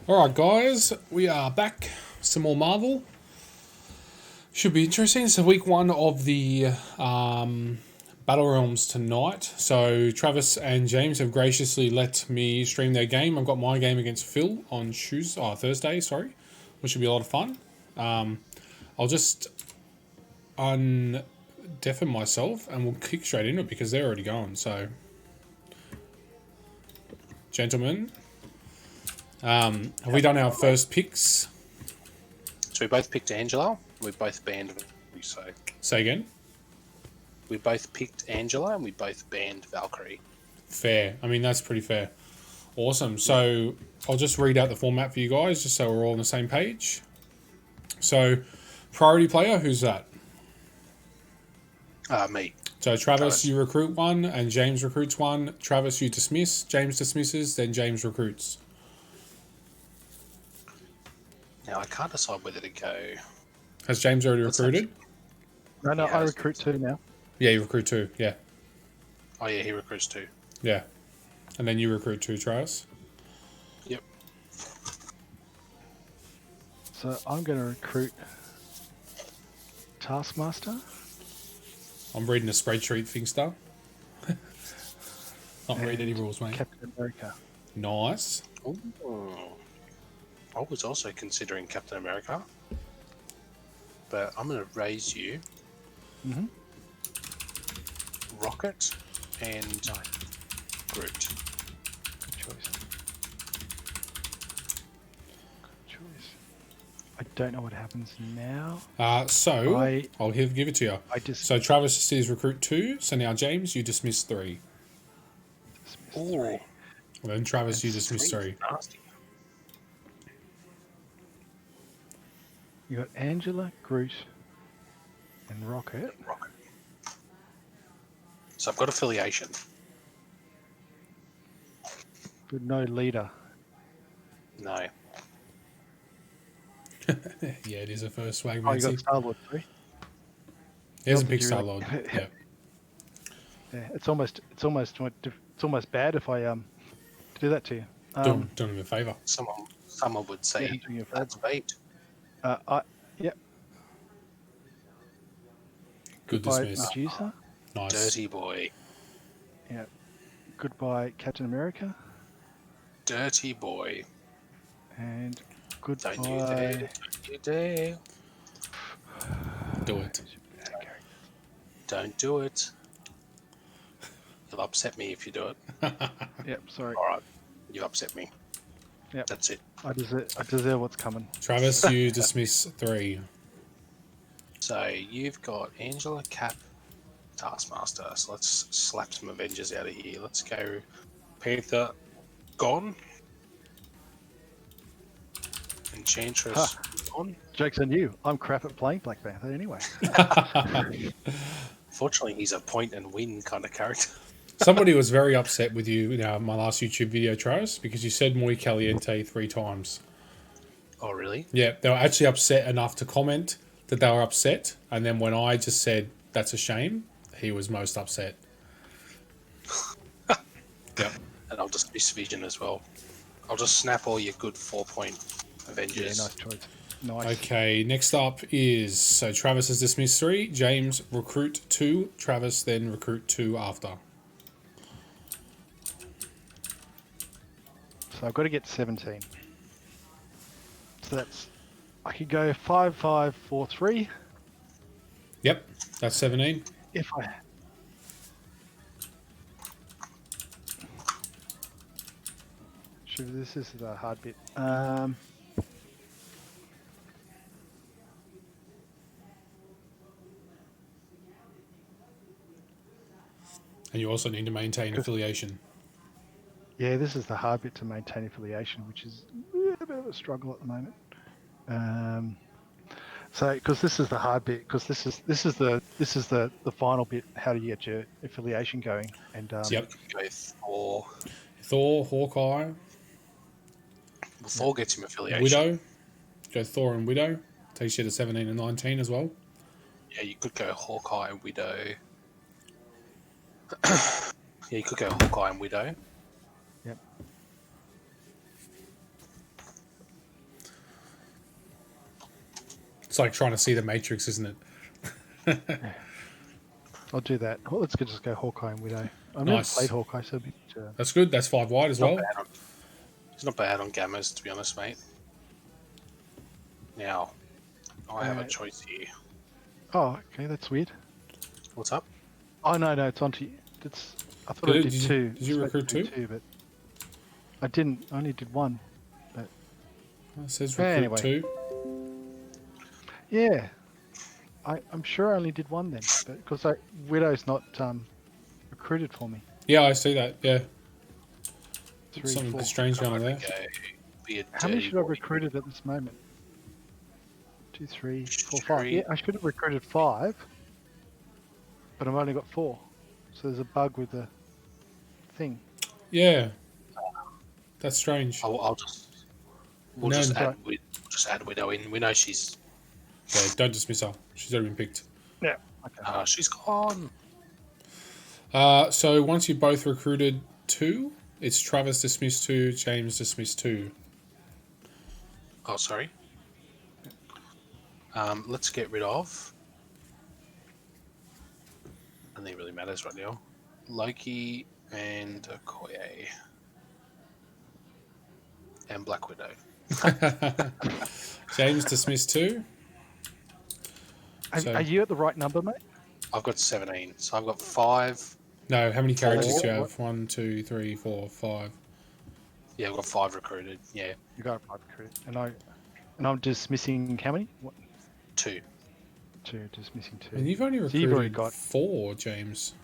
Alright, guys, we are back. Some more Marvel. Should be interesting. So, week one of the Battle Realms tonight. So, Travis and James have graciously let me stream their game. I've got my game against Phil on Thursday, which should be a lot of fun. I'll just undeafen myself and we'll kick straight into it because they're already going. So, gentlemen, have we done our first picks? So we both picked Angela. We both banned. So Say again. we both picked Angela and we both banned Valkyrie. Fair. I mean, that's pretty fair. Awesome. So I'll just read out the format for you guys, just so we're all on the same page. So, priority player, who's that? Me. So Travis, you recruit one, and James recruits one. Travis, you dismiss. James dismisses. Then James recruits. Now I can't decide whether to go. Has James already recruited? No, Yeah, I recruit two now. Yeah, you recruit two. Yeah, Oh yeah, he recruits too. yeah. And then you recruit two, Travis. Yep. So I'm going to recruit Taskmaster. I'm reading the spreadsheet thing stuff. Not read any rules, mate. Captain America. Nice. Ooh. I was also considering Captain America, but I'm going to raise you Mm-hmm. Rocket and Groot. Good choice. Good choice. I don't know what happens now. So I- I'll give it to you. I just So Travis sees recruit two. So now James, you dismiss three. dismissed Ooh. three. And then Travis, you dismiss Three's three. nasty. You got Angela, Groot, and Rocket. Rocket. So I've got affiliation. But no leader. No. Yeah, it is a first swag, Oh, you Nancy. got Star-Lord 3. He hasn't You're picked like- Star-Lord. Yeah. Yeah, it's almost bad if I do that to you. Do him a favour. Someone would say Yeah, doing a favour. that's bait. Good Goodbye, dismiss. Medusa. Nice. Dirty boy. Yeah. Goodbye, Captain America. Dirty boy. And goodbye. Don't you dare. Don't you dare. Do it. Don't do it. You'll upset me if you do it. Yep, sorry. Alright. You upset me. Yep. That's it. I deserve what's coming. Travis, you dismiss three. So you've got Angela, Cap, Taskmaster. So let's slap some Avengers out of here. Let's go Panther, gone. Enchantress, gone. Joke's on you. I'm crap at playing Black Panther anyway. Fortunately, he's a point and win kind of character. Somebody was very upset with you in my last YouTube video, Travis, because you said Muy Caliente 3 times. Oh, really? Yeah, they were actually upset enough to comment that they were upset. And then when I just said, that's a shame, he was most upset. Yep. And I'll just miss Vision as well. I'll just snap all your good 4-point Yeah, Avengers. nice choice. Nice. Okay, next up is, so Travis has dismissed 3, James recruit 2, Travis then recruit 2 after. So I've got to get 17. So that's... I could go 5-5-4-3 Yep, that's 17. if I... This is the hard bit. And you also need to maintain affiliation. Yeah, this is the hard bit to maintain affiliation, which is a bit of a struggle at the moment. So, because this is the hard bit, because this is the final bit. How do you get your affiliation going? And Yep. Go Thor. Thor, Hawkeye, Well, Thor gets him affiliation. Widow. Go Thor and Widow. Takes you to 17 and 19 as well. Yeah, you could go Hawkeye and Widow. Yeah, you could go Hawkeye and Widow. Yep. It's like trying to see the Matrix, isn't it? I'll do that. Well, let's just go Hawkeye and Widow. I've Nice. never played Hawkeye, so it'd be, That's good. That's 5 wide as well. It's not bad on gammas, to be honest, mate. Now, I have a choice here. oh, okay, that's weird. What's up? Oh no, it's onto you. It's. I thought I did two. Did you recruit two? But I didn't. I only did one. It says recruit Anyway. 2. Yeah, I'm sure I only did one then, because Widow's not recruited for me. Yeah, I see that. Yeah. Three, Something four. strange going on there. Okay. Be a How many dirty should I have boy. recruited at this moment? 2, 3, 4, 5. Three. Yeah, I should have recruited 5, but I've only got 4. So there's a bug with the thing. Yeah. That's strange. I'll just. We'll No, just sorry. add. We'll just add Widow in. We know she's. Yeah, don't dismiss her. She's already been picked. Yeah. Okay. She's gone. So once you both recruited 2, it's Travis dismissed 2, James dismissed 2. Oh, sorry. Let's get rid of. I don't think it really matters right now. Loki and Okoye. And Black Widow. James dismissed 2. So- Are you at the right number, mate? I've got 17, so I've got 5. No, how many characters do you What? have? 1, 2, 3, 4, 5. Yeah, I've got 5 recruited. Yeah, You got a 5 recruit, and I'm dismissing how many? What? 2. 2, dismissing 2. And you've only So recruited you've already got- 4, James.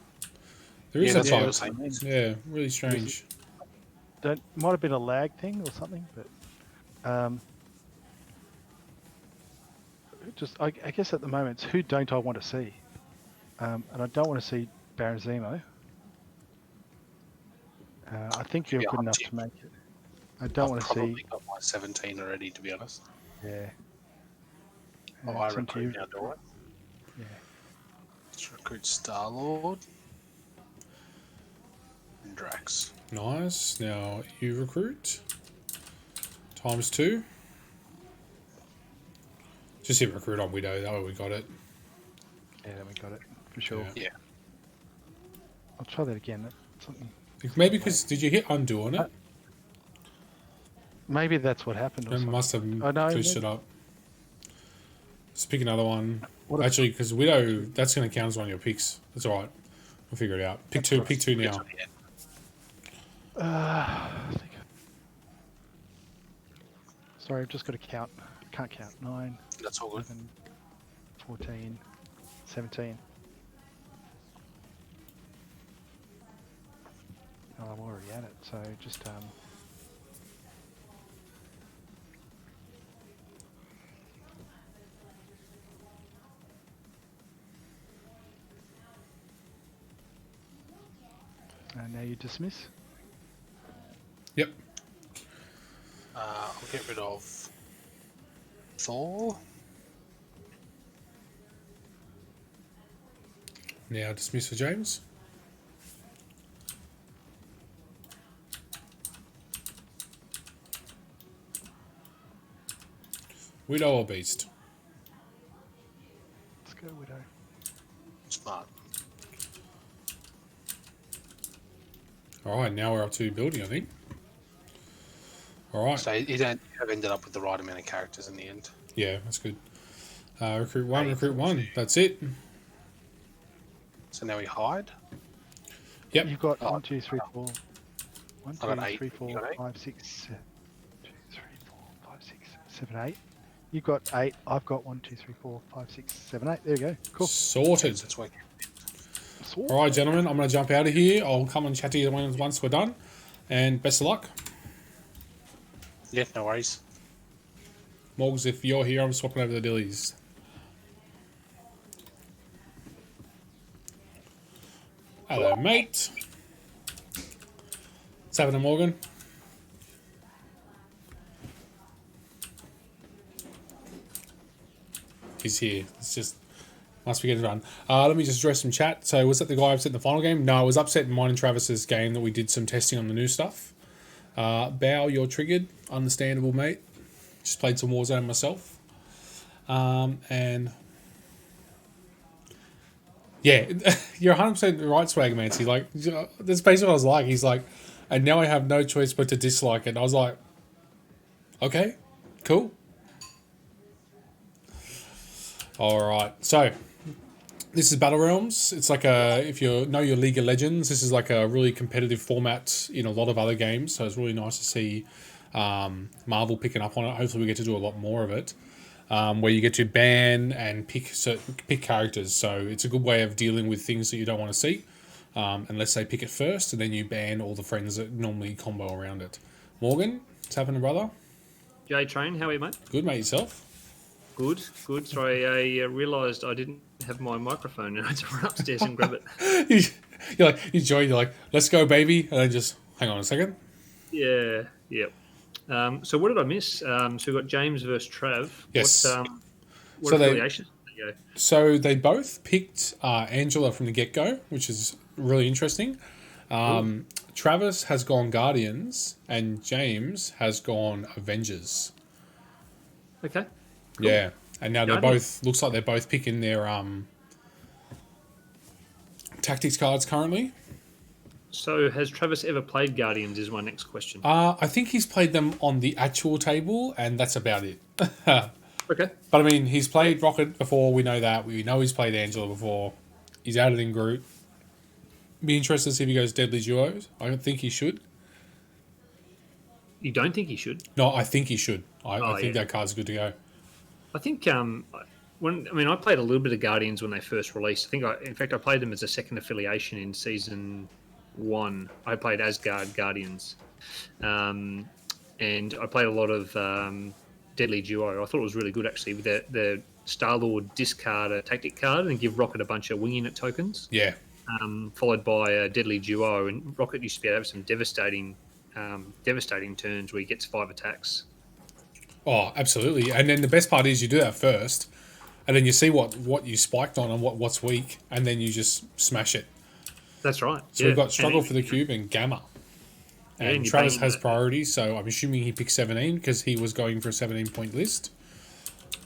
There is Yeah, a that's what I bug. was saying. Yeah, really strange. That might have been a lag thing or something, but I guess at the moment, it's who don't I want to see, and I don't want to see Baron Zemo. I think you're Yeah, good I'm enough cheap. to make it. I don't want I've to probably see. got my 17 already, to be honest. Yeah. Oh, Yeah, I it's onto recruit you. now, do I? Yeah. Let's recruit Star-Lord. And Drax. Nice. Now you recruit. Times 2. Just hit recruit on Widow. That way we got it. Yeah, we got it for sure. Yeah. Yeah. I'll try that again. That's something. Maybe because did you hit undo on it? Maybe that's what happened. Or It something. must have I know, glitched yeah. it up. Let's pick another one. What if- Actually, because Widow, that's going to count as one of your picks. That's all right. We'll figure it out. Pick two. Pick 2 now. I think. Sorry, I've just got to count. Can't count. 9, That's all good. 11, 14, 17. Oh, I'm already at it, so just and now you dismiss. Yep. I'll get rid of Thor. Now dismiss for James. Widow or Beast? Let's go, Widow. Smart. Alright, now we're up to building, I think. Alright. So you don't have ended up with the right amount of characters in the end. Yeah, that's good. Recruit 1, recruit 1. That's it. So now we hide. Yep. You've got Oh, 1, 2, 3, 4. 1, I got 2, eight. 3, You 4, got eight? 5, 6, 2, 3, 4, 5, 6, 7, 8. You've got 8. I've got 1, 2, 3, 4, 5, 6, 7, 8. There you go. Cool. Sorted. It's working. Sweet. Alright, gentlemen, I'm going to jump out of here. I'll come and chat to you once we're done. And best of luck. Yeah, no worries. Morgs, if you're here, I'm swapping over the dillies. Hello, mate. What's happening, Morgan? He's here. It's just must be getting done. Let me just address some chat. So was that the guy upset in the final game? No, it was upset in mine and Travis's game that we did some testing on the new stuff. Bow, you're triggered. Understandable, mate. Just played some Warzone myself. And yeah, you're 100% right, Swagmancy. Like, that's basically what I was like. He's like, and now I have no choice but to dislike it. And I was like, okay, cool. All right, so this is Battle Realms. It's like if you know your League of Legends, this is like a really competitive format in a lot of other games. So it's really nice to see Marvel picking up on it. Hopefully, we get to do a lot more of it, where you get to ban and pick characters. So it's a good way of dealing with things that you don't want to see, unless they pick it first, and then you ban all the friends that normally combo around it. Morgan, what's happening, brother? J Train, how are you, mate? Good, mate. Yourself? Good, good. Sorry, I realised I didn't have my microphone and I had to run upstairs and grab it. You're like, you join, you're like, let's go, baby. And then just, hang on a second. Yeah, yep. So what did I miss? So we've got James versus Trav. Yes. What So they- affiliations did they go? So they both picked Angela from the get-go, which is really interesting. Travis has gone Guardians and James has gone Avengers. Okay. Yeah. And now they're Guardians. both, looks like they're both picking their tactics cards currently. So has Travis ever played Guardians is my next question. I think he's played them on the actual table and that's about it. Okay. But I mean, he's played Rocket before, we know that. We know he's played Angela before. He's added in Groot. Be interested to see if he goes Deadly Duos. I don't think he should. You don't think he should? No, I think he should. I think yeah. that card's good to go. I think I played a little bit of Guardians when they first released. In fact, I played them as a second affiliation in season 1. I played Asgard Guardians, and I played a lot of Deadly Duo. I thought it was really good actually. With the Star-Lord discard a tactic card and give Rocket a bunch of wing unit tokens, Yeah. followed by a Deadly Duo. And Rocket used to be able to have some devastating turns where he gets 5 attacks. Oh, absolutely. And then the best part is you do that first, and then you see what you spiked on and what's weak, and then you just smash it. That's right. So we've got Struggle for the Cube and Gamma. And and you Travis bang has that. priority, so I'm assuming he picked 17 because he was going for a 17-point list.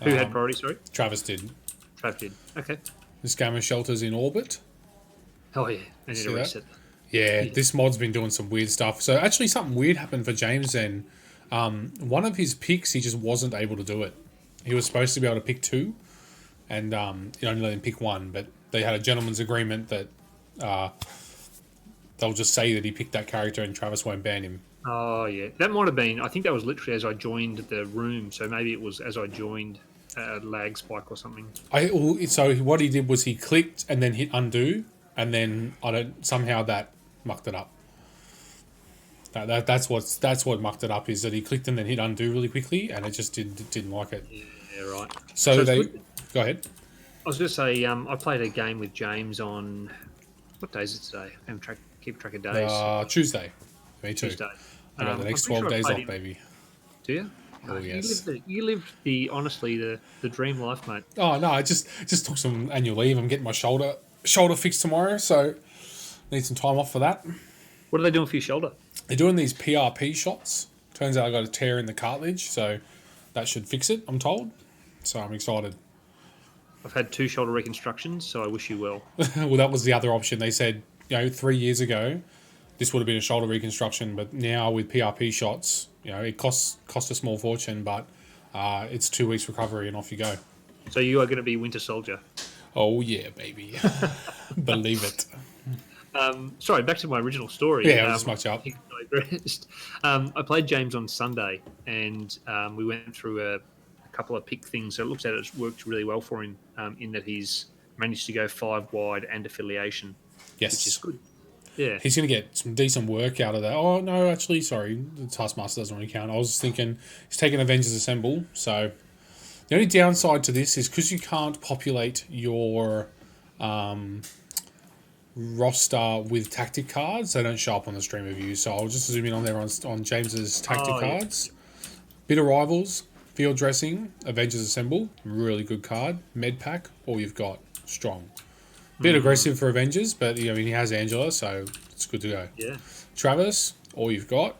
Who had priority? Sorry, Travis did. Trav did. Okay. This Gamma shelter's in orbit. Oh yeah, I need See to that? reset. Yeah, this mod's been doing some weird stuff. So actually something weird happened for James then. One of his picks, he just wasn't able to do it. He was supposed to be able to pick 2, and you only let him pick 1, but they had a gentleman's agreement that they'll just say that he picked that character and Travis won't ban him. Oh yeah, that might have been. I think that was literally as I joined the room. So maybe it was as I joined lag spike or something. So what he did was he clicked and then hit undo, and then somehow that mucked it up. That's what mucked it up, is that he clicked and then hit undo really quickly, and it just didn't like it. Yeah, right. So it's they good. go ahead. I was going to say I played a game with James on what day is it today? I haven't keep track of days. Tuesday. Me too. Tuesday. I got the next I'm 12 pretty days sure I off, played him. baby. Do you? Oh, yes. You lived the honestly the dream life, mate. Oh no, I just took some annual leave. I'm getting my shoulder fixed tomorrow, so need some time off for that. What are they doing for your shoulder? They're doing these PRP shots. Turns out I got a tear in the cartilage, so that should fix it, I'm told. So I'm excited. I've had 2 shoulder reconstructions, so I wish you well. Well, that was the other option. They said, 3 years ago, this would have been a shoulder reconstruction, but now with PRP shots, it cost a small fortune, but it's 2 weeks recovery and off you go. So you are going to be Winter Soldier. Oh yeah, baby, believe it. Sorry, back to my original story. Yeah, I'll just much up. I played James on Sunday, and we went through a couple of pick things. So it looks like it's worked really well for him in that he's managed to go 5 wide and affiliation, Yes, which is good. Yeah, he's going to get some decent work out of that. Oh no, actually, sorry, the Taskmaster doesn't really count. I was thinking he's taking Avengers Assemble. So the only downside to this is because you can't populate your roster with tactic cards, they don't show up on the stream review. So I'll just zoom in on there on James's tactic cards. Bit of Rivals, Field Dressing, Avengers Assemble, really good card. Med Pack, all you've got, strong. Bit aggressive for Avengers, but he has Angela, so it's good to go. yeah. Travis, all you've got,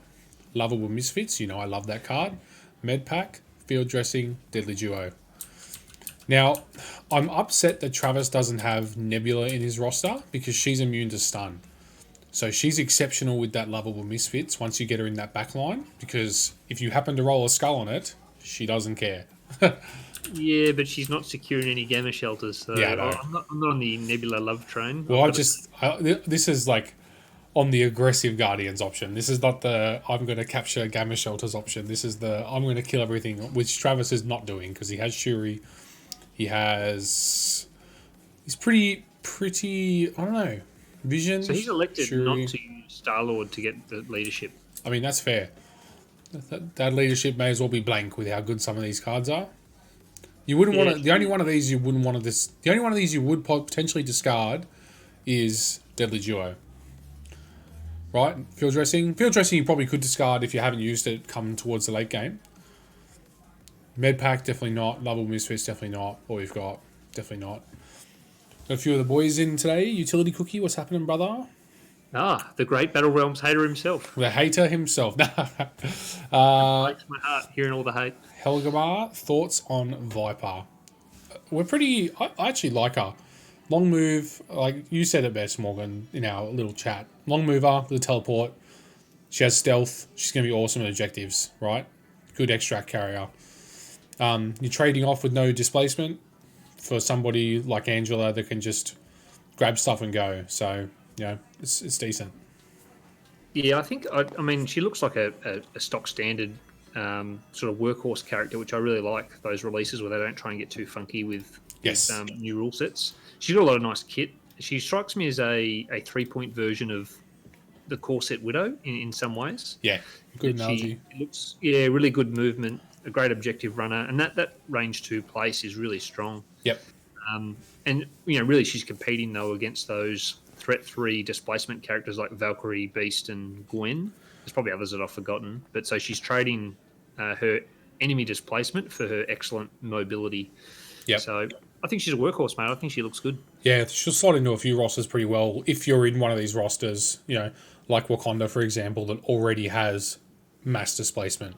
Lovable Misfits, I love that card. Med Pack, Field Dressing, Deadly Duo. Now, I'm upset that Travis doesn't have Nebula in his roster because she's immune to stun. So she's exceptional with that lovable misfits once you get her in that back line, because if you happen to roll a skull on it, she doesn't care. Yeah, but she's not securing any gamma shelters, so Yeah, I know. I'm not on the Nebula love train. Well, I've got this is like on the aggressive Guardians option. This is not the I'm going to capture gamma shelters option. This is the I'm going to kill everything, which Travis is not doing because he has Shuri. He's pretty, I don't know, Vision. So he's elected Shuri. not to use Star-Lord to get the leadership. I mean, that's fair. That leadership may as well be blank with how good some of these cards are. You wouldn't want to. The only one of these you wouldn't want to. The only one of these you would potentially discard is Deadly Duo. Right? Field dressing. Field dressing you probably could discard if you haven't used it come towards the late game. Med pack definitely not. Lovable Misfits definitely not. All we've got definitely not. Got a few of the boys in today. Utility Cookie, what's happening, brother? The great Battle Realms hater himself. The hater himself. Breaks my heart hearing all the hate. Helgamar, thoughts on Viper? We're pretty. I actually like her. Long move, like you said it best, Morgan, in our little chat. Long mover, the teleport. She has stealth. She's going to be awesome at objectives, right? Good extract carrier. You're trading off with no displacement for somebody like Angela that can just grab stuff and go. So, it's decent. Yeah, I mean, she looks like a stock standard sort of workhorse character, which I really like. Those releases where they don't try and get too funky with new rule sets. She's got a lot of nice kit. She strikes me as a 3-point version of the core set Widow in some ways. Yeah, good analogy. She looks, really good movement, a great objective runner, and that range 2 place is really strong. Yep. And really, she's competing though against those threat 3 displacement characters like Valkyrie, Beast, and Gwen. There's probably others that I've forgotten, but so she's trading her enemy displacement for her excellent mobility. Yep. So I think she's a workhorse, mate. I think she looks good. Yeah, she'll slot into a few rosters pretty well if you're in one of these rosters, like Wakanda, for example, that already has mass displacement.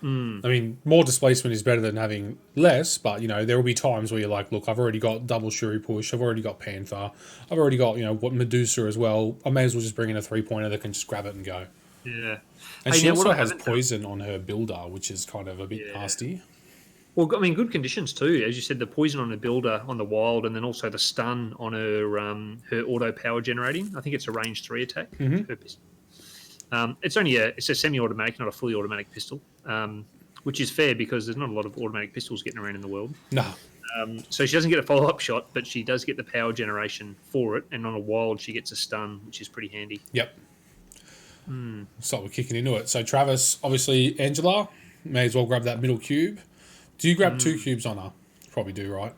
I mean, more displacement is better than having less, but, there will be times where you're like, look, I've already got double Shuri push, I've already got Panther, I've already got, what Medusa as well. I may as well just bring in a 3-pointer that can just grab it and go. Yeah. And she also has poison on her builder, which is kind of a bit nasty. Well, I mean, good conditions too. As you said, the poison on the builder on the wild, and then also the stun on her auto power generating. I think it's a range 3 attack. Mm-hmm. It's only it's a semi-automatic, not a fully automatic pistol, which is fair because there's not a lot of automatic pistols getting around in the world. No. So she doesn't get a follow-up shot, but she does get the power generation for it, and on a wild she gets a stun, which is pretty handy. Yep. So we're kicking into it. So Travis, obviously Angela, may as well grab that middle cube. Do you grab 2 cubes on her? Probably do, right?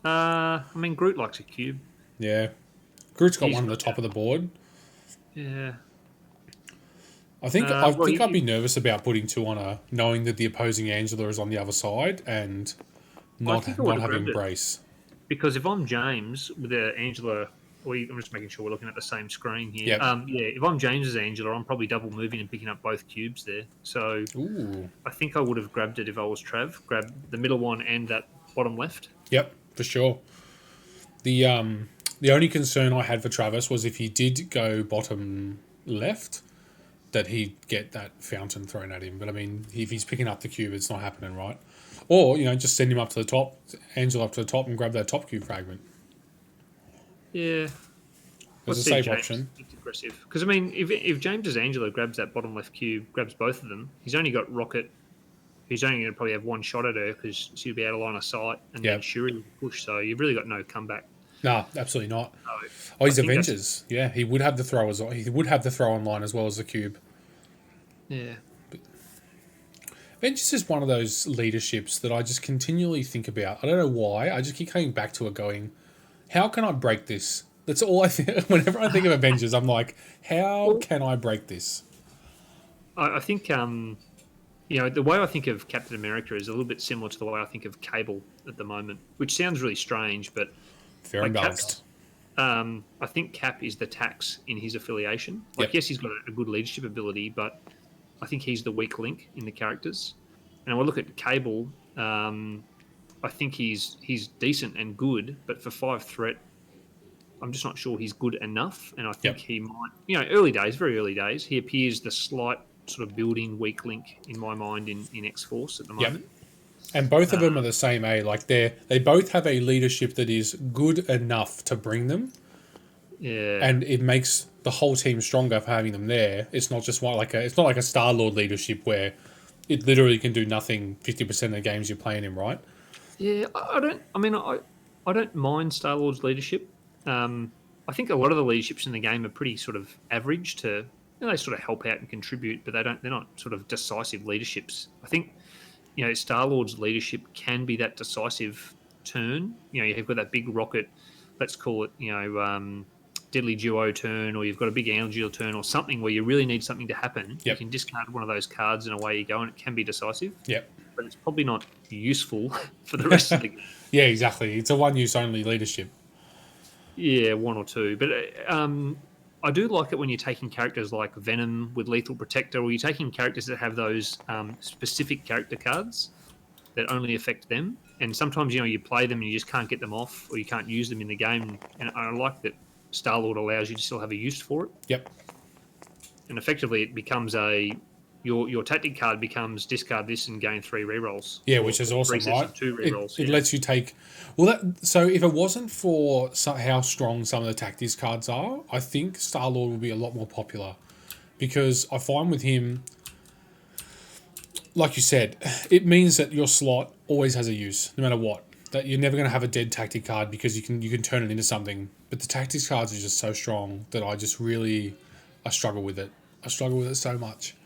I mean, Groot likes a cube. Yeah. Groot's got one on the top of the board. Yeah. I think I'd be nervous about putting 2 on her, knowing that the opposing Angela is on the other side and not having brace. Because if I'm James with Angela, I'm just making sure we're looking at the same screen here. Yep. If I'm James as Angela, I'm probably double moving and picking up both cubes there. So I think I would have grabbed it if I was Trav. Grab the middle one and that bottom left. Yep, for sure. The only concern I had for Travis was if he did go bottom left, that he'd get that fountain thrown at him. But I mean, if he's picking up the cube, it's not happening, right? Or, just send him up to the top, Angela up to the top and grab that top cube fragment. Yeah. It's a safe option. It's aggressive. Because, I mean, if James as Angela grabs that bottom left cube, grabs both of them, he's only got Rocket, who's only going to probably have one shot at her because she'll be out of line of sight, and then Shuri will push, so you've really got no comeback. No, absolutely not. He's Avengers. Yeah, he would have the throw he would have the throw on line as well as the cube. Yeah. Avengers is one of those leaderships that I just continually think about. I don't know why. I just keep coming back to it going, how can I break this? That's all I think. Whenever I think of Avengers, I'm like, how can I break this? I think, the way I think of Captain America is a little bit similar to the way I think of Cable at the moment, which sounds really strange, but fair and balanced. I think Cap is the tax in his affiliation. Yes, he's got a good leadership ability, but I think he's the weak link in the characters. And I look at Cable, I think he's decent and good, but for 5 threat, I'm just not sure he's good enough. And I think Yep. he might, early days, very early days, he appears the slight sort of building weak link in my mind in X Force at the Yep. moment. And both of them are the same, Like they both have a leadership that is good enough to bring them, Yeah. and it makes the whole team stronger for having them there. It's not just it's not like a Star Lord leadership where it literally can do nothing 50% of the games you're playing in, right? Yeah, I don't mind Star Lord's leadership. I think a lot of the leaderships in the game are pretty sort of average to, they sort of help out and contribute, but they're not sort of decisive leaderships. I think, Star Lord's leadership can be that decisive turn. You've got that big rocket, let's call it, Deadly Duo turn, or you've got a big Angel turn or something where you really need something to happen. Yep. You can discard one of those cards and away you go, and it can be decisive. Yep. But it's probably not useful for the rest of the game. Yeah, exactly. It's a one-use only leadership. Yeah, one or two. But I do like it when you're taking characters like Venom with Lethal Protector, or you're taking characters that have those specific character cards that only affect them. And sometimes, you play them and you just can't get them off, or you can't use them in the game. And I like that Star-Lord allows you to still have a use for it. Yep. And effectively it becomes your tactic card becomes discard this and gain 3 rerolls. Yeah, which is awesome, 3 sets right? of 2 rerolls. It lets you take... so if it wasn't for how strong some of the tactics cards are, I think Star-Lord would be a lot more popular. Because I find with him, like you said, it means that your slot always has a use, no matter what. That you're never going to have a dead tactic card because you can turn it into something. But the tactics cards are just so strong that I struggle with it. I struggle with it so much.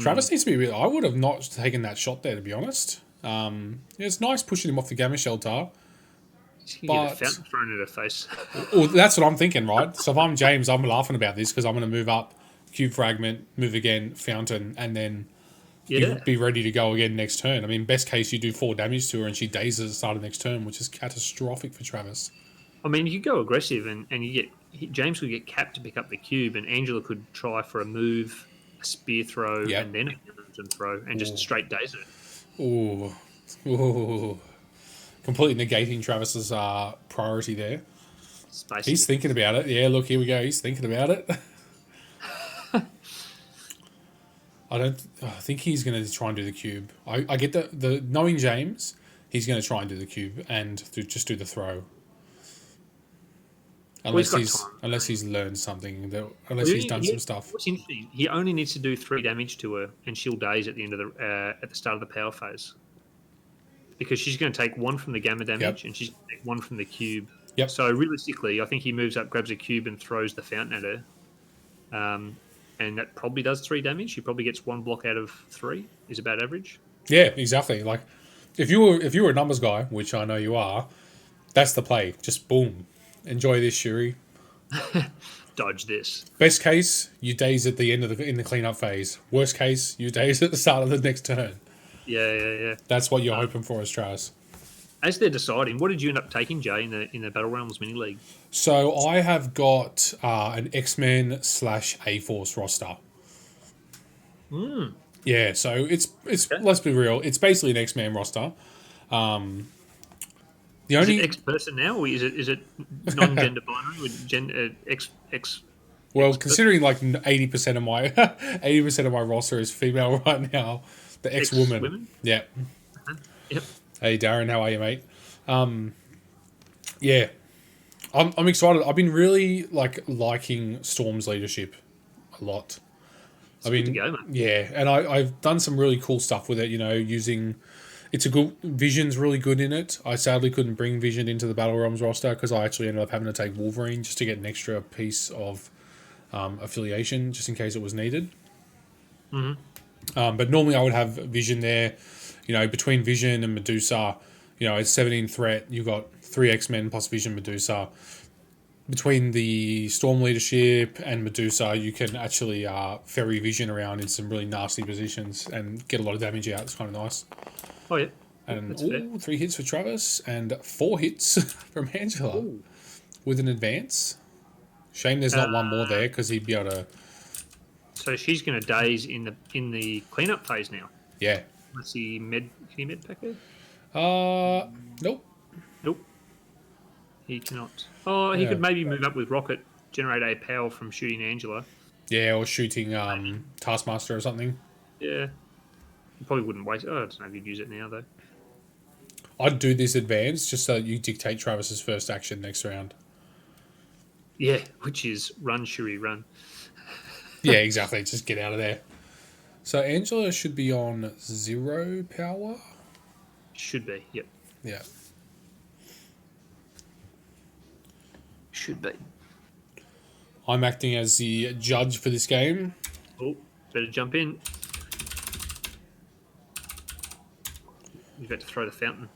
Travis needs to be real. I would have not taken that shot there, to be honest. It's nice pushing him off the gamma shelter. You get a fountain thrown at her face. Well, that's what I'm thinking, right? So if I'm James, I'm laughing about this because I'm going to move up, cube fragment, move again, fountain, and then be ready to go again next turn. I mean, best case, you do 4 damage to her and she dazes at the start of next turn, which is catastrophic for Travis. I mean, you go aggressive and James could get capped to pick up the cube, and Angela could try for a move, a spear throw, and then a fusion throw, and just straight daze it. Ooh. Completely negating Travis's priority there. He's thinking about it. Yeah, look, here we go. He's thinking about it. I think he's going to try and do the cube. I get the knowing James, he's going to try and do the cube and just do the throw. Unless he's learned something, unless he's done some stuff. What's interesting, he only needs to do 3 damage to her, and she'll daze at the end of at the start of the power phase, because she's going to take 1 from the gamma damage, and she's going to take 1 from the cube. Yep. So realistically, I think he moves up, grabs a cube, and throws the fountain at her. And that probably does 3 damage. He probably gets 1 block out of 3. Is about average. Yeah, exactly. Like if you were a numbers guy, which I know you are, that's the play. Just boom. Enjoy this, Shuri. Dodge this. Best case, you daze at the end of in the cleanup phase. Worst case, you daze at the start of the next turn. Yeah. That's what you're hoping for, as Travis. As they're deciding, what did you end up taking, Jay, in the Battle Realms mini league? So I have got an X-Men / A-Force roster. Yeah, so it's let's be real. It's basically an X-Men roster. Is it X-person now, or is it non-gender binary with X? Well, considering like 80% of my 80% of my roster is female right now, the X-woman. X-women? Yeah. Yep. Hey Darren, how are you, mate? Yeah, I'm excited. I've been really liking Storm's leadership a lot. Good to go, mate. Yeah, and I've done some really cool stuff with it. Using Vision's really good in it. I sadly couldn't bring Vision into the Battle Realms roster because I actually ended up having to take Wolverine just to get an extra piece of affiliation, just in case it was needed. But normally I would have Vision there. Between Vision and Medusa, it's 17 threat. You got 3 X-Men plus Vision, Medusa. Between the Storm leadership and Medusa, you can actually ferry Vision around in some really nasty positions and get a lot of damage out. It's kind of nice. Oh, yeah. And 3 hits for Travis and 4 hits from Angela with an advance. Shame there's not one more there because he'd be able to. So she's going to daze in the cleanup phase now. Yeah. Let's see, can you med pack her? Nope. Nope. He cannot. Oh, he Yeah. could maybe move up with Rocket, generate a power from shooting Angela. Yeah, or shooting Taskmaster or something. Yeah. He probably wouldn't waste. Oh, I don't know if you'd use it now, though. I'd do this advance just so that you dictate Travis's first action next round. Yeah, which is run, Shuri, run. Yeah, exactly. Just get out of there. So Angela should be on 0 power. Should be, yep. Yeah. Should be. I'm acting as the judge for this game. Oh, better jump in. He's about to throw the fountain.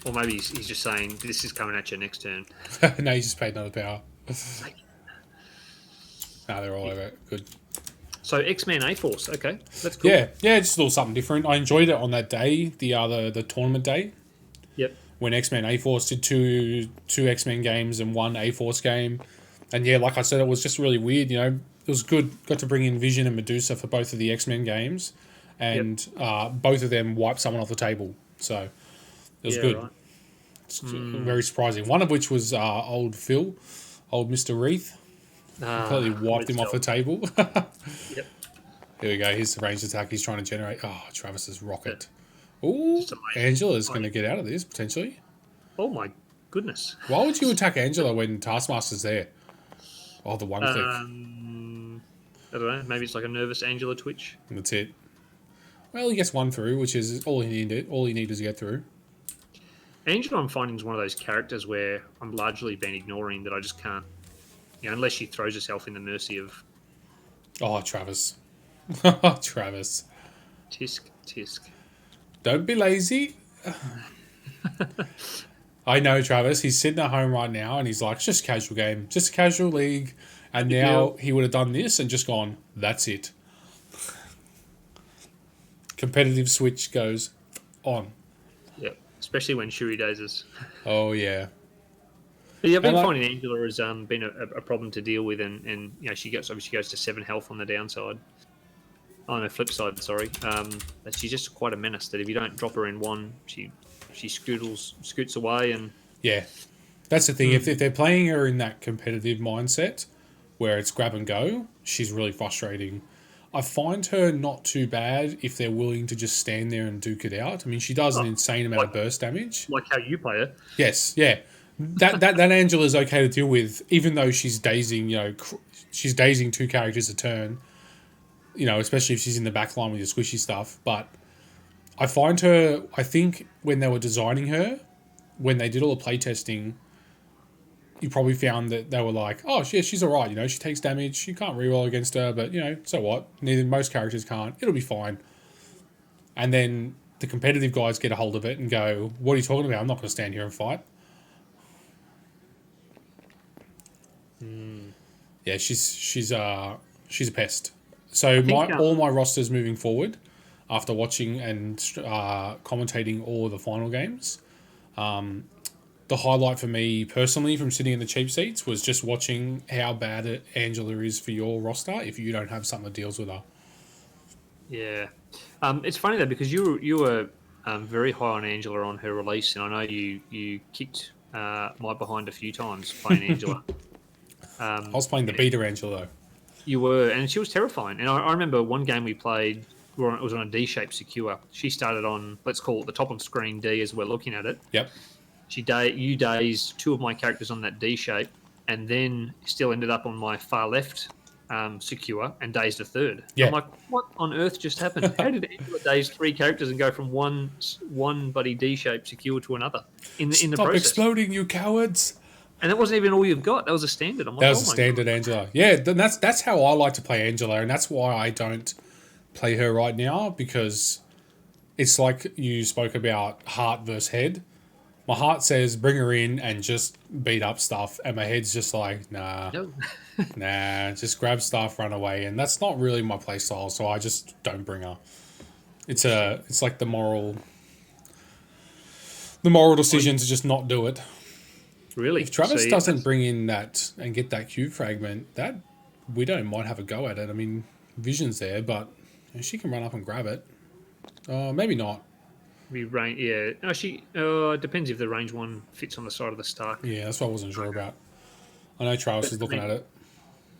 Or maybe he's just saying, this is coming at you next turn. No, you just paid another power. They're all over it. Good. So X-Men A-Force, okay. That's cool. Yeah, just a little something different. I enjoyed it on that day, the tournament day, Yep. when X-Men A-Force did two X-Men games and one A-Force game. And yeah, like I said, it was just really weird, you know. It was good. Got to bring in Vision and Medusa for both of the X-Men games. And both of them wiped someone off the table. So it was good. Right. It's very surprising. One of which was old Phil, old Mr. Wreath. Completely wiped him off the table. Yep. Here we go. Here's the ranged attack he's trying to generate. Oh, Travis's rocket. Ooh, Just amazing. Angela's going to get out of this, potentially. Oh my goodness. Why would you attack Angela when Taskmaster's there? Oh, the one click. I don't know. Maybe it's like a nervous Angela twitch. That's it. Well, he gets one through, which is all he needed. All he needed to get through. Angela, I'm finding, is one of those characters where I'm largely been ignoring that I just can't, you know, unless she throws herself in the mercy of Oh, Travis. Travis. Tisk. Don't be lazy. I know, Travis. He's sitting at home right now and he's like, it's just a casual game, just a casual league. And now he would have done this and just gone, that's it. Competitive switch goes on. Yep. Especially when Shuri dozes. Oh, yeah. But yeah, I've been And, finding Angela has been a problem to deal with, and you know she goes to 7 health on the downside. On the flip side, sorry, but she's just quite a menace. That if you don't drop her in one, she scoots away, and Yeah. That's the thing. If they're playing her in that competitive mindset where it's grab and go, she's really frustrating. I find her not too bad if they're willing to just stand there and duke it out. I mean, she does an insane amount of burst damage. like how you play her. Yes, yeah. That Angela's okay to deal with, even though she's dazing, you know, she's dazing 2 characters a turn, you know, especially if she's in the back line with your squishy stuff. But I find her, I think when they were designing her, when they did all the playtesting, you probably found that they were like, oh, yeah, she's all right, you know, she takes damage, you can't reroll against her, but, you know, so what? Most characters can't. It'll be fine. And then the competitive guys get a hold of it and go, what are you talking about? I'm not going to stand here and fight. Yeah, she's a pest. So all my rosters moving forward, after watching and commentating all of the final games, the highlight for me personally from sitting in the cheap seats was just watching how bad Angela is for your roster if you don't have something that deals with her. Yeah, it's funny though because you were very high on Angela on her release, and I know you kicked my behind a few times playing Angela. I was playing the beta Angela though. You were, and she was terrifying. And I remember one game we played, it was on a D-shaped secure. She started on, let's call it the top of screen D as we're looking at it. Yep. You dazed 2 of my characters on that D shape, and then still ended up on my far left secure and dazed a 3rd. Yeah. I'm like, what on earth just happened? How did Angela daze 3 characters and go from one buddy D-shaped secure to another in the Stop process? exploding, you cowards! And that wasn't even all you've got. That was a standard. I'm like, That was oh a my standard Angela. Yeah, that's how I like to play Angela, and that's why I don't play her right now, because it's like you spoke about heart versus head. My heart says bring her in and just beat up stuff, and my head's just like, nah, No. nah, just grab stuff, run away, and that's not really my play style, so I just don't bring her. It's like the moral decision to just not do it. Really? If Travis See, doesn't bring in that and get that cube fragment, that Widow might have a go at it. I mean, Vision's there, but She can run up and grab it. Maybe not. Be range, yeah. No, she. It depends if the range one fits on the side of the Stark. Yeah, that's what I wasn't sure about. I know Travis But, is looking I mean, at it.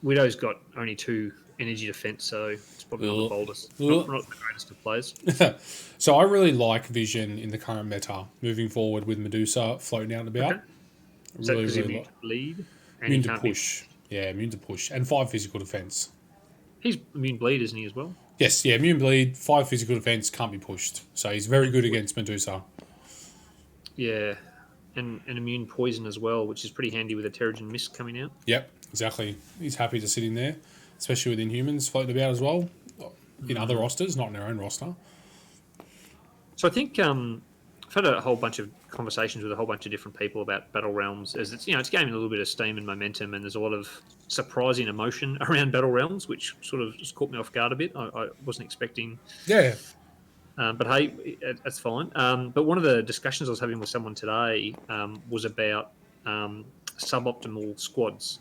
Widow's got only 2 energy defense, so it's probably not the Ugh. boldest. Ugh. Not the greatest of players. So I really like Vision in the current meta moving forward with Medusa floating out and about. Okay. Is that Really, because he's really immune to bleed? And immune he to can't be- push. Yeah, immune to push. And 5 physical defense. He's immune bleed, isn't he, as well? Yes, yeah, immune bleed, 5 physical defense, can't be pushed. So he's very good against Medusa. Yeah. And immune poison as well, which is pretty handy with a Terrigen Mist coming out. Yep, exactly. He's happy to sit in there, especially with Inhumans floating about as well. In other rosters, not in their own roster. So I think I've had a whole bunch of conversations with a whole bunch of different people about Battle Realms, as it's it's gaining a little bit of steam and momentum, and there's a lot of surprising emotion around Battle Realms, which sort of just caught me off guard a bit. I wasn't expecting, Yeah, but hey, that's fine. But one of the discussions I was having with someone today was about suboptimal squads,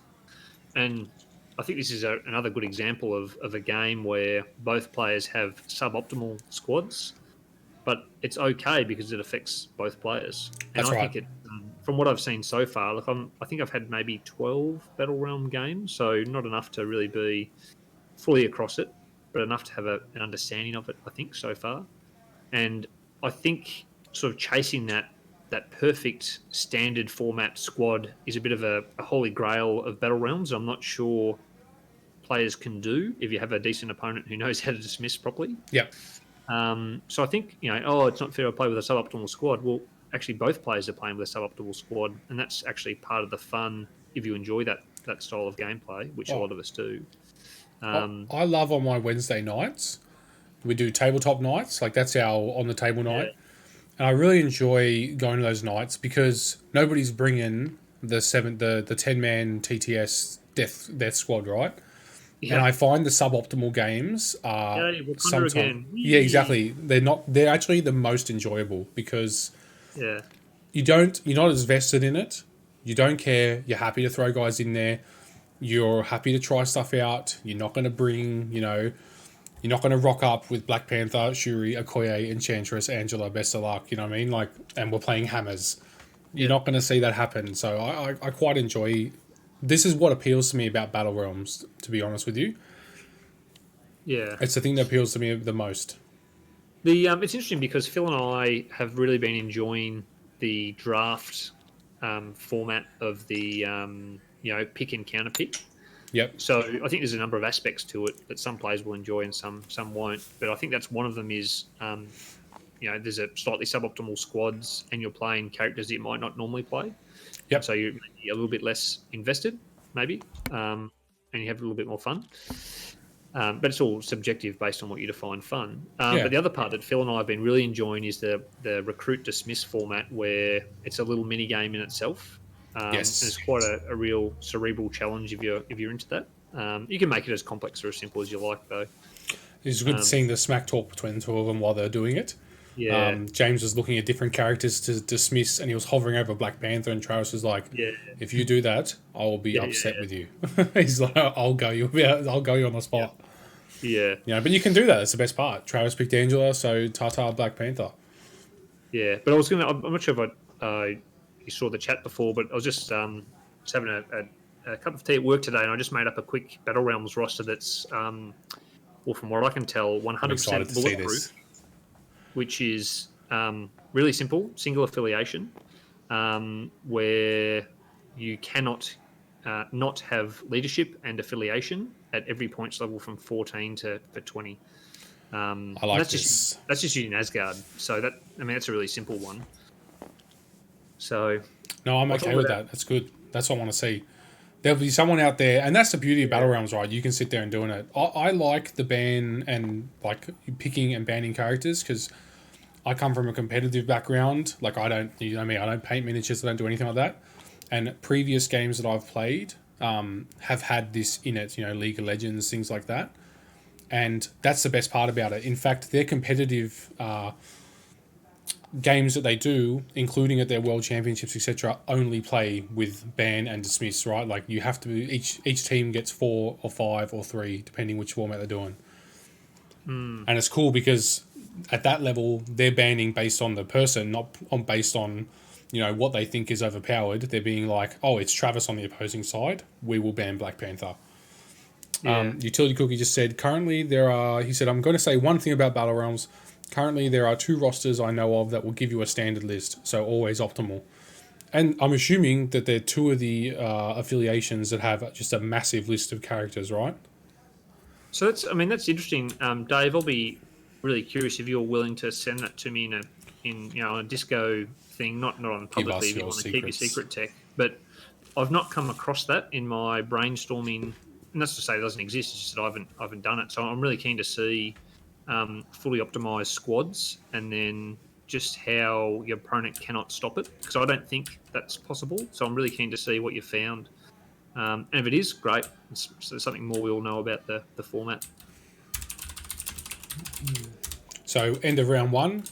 and I think this is another good example of a game where both players have suboptimal squads, but it's okay because it affects both players. And That's I right. think from what I've seen so far, look, I think I've had maybe 12 Battle Realm games, so not enough to really be fully across it, but enough to have an understanding of it, I think, so far. And I think sort of chasing that perfect standard format squad is a bit of a holy grail of Battle Realms. I'm not sure players can do if you have a decent opponent who knows how to dismiss properly. yep. So I think, it's not fair to play with a suboptimal squad. Well, actually, both players are playing with a suboptimal squad, and that's actually part of the fun if you enjoy that style of gameplay, which a lot of us do. I love on my Wednesday nights, we do tabletop nights, like that's our on the table night. Yeah. And I really enjoy going to those nights because nobody's bringing the 10-man TTS death squad, right? Yeah. And I find the suboptimal games are Yay, Wakanda sometimes again. yeah, exactly. They're actually the most enjoyable because Yeah. you're not as vested in it. You don't care. You're happy to throw guys in there. You're happy to try stuff out. You're not going to bring, you're not going to rock up with Black Panther, Shuri, Okoye, Enchantress, Angela, best of luck. You know what I mean? Like, and we're playing hammers. You're not going to see that happen. So I quite enjoy. This is what appeals to me about Battle Realms. To be honest with you, Yeah. it's the thing that appeals to me the most. It's interesting because Phil and I have really been enjoying the draft format of the pick and counter pick. Yep. So I think there's a number of aspects to it that some players will enjoy and some won't. But I think that's one of them is there's a slightly suboptimal squads and you're playing characters that you might not normally play. Yep. So you're maybe a little bit less invested, maybe, and you have a little bit more fun. But it's all subjective based on what you define fun. Yeah. But the other part that Phil and I have been really enjoying is the recruit dismiss format, where it's a little mini game in itself. Yes. And it's quite a real cerebral challenge if you're into that. You can make it as complex or as simple as you like, though. It's good seeing the smack talk between the two of them while they're doing it. Yeah. James was looking at different characters to dismiss, and he was hovering over Black Panther, and Travis was like, Yeah. "If you do that, I will be upset yeah. with you." He's like, "I'll go you on the spot." Yeah. But you can do that. That's the best part. Travis picked Angela, so Tata Black Panther. Yeah. But I'm not sure if you saw the chat before, but I was just having a cup of tea at work today, and I just made up a quick Battle Realms roster that's, from what I can tell, I'm 100% excited to see this. bulletproof, which is really simple, single affiliation, where you cannot not have leadership and affiliation at every points level from 14 to 20. I like that's this. That's just using Asgard. So that's a really simple one. So No, I'm okay with that. That's good. That's what I want to see. There'll be someone out there, and that's the beauty of Battle Realms, right? You can sit there and doing it. I like the ban and like picking and banning characters because I come from a competitive background. Like I don't paint miniatures. I don't do anything like that. And previous games that I've played have had this in it. League of Legends, things like that. And that's the best part about it. In fact, their competitive games that they do, including at their world championships, etc., only play with ban and dismiss, right? Like you have to each team gets 4 or 5 or 3, depending which format they're doing. And it's cool because at that level, they're banning based on the person, not on based on, what they think is overpowered. They're being like, oh, it's Travis on the opposing side. We will ban Black Panther. Yeah. Utility Cookie just said, currently he said, I'm going to say one thing about Battle Realms. Currently, there are 2 rosters I know of that will give you a standard list, so always optimal. And I'm assuming that they're 2 of the affiliations that have just a massive list of characters, right? So that's interesting, Dave. I'll be really curious if you're willing to send that to me in a disco thing, not on publicly if you want to keep your secret tech. But I've not come across that in my brainstorming, and that's to say it doesn't exist. It's just that I haven't done it. So I'm really keen to see fully optimized squads, and then just how your opponent cannot stop it, because I don't think that's possible. So I'm really keen to see what you found. And if it is, great. It's something more we all know about the format. So, end of round 1.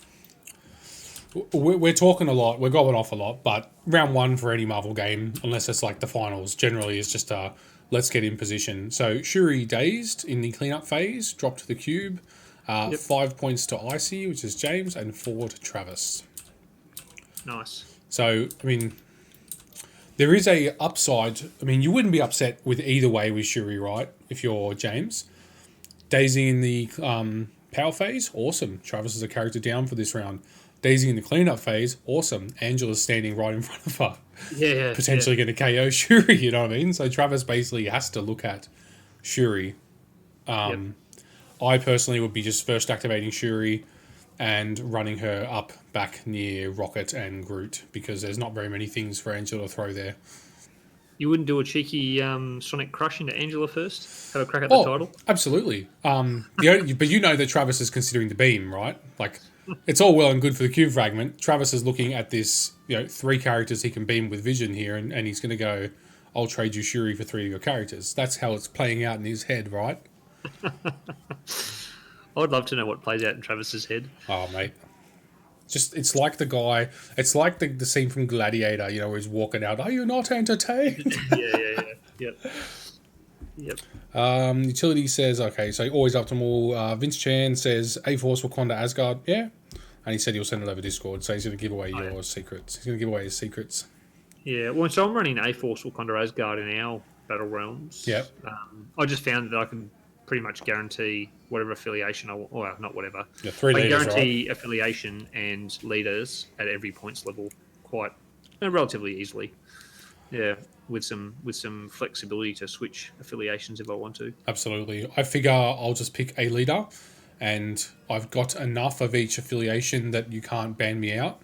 We're talking a lot. We're going off a lot. But round 1 for any Marvel game, unless it's like the finals, generally is just let's get in position. So, Shuri dazed in the cleanup phase, dropped to the cube. 5 points to Icy, which is James, and 4 to Travis. Nice. So, there is a upside. You wouldn't be upset with either way with Shuri, right? If you're James. Daisy in the power phase, awesome. Travis is a character down for this round. Daisy in the cleanup phase, awesome. Angela's standing right in front of her. Yeah. Potentially going to KO Shuri, you know what I mean? So Travis basically has to look at Shuri. I personally would be just first activating Shuri and running her up back near Rocket and Groot, because there's not very many things for Angela to throw there. You wouldn't do a cheeky Sonic Crush into Angela first? Have a crack at the title? Absolutely. But you know that Travis is considering the beam, right? Like, it's all well and good for the cube fragment. Travis is looking at this, 3 characters he can beam with vision here, and he's going to go, I'll trade you Shuri for 3 of your characters. That's how it's playing out in his head, right? I would love to know what plays out in Travis's head. Oh, mate. It's like the guy, it's like the scene from Gladiator, where he's walking out, are you not entertained? Yeah. Yep. Utility says, okay, so always optimal. Vince Chan says, A-Force Wakanda Asgard, yeah. And he said he'll send it over Discord, so he's going to give away your secrets. He's going to give away his secrets. Yeah, well, so I'm running A-Force Wakanda Asgard in our Battle Realms. Yep. I just found that I can pretty much guarantee whatever affiliation well, not whatever. Yeah, 3 I can leaders, guarantee right? affiliation and leaders at every points level quite relatively easily. Yeah, with some flexibility to switch affiliations if I want to. Absolutely. I figure I'll just pick a leader, and I've got enough of each affiliation that you can't ban me out,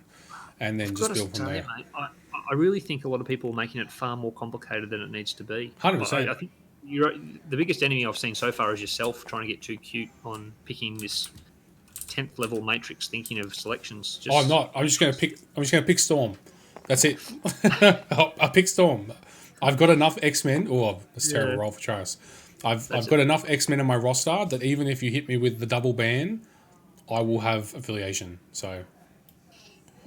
and then just build from there. Mate, I really think a lot of people are making it far more complicated than it needs to be. 100%. I think the biggest enemy I've seen so far is yourself trying to get too cute on picking this 10th level matrix thinking of selections. I'm not. I'm just going to pick Storm. That's it. I pick Storm. I've got enough X-Men. Oh, that's a terrible roll for Travis. I've got enough X-Men in my roster that even if you hit me with the double ban, I will have affiliation. So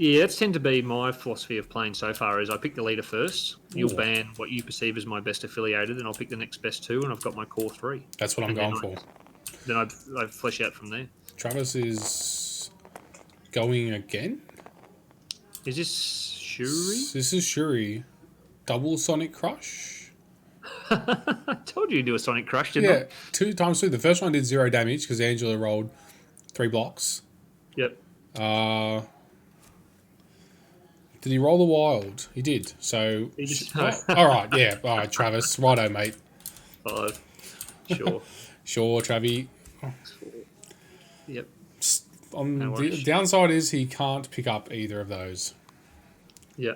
yeah, that's tend to be my philosophy of playing so far. Is I pick the leader first. You'll ban what you perceive as my best affiliated, and I'll pick the next best 2, and I've got my core 3. that's what I'm going for. Then I flesh out from there. Travis is going again. Is this Shuri? This is Shuri. Double Sonic Crush. I told you to do a Sonic Crush, didn't I? 2 times 2. The first one did 0 damage because Angela rolled 3 blocks. Yep. Did he roll the wild? He did. So, all right, yeah. All right, Travis. Righto, mate. 5. Sure. Sure, Travi. Yep. The downside is he can't pick up either of those. Yeah.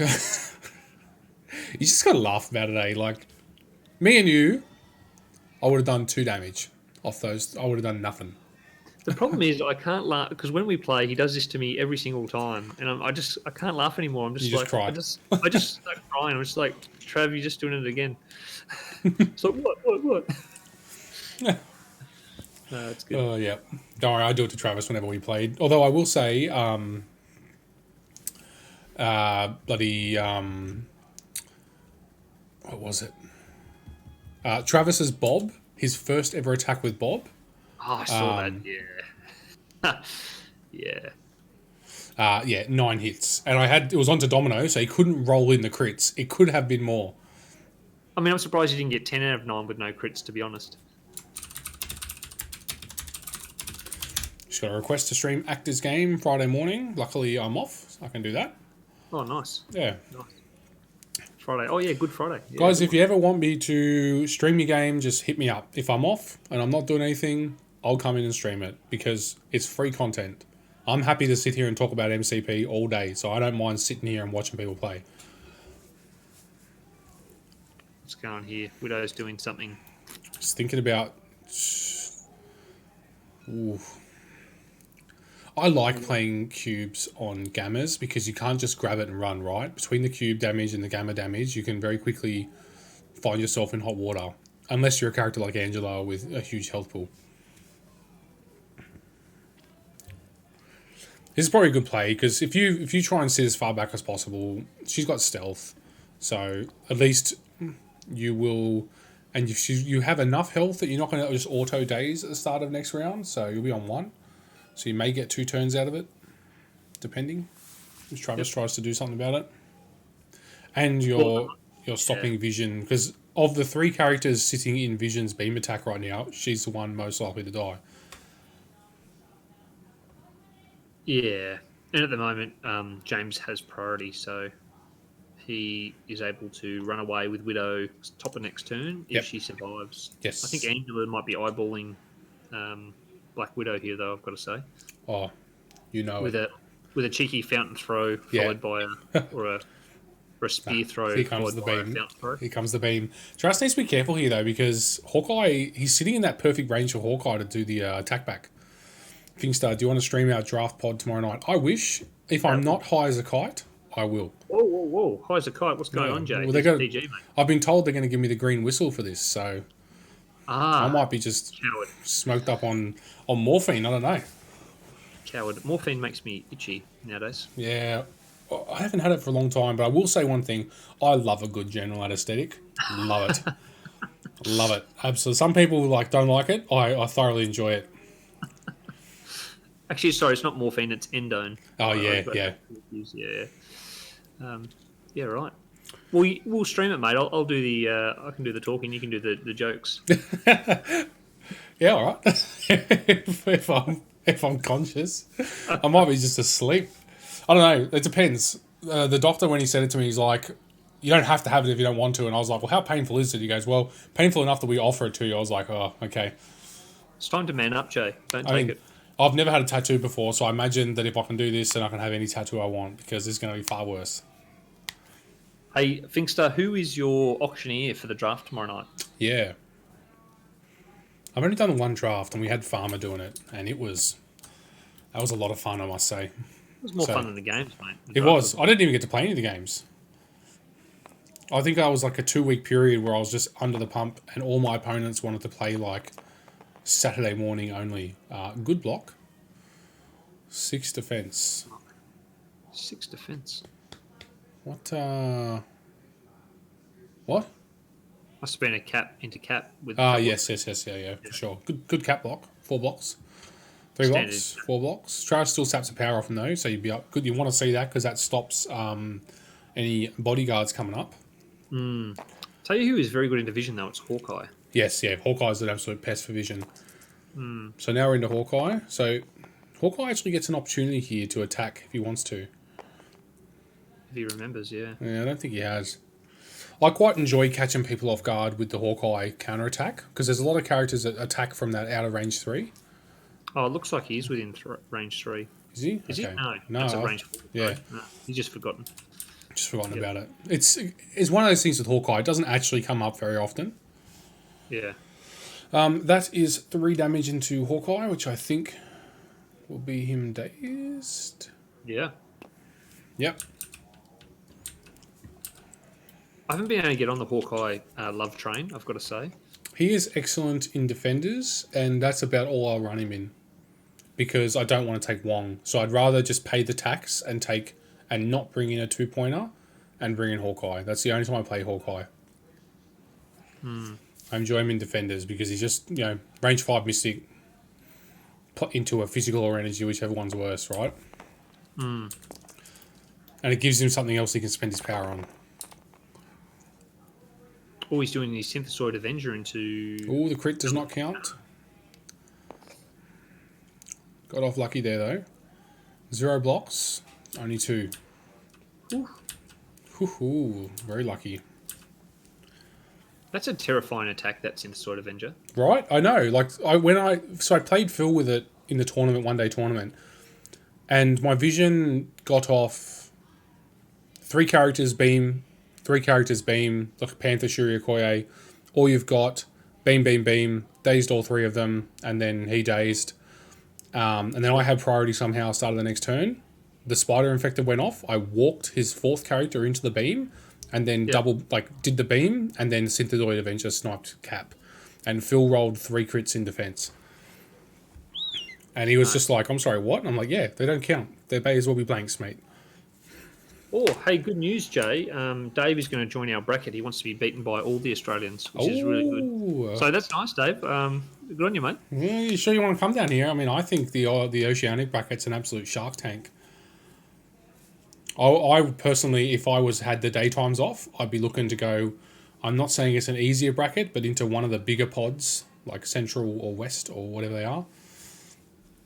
You just gotta laugh about it, eh? Like, me and you, I would have done 2 damage off those. I would have done nothing. The problem is I can't laugh because when we play, he does this to me every single time, and I can't laugh anymore. I'm just You like, just cry. I just start crying. I'm just like, Trav, you're just doing it again. It's like what? No, it's good. Oh yeah. Don't worry, I do it to Travis whenever we played. Although I will say, what was it? Travis's Bob his first ever attack with Bob. Oh, I saw that. Yeah. Yeah. Yeah, 9 hits. And it was onto Domino, so he couldn't roll in the crits. It could have been more. I mean, I'm surprised he didn't get 10 out of 9 with no crits, to be honest. Just got a request to stream Actors Game Friday morning. Luckily, I'm off, so I can do that. Oh, nice. Yeah. Nice. Friday. Oh, yeah, Good Friday. Yeah, Guys, if you ever want me to stream your game, just hit me up. If I'm off and I'm not doing anything, I'll come in and stream it because it's free content. I'm happy to sit here and talk about MCP all day, so I don't mind sitting here and watching people play. What's going on here? Widow's doing something. Just thinking about... Ooh. I like playing cubes on gammas because you can't just grab it and run, right? Between the cube damage and the gamma damage, you can very quickly find yourself in hot water. Unless you're a character like Angela with a huge health pool. This is probably a good play because if you try and sit as far back as possible, she's got stealth. So at least you will... And you have enough health that you're not going to just auto daze at the start of next round, so you'll be on 1. So you may get 2 turns out of it, depending. If Travis tries to do something about it. And you're stopping Vision, because of the 3 characters sitting in Vision's beam attack right now, she's the one most likely to die. Yeah. And at the moment, James has priority, so he is able to run away with Widow top of next turn if she survives. Yes. I think Angela might be eyeballing Black Widow here, though, I've got to say. Oh, you know with it. a cheeky fountain throw followed by a spear throw. Here comes followed the by a beam. fountain throw. Here comes the beam. Travis needs to be careful here, though, because Hawkeye, he's sitting in that perfect range for Hawkeye to do the attack back. Kingstar, do you want to stream our draft pod tomorrow night? I wish. If I'm not high as a kite, I will. Whoa. High as a kite. What's going on, Jay? Well, DG, mate. I've been told they're going to give me the green whistle for this, so I might be just Coward. smoked up on morphine. I don't know. Coward. Morphine makes me itchy nowadays. Yeah, I haven't had it for a long time, but I will say one thing. I love a good general anesthetic. Love it. Love it. Absolutely. Some people don't like it. I thoroughly enjoy it. Actually, sorry, it's not morphine, it's endone. Oh, yeah. Yeah, right. We'll stream it, mate. I'll do the. I can do the talking. You can do the jokes. Yeah, all right. if I'm conscious, I might be just asleep. I don't know. It depends. The doctor, when he said it to me, he's like, "You don't have to have it if you don't want to." And I was like, "Well, how painful is it?" He goes, "Well, painful enough that we offer it to you." I was like, "Oh, okay." It's time to man up, Jay. Don't take it. I've never had a tattoo before, so I imagine that if I can do this, then I can have any tattoo I want because it's going to be far worse. Hey, Finkstar, who is your auctioneer for the draft tomorrow night? Yeah. I've only done one draft, and we had Farmer doing it, and that was a lot of fun, I must say. It was more fun than the games, mate. It was. I didn't even get to play any of the games. I think I was like a 2-week period where I was just under the pump, and all my opponents wanted to play Saturday morning only. Good block. 6 defense. 6 defense. What? Must have been a cap into cap with. Yes, yeah, for sure. Good cap block. 4 blocks. 3 Standard. blocks. 4 blocks. Travis still saps the power off him though, so you'd be up. Good. You want to see that because that stops any bodyguards coming up. Tell you who is very good in division though. It's Hawkeye. Yes, yeah. Hawkeye's an absolute pest for vision. So now we're into Hawkeye. So Hawkeye actually gets an opportunity here to attack if he wants to. If he remembers, yeah. Yeah, I don't think he has. I quite enjoy catching people off guard with the Hawkeye counterattack because there's a lot of characters that attack from that out of range 3. Oh, it looks like he's within range 3. Is he? Is Okay. he? No, No, that's a range 4. yeah. No, he's just forgotten. Just forgotten about it. It's one of those things with Hawkeye. It doesn't actually come up very often. Yeah. That is 3 damage into Hawkeye, which I think will be him dazed. Yeah. Yep. I haven't been able to get on the Hawkeye love train, I've got to say. He is excellent in defenders, and that's about all I'll run him in. Because I don't want to take Wong. So I'd rather just pay the tax and not bring in a 2-pointer and bring in Hawkeye. That's the only time I play Hawkeye. I enjoy him in defenders because he's just, range 5 mystic put into a physical or energy, whichever one's worse, right? And it gives him something else he can spend his power on. Oh, he's doing his Synthesoid Avenger into... Oh, the crit does not count. Got off lucky there, though. 0 blocks, only 2. Ooh, very lucky. That's a terrifying attack, that Synthesoid Avenger. Right, I know. Like I played Phil with it in the tournament, 1-day tournament, and my vision got off 3 characters beam, like Panther, Shuri, Okoye. All you've got beam, dazed all 3 of them, and then he dazed. And then I had priority somehow. Started the next turn. The Spider Infected went off. I walked his 4th character into the beam, and then did the beam, and then Synthesoid Avenger sniped Cap. And Phil rolled 3 crits in defense. And he was just like, I'm sorry, what? And I'm like, yeah, they don't count. They may as well be blanks, mate. Oh, hey, good news, Jay. Dave is going to join our bracket. He wants to be beaten by all the Australians, which is really good. So that's nice, Dave. Good on you, mate. Yeah, you sure you want to come down here? I mean, I think the Oceanic bracket's an absolute shark tank. I personally, if I had the daytimes off, I'd be looking to go, I'm not saying it's an easier bracket, but into one of the bigger pods, like Central or West or whatever they are.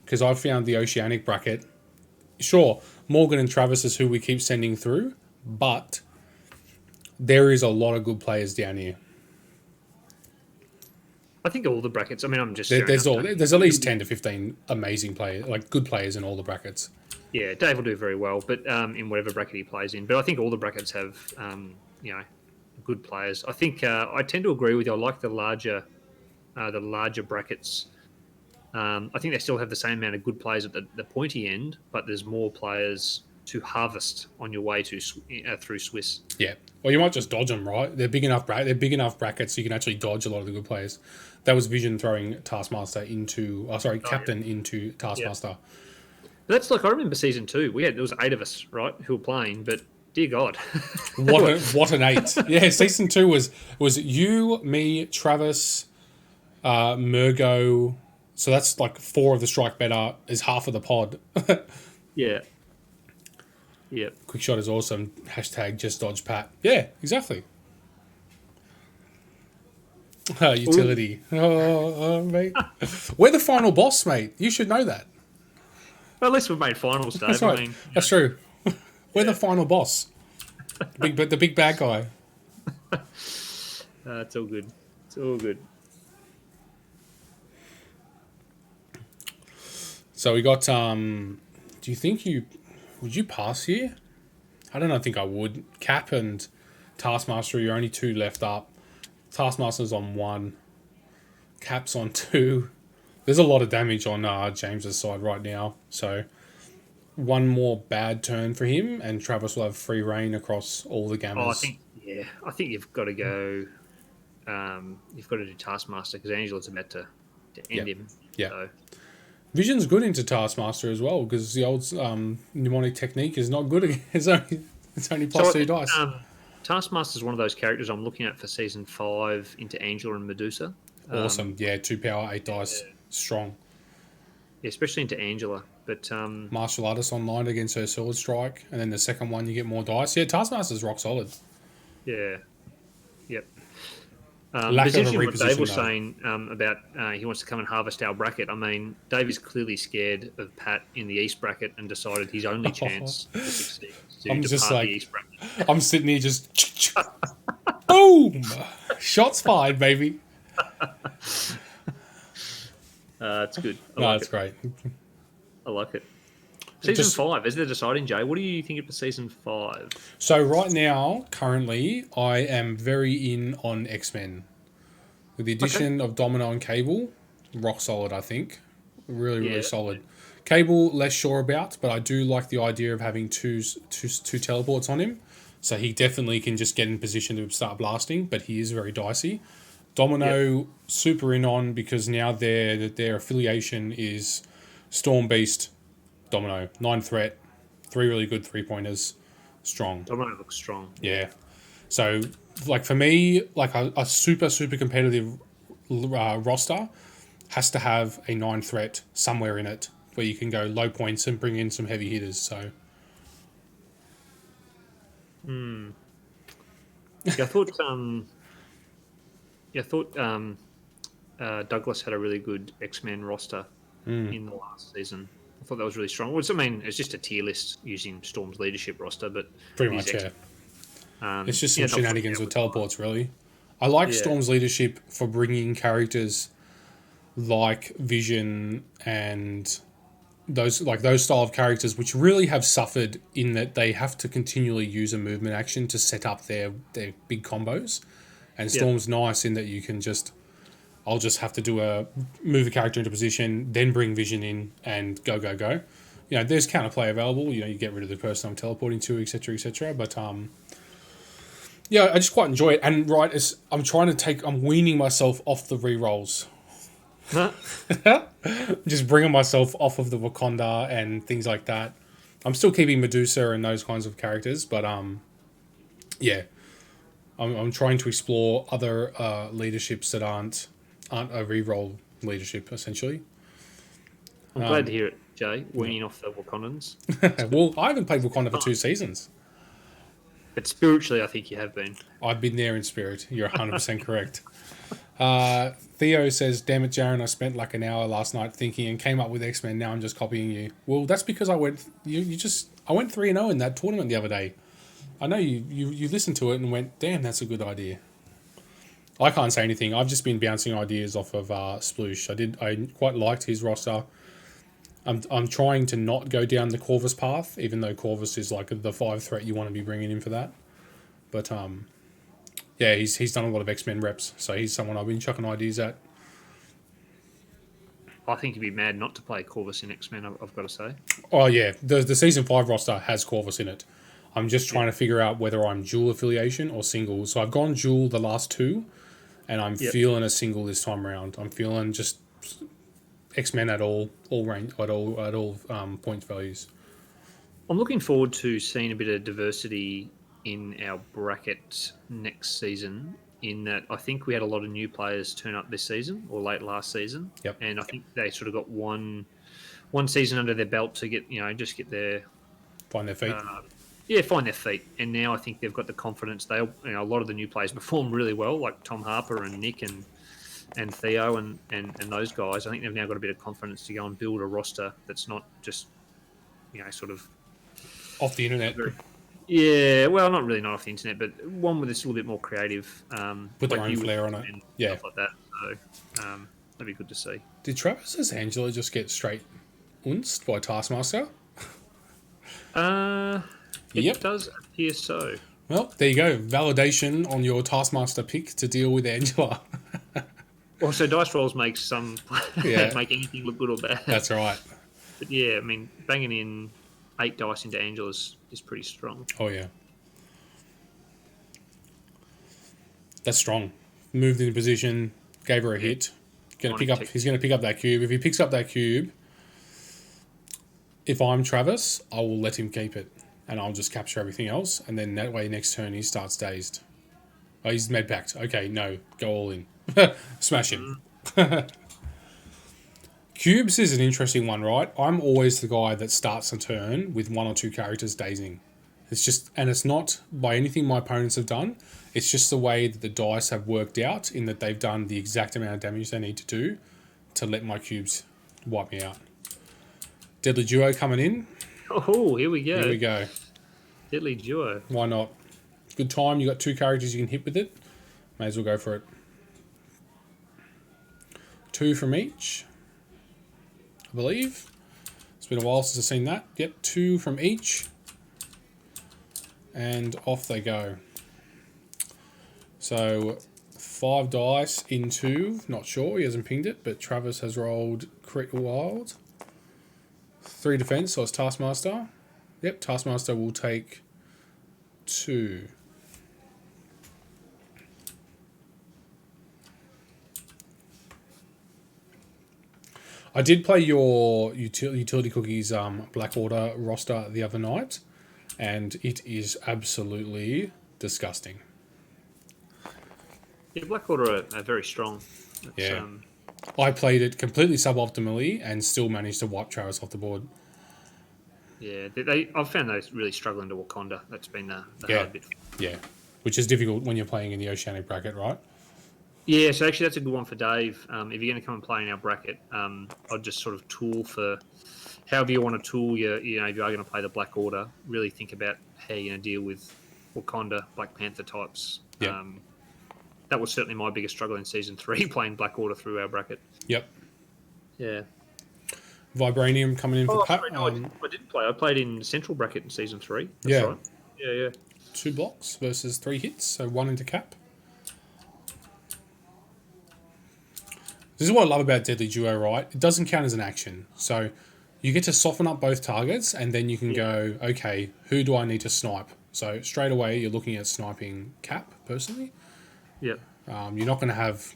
Because I've found the Oceanic bracket, sure, Morgan and Travis is who we keep sending through, but there is a lot of good players down here. I think all the brackets, I mean, I'm just... There's at least 10 to 15 amazing players, like good players in all the brackets. Yeah, Dave will do very well, but in whatever bracket he plays in. But I think all the brackets have, good players. I think I tend to agree with you. I like the larger brackets. I think they still have the same amount of good players at the pointy end, but there's more players to harvest on your way to through Swiss. Yeah, well, you might just dodge them, right? They're big enough brackets, so you can actually dodge a lot of the good players. That was Vision throwing Taskmaster Captain into Taskmaster. Yeah. That's like, I remember season 2. There was 8 of us, right, who were playing, but dear God. what an 8. Yeah, season 2 was you, me, Travis, Murgo. So that's like 4 of the Strike Better is half of the pod. Yeah. Yeah. Quick shot is awesome. # just dodge Pat. Yeah, exactly. Utility. Oh, mate. We're the final boss, mate. You should know that. Well, at least we've made finals, Dave. That's right. I mean, that's true. We're the final boss. The big bad guy. It's all good. It's all good. So we got. Do you think would you pass here? I don't know. I think I would. Cap and Taskmaster, you're only 2 left up. Taskmaster's on 1. Cap's on 2. There's a lot of damage on James's side right now. So 1 more bad turn for him, and Travis will have free reign across all the gammers. I think you've got to go. You've got to do Taskmaster because Angela's about to end him. Yeah. So. Vision's good into Taskmaster as well because the old mnemonic technique is not good. It's only plus 2 dice. Taskmaster's one of those characters I'm looking at for season 5 into Angela and Medusa. Awesome. 2 power, 8 dice. Strong. Yeah, especially into Angela. But Martial Artist online against her Sword Strike, and then the second one you get more dice. Yeah, Taskmaster's rock solid. Yeah. Yep. Lack it's of a interesting what Dave was though. saying about he wants to come and harvest our bracket. I mean, Dave is clearly scared of Pat in the East bracket and decided his only chance to succeed is to depart the East bracket. I'm sitting here just boom, shots fired, baby. It's good. It's great. I like it. Season 5, is there deciding, Jay? What do you think of season 5? So right now, currently, I am very in on X-Men. With the addition of Domino and Cable, rock solid, I think. Really solid. Cable, less sure about, but I do like the idea of having two teleports on him. So he definitely can just get in position to start blasting, but he is very dicey. Domino, super in on because now their affiliation is Storm Beast, Domino. 9 threat, 3 really good 3-pointers. Strong. Domino looks strong. Yeah. So, like for me, like a super competitive roster has to have a 9 threat somewhere in it where you can go low points and bring in some heavy hitters. So, Yeah, I thought. Yeah, I thought Douglas had a really good X-Men roster in the last season. I thought that was really strong. Well, I mean, it's just a tier list using Storm's leadership roster, but pretty it is much, yeah. It's just yeah, some Douglas, shenanigans yeah, with teleports, really. I like Yeah. Storm's leadership for bringing characters like Vision and those style of characters, which really have suffered in that they have to continually use a movement action to set up their big combos. And Yeah. Storm's nice in that you can I'll just have to move a character into position, then bring Vision in and go. You know, there's counterplay available. You know, you get rid of the person I'm teleporting to, etc., etc. But yeah, I just quite enjoy it. And right, I'm weaning myself off the rerolls. Just bringing myself off of the Wakanda and things like that. I'm still keeping Medusa and those kinds of characters, but yeah, I'm trying to explore other leaderships that aren't a reroll leadership essentially. I'm glad to hear it, Jay. Weaning off the Wakandans, Well, I haven't played Wakanda for 2 seasons. but spiritually, I think you have been. I've been there in spirit. You're 100% correct. Theo says, "Damn it, Jaron! I spent like an hour last night thinking and came up with X-Men. Now I'm just copying you." Well, that's because I went 3-0 in that tournament the other day. I know you listened to it and went, "Damn, that's a good idea." I can't say anything. I've just been bouncing ideas off of Sploosh. I quite liked his roster. I'm trying to not go down the Corvus path, even though Corvus is like the 5 threat you want to be bringing in for that. But yeah, he's done a lot of X-Men reps, so he's someone I've been chucking ideas at. I think you'd be mad not to play Corvus in X-Men. I've got to say. Oh yeah, the season 5 roster has Corvus in it. I'm just trying to figure out whether I'm dual affiliation or single. So I've gone dual the last 2, and I'm feeling a single this time around. I'm feeling just X-Men at all range at all point values. I'm looking forward to seeing a bit of diversity in our bracket next season. In that, I think we had a lot of new players turn up this season or late last season. Yep. And I think they sort of got one season under their belt to get get their Find their feet. find their feet. And now I think they've got the confidence. A lot of the new players performed really well, like Tom Harper and Nick and Theo and those guys. I think they've now got a bit of confidence to go and build a roster that's not just sort of Off the internet. yeah, well, not really not off the internet, but one with a little bit more creative. Put their own flair on it. And Yeah. stuff like that. So that'd be good to see. Did Travis's Angela just get straight unced by Taskmaster? It Yep. does appear so. Well, there you go. Validation on your Taskmaster pick to deal with Angela. Also, dice rolls make some Yeah. make anything look good or bad. That's right. But yeah, I mean, banging in 8 dice into Angela's is pretty strong. Oh, yeah. That's strong. Moved into position, gave her a hit. He's going to pick up that cube. If he picks up that cube, if I'm Travis, I will let him keep it. And I'll just capture everything else. And then that way, next turn, he starts dazed. Oh, he's med-packed. Okay, no. Go all in. Smash him. Cubes is an interesting one, right? I'm always the guy that starts a turn with 1 or 2 characters dazing. It's not by anything my opponents have done. It's just the way that the dice have worked out in that they've done the exact amount of damage they need to do to let my cubes wipe me out. Deadly Duo coming in. Oh, here we go. Here we go. Deadly Duo. Why not? Good time. You got 2 characters you can hit with it. May as well go for it. 2 from each, I believe. It's been a while since I've seen that. Yep, 2 from each. And off they go. So 5 dice into, not sure, he hasn't pinged it, but Travis has rolled critical wild. 3 defense, so it's Taskmaster. Yep, Taskmaster will take 2. I did play your Utility Cookies Black Order roster the other night, and it is absolutely disgusting. Yeah, Black Order are very strong. It's, Yeah. I played it completely suboptimally and still managed to wipe Travis off the board. Yeah, I've found those really struggling to Wakanda. That's been the Yeah. hard bit. Yeah. Which is difficult when you're playing in the Oceanic bracket, right? Yeah, so actually that's a good one for Dave. If you're going to come and play in our bracket, I'd just sort of tool for however you want to tool if you are going to play the Black Order, really think about how you're going to deal with Wakanda, Black Panther types. Yeah. That was certainly my biggest struggle in Season 3, playing Black Order through our bracket. Yep. Yeah. Vibranium coming in for Pat. Sorry, no, I didn't play. I played in Central bracket in Season 3. That's Yeah. right. Yeah. 2 blocks versus 3 hits, so 1 into cap. This is what I love about Deadly Duo, right? It doesn't count as an action. So you get to soften up both targets and then you can go, okay, who do I need to snipe? So straight away you're looking at sniping Cap, personally. Yeah. You're not going to have...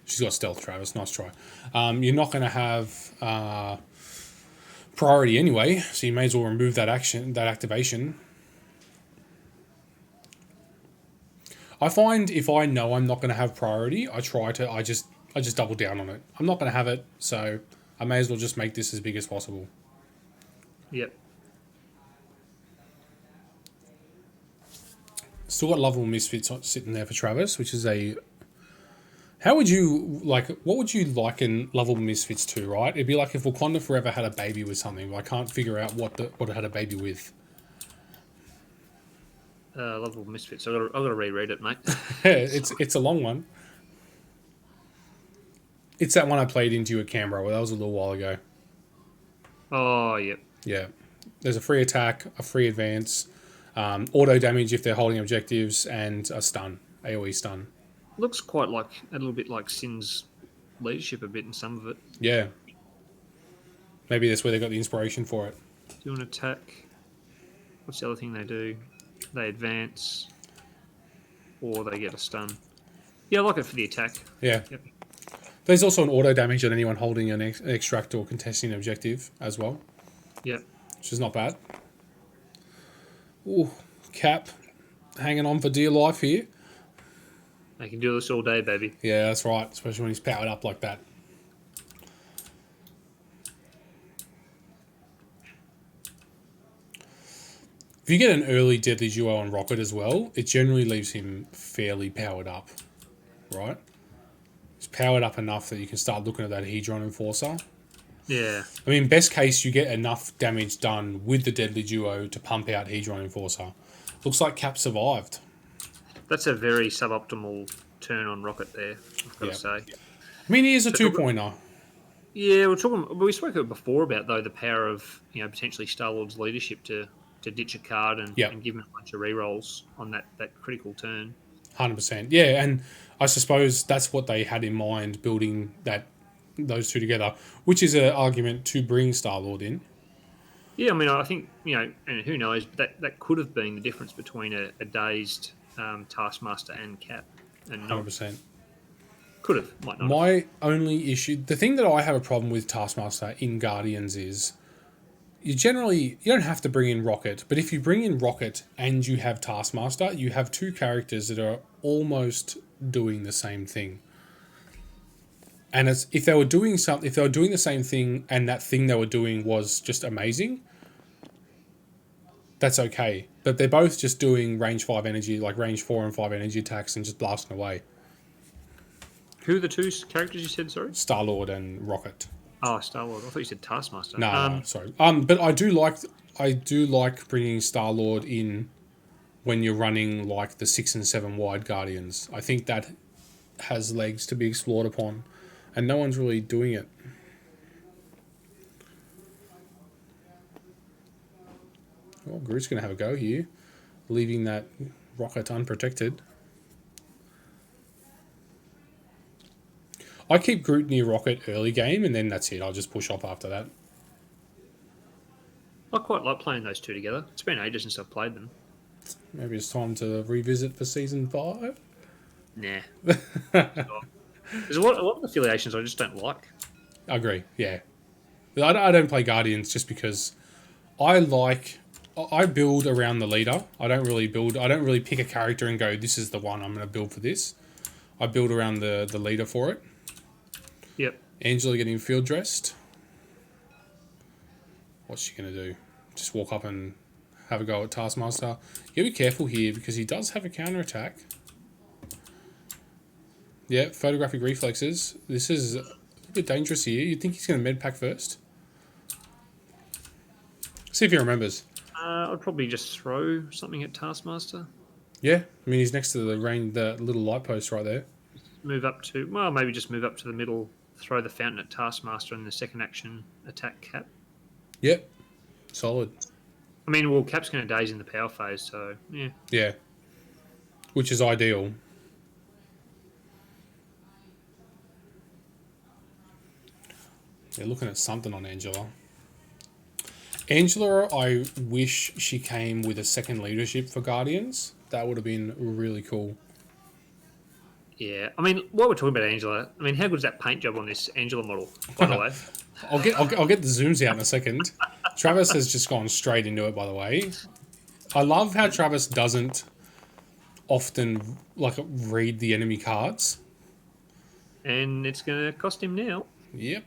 she's got stealth, Travis. Nice try. You're not going to have priority anyway, so you may as well remove that activation. I find if I know I'm not going to have priority, I just double down on it. I'm not going to have it, so I may as well just make this as big as possible. Yep. Still got Lovable Misfits sitting there for Travis, which is a... How would you, what would you liken Lovable Misfits to, right? It'd be like if Wakanda Forever had a baby with something, but I can't figure out what it had a baby with. Lovable Misfits. I've got to reread it, mate. it's a long one. It's that one I played into at Canberra. Well, that was a little while ago. Oh, yep. Yeah. There's a free attack, a free advance, auto damage if they're holding objectives, and a stun, AoE stun. Looks quite like a little bit like Sin's leadership a bit in some of it. Yeah. Maybe that's where they got the inspiration for it. Do an attack. What's the other thing they do? They advance, or they get a stun. Yeah, I like it for the attack. Yeah. Yep. There's also an auto damage on anyone holding an extract or contesting an objective as well. Yep. Which is not bad. Ooh, Cap hanging on for dear life here. They can do this all day, baby. Yeah, that's right. Especially when he's powered up like that. If you get an early Deadly Duo on Rocket as well, it generally leaves him fairly powered up, right? He's powered up enough that you can start looking at that Hedron Enforcer. Yeah. I mean, best case, you get enough damage done with the Deadly Duo to pump out Hedron Enforcer. Looks like Cap survived. That's a very suboptimal turn on Rocket there, I've got to say. I mean, he is a two-pointer. Yeah, we spoke before about, though, the power of, potentially Star-Lord's leadership to ditch a card and give him a bunch of rerolls on that critical turn. 100%. Yeah, and I suppose that's what they had in mind, building those two together, which is an argument to bring Star-Lord in. Yeah, I mean, I think, and who knows, but that could have been the difference between a dazed Taskmaster and Cap. And 100%. Could have, might not. My only issue, the thing that I have a problem with Taskmaster in Guardians is you don't have to bring in Rocket, but if you bring in Rocket and you have Taskmaster, you have two characters that are almost doing the same thing. And if they were doing the same thing and that thing they were doing was just amazing, that's okay. But they're both just doing range 5 energy, like range 4 and 5 energy attacks and just blasting away. Who are the two characters you said, sorry? Star-Lord and Rocket. Oh, Star-Lord. I thought you said Taskmaster. No, sorry. But I do like bringing Star-Lord in when you're running like the 6 and 7 wide Guardians. I think that has legs to be explored upon, and no one's really doing it. Well, Groot's going to have a go here, leaving that Rocket unprotected. I keep Groot near Rocket early game, and then that's it. I'll just push off after that. I quite like playing those two together. It's been ages since I've played them. Maybe it's time to revisit for Season 5. Nah. There's a lot of affiliations I just don't like. I agree, yeah. I don't play Guardians just because I like I build around the leader. I don't really pick a character and go, this is the one I'm going to build for this. I build around the leader for it. Yep. Angela getting field dressed. What's she going to do? Just walk up and have a go at Taskmaster. You gotta be careful here because he does have a counter attack. Yeah, photographic reflexes. This is a bit dangerous here. You'd think he's going to med pack first. See if he remembers. I'd probably just throw something at Taskmaster. Yeah, I mean he's next to the little light post right there. Maybe just move up to the middle, throw the fountain at Taskmaster, and the second action attack Cap. Yep, solid. I mean, well, Cap's going to daze in the power phase, so yeah. Yeah, which is ideal. They're looking at something on Angela. Angela, I wish she came with a second leadership for Guardians. That would have been really cool. Yeah, I mean, while we're talking about Angela, I mean, how good is that paint job on this Angela model, by the way? I'll get the zooms out in a second. Travis has just gone straight into it, by the way. I love how Travis doesn't often read the enemy cards. And it's going to cost him now. Yep.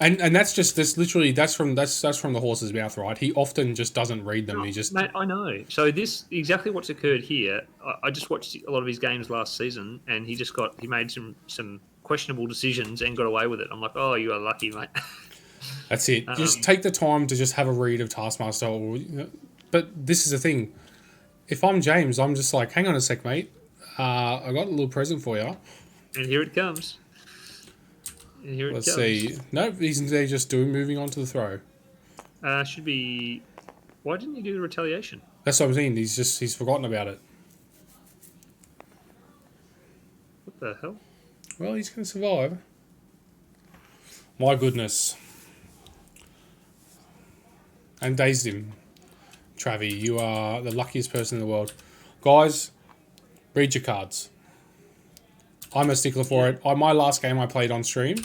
And that's from the horse's mouth, right? He often just doesn't read them. He just Mate, I know. So this exactly what's occurred here. I just watched a lot of his games last season, and he made some questionable decisions and got away with it. I'm like, oh, you are lucky, mate. That's it. Just take the time to just have a read of Taskmaster. But this is the thing. If I'm James, I'm just like, hang on a sec, mate. I got a little present for you. And here it comes. Let's see. Nope, they're just moving on to the throw. Should be. Why didn't he do the retaliation? That's what I'm saying. He's forgotten about it. What the hell? Well, he's going to survive. My goodness. And dazed him. Travi, you are the luckiest person in the world. Guys, read your cards. I'm a stickler for it. My last game I played on stream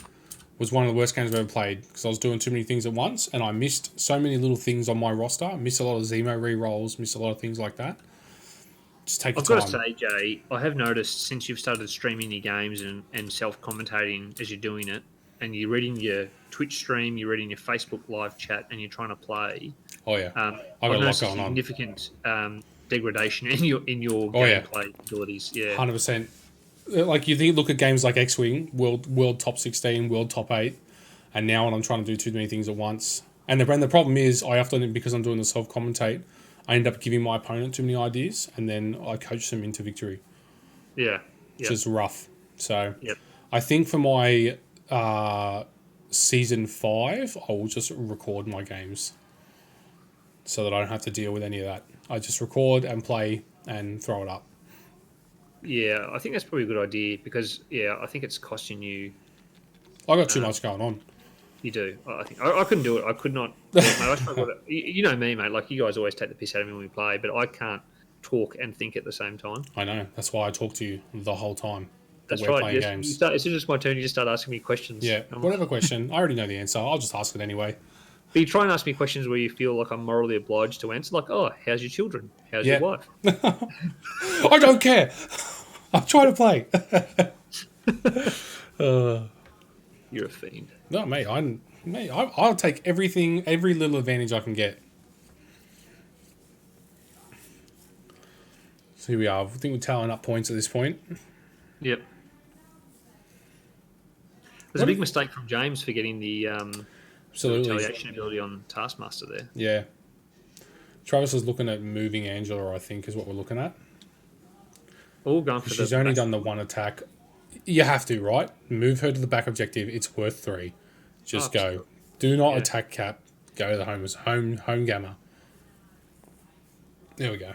was one of the worst games I've ever played because I was doing too many things at once and I missed so many little things on my roster. I missed a lot of Zemo re-rolls, missed a lot of things like that. Just take the time. I've got to say, Jay, I have noticed since you've started streaming your games and self-commentating as you're doing it, and you're reading your Twitch stream, you're reading your Facebook live chat, and you're trying to play. Oh yeah, I've got a lot noticed going on. Significant degradation in your gameplay abilities. Yeah, 100%. Like you look at games like X-Wing, World Top 16, World Top 8, and now when I'm trying to do too many things at once, and the problem is I often, because I'm doing the self-commentate, I end up giving my opponent too many ideas, and then I coach them into victory. Yeah, which is rough. So yep. I think for my season 5, I will just record my games so that I don't have to deal with any of that. I just record and play and throw it up. Yeah, I think that's probably a good idea because I think it's costing you. I got too much going on. You do. I think I couldn't do it. I could not. Mate, you know me, mate. Like you guys always take the piss out of me when we play, but I can't talk and think at the same time. I know. That's why I talk to you the whole time. That's we're right. playing games. As soon as it's my turn, you just start asking me questions. Yeah, whatever question. I already know the answer. I'll just ask it anyway. But you try and ask me questions where you feel like I'm morally obliged to answer, like, "Oh, how's your children? How's your wife?" I don't care. I'm trying to play. You're a fiend. No, mate. I'll take every little advantage I can get. So here we are. I think we're tallying up points at this point. Yep. There's a big mistake from James for getting the retaliation ability on Taskmaster there. Yeah. Travis is looking at moving Angela, I think, is what we're looking at. All going for She's only done the one attack. You have to, right? Move her to the back objective. It's worth 3. Just go. Do not attack Cap. Go to the home gamma. There we go.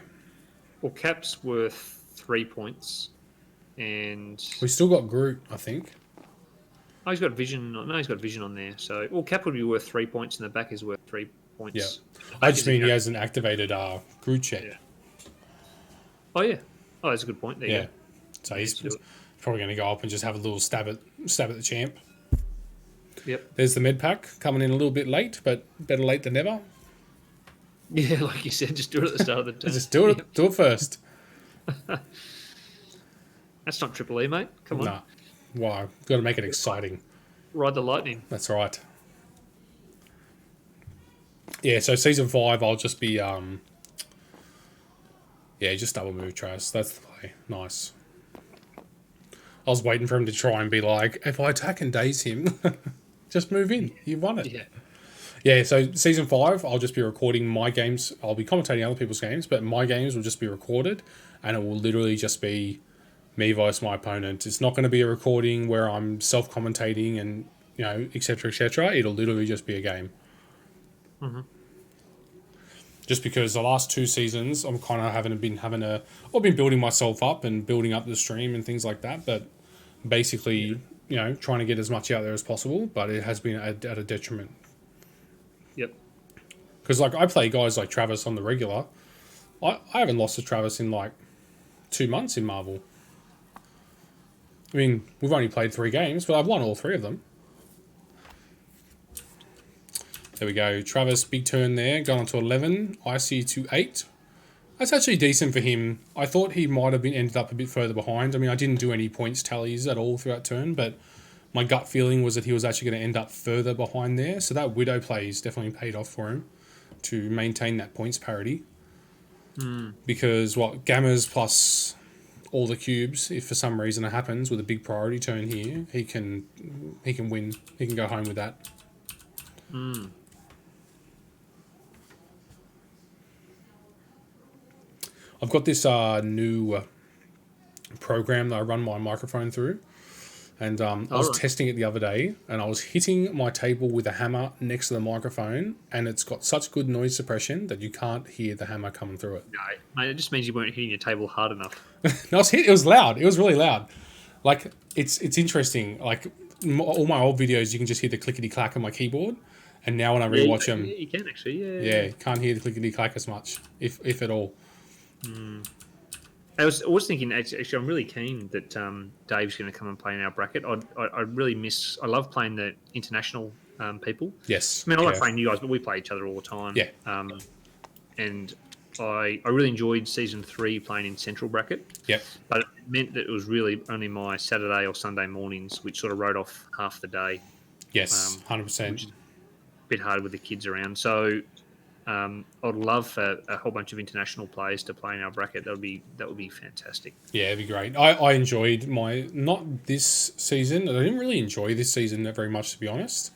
Well, Cap's worth 3 points, and we still got Groot, I think. Oh, he's got vision. No, he's got vision on there. So, well, Cap would be worth 3 points, and the back is worth 3 points. Yeah, I just mean he has an activated Groot check. Yeah. Oh yeah. Oh, that's a good point. There you go. So he's probably going to go up and just have a little stab at the champ. Yep. There's the med pack coming in a little bit late, but better late than never. Yeah, like you said, just do it at the start of the turn. Just do it. Yep. Do it first. That's not Triple E, mate. Come on, Nah. Why? Got to make it exciting. ride the lightning. That's right. Yeah, so season 5, I'll just be just double move Travis. That's the play. Nice. I was waiting for him to try and be like, if I attack and daze him, just move in. You won it. Yeah, Yeah, so season 5, I'll just be recording my games. I'll be commentating other people's games, but my games will just be recorded, and it will literally just be me versus my opponent. It's not going to be a recording where I'm self-commentating and, etc., etc. It'll literally just be a game. Mm-hmm. Just because the last 2 seasons, I'm kind of I've been building myself up and building up the stream and things like that, but basically, trying to get as much out there as possible, but it has been at a detriment. Yep. Because, I play guys like Travis on the regular. I haven't lost to Travis in, 2 months in Marvel. I mean, we've only played 3 games, but I've won all 3 of them. There we go. Travis, big turn there. Going on to 11. Icy to 8. That's actually decent for him. I thought he might have ended up a bit further behind. I mean, I didn't do any points tallies at all throughout turn, but my gut feeling was that he was actually going to end up further behind there. So that Widow plays definitely paid off for him to maintain that points parity. Because, Gammas plus all the cubes, if for some reason it happens with a big priority turn here, he can win. He can go home with that. I've got this new program that I run my microphone through, and I was testing it the other day, and I was hitting my table with a hammer next to the microphone, and it's got such good noise suppression that you can't hear the hammer coming through it. No, mate, it just means you weren't hitting your table hard enough. No, it was loud. It was really loud. It's interesting. All my old videos, you can just hear the clickety clack on my keyboard, and now when I rewatch them, you can actually, yeah, can't hear the clickety clack as much, if at all. I was thinking, actually, I'm really keen that Dave's going to come and play in our bracket. I really I love playing the international people. Yes. I mean, I like playing you guys, but we play each other all the time. Yeah. And I really enjoyed season 3 playing in central bracket. Yep. But it meant that it was really only my Saturday or Sunday mornings, which sort of wrote off half the day. Yes, 100%. Which is a bit hard with the kids around. So I'd love for a whole bunch of international players to play in our bracket. That would be fantastic. Yeah, it'd be great. I enjoyed not this season. I didn't really enjoy this season very much, to be honest.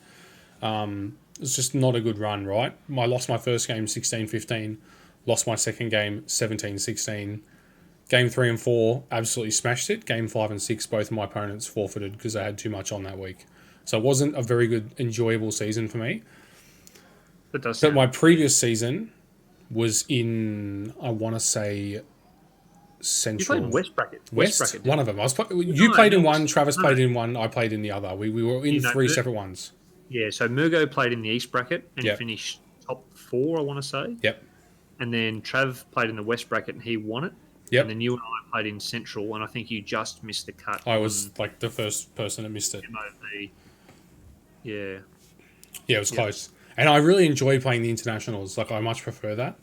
It's just not a good run, right? I lost my first game 16-15, lost my second game 17-16. Game 3 and 4 absolutely smashed it. Game 5 and 6, both of my opponents forfeited because they had too much on that week. So it wasn't a very good, enjoyable season for me. But my previous season was in, I want to say, Central. You played West bracket. West bracket, one of them. You played in one, Travis played in one, I played in the other. We were in 3 separate ones. Yeah, so Murgo played in the East bracket and Yep. finished top 4, I want to say. Yep. And then Trav played in the West bracket and he won it. Yep. And then you and I played in Central, and I think you just missed the cut. I was the first person that missed it. MOV. Yeah. Yeah, it was close. And I really enjoy playing the internationals. I much prefer that.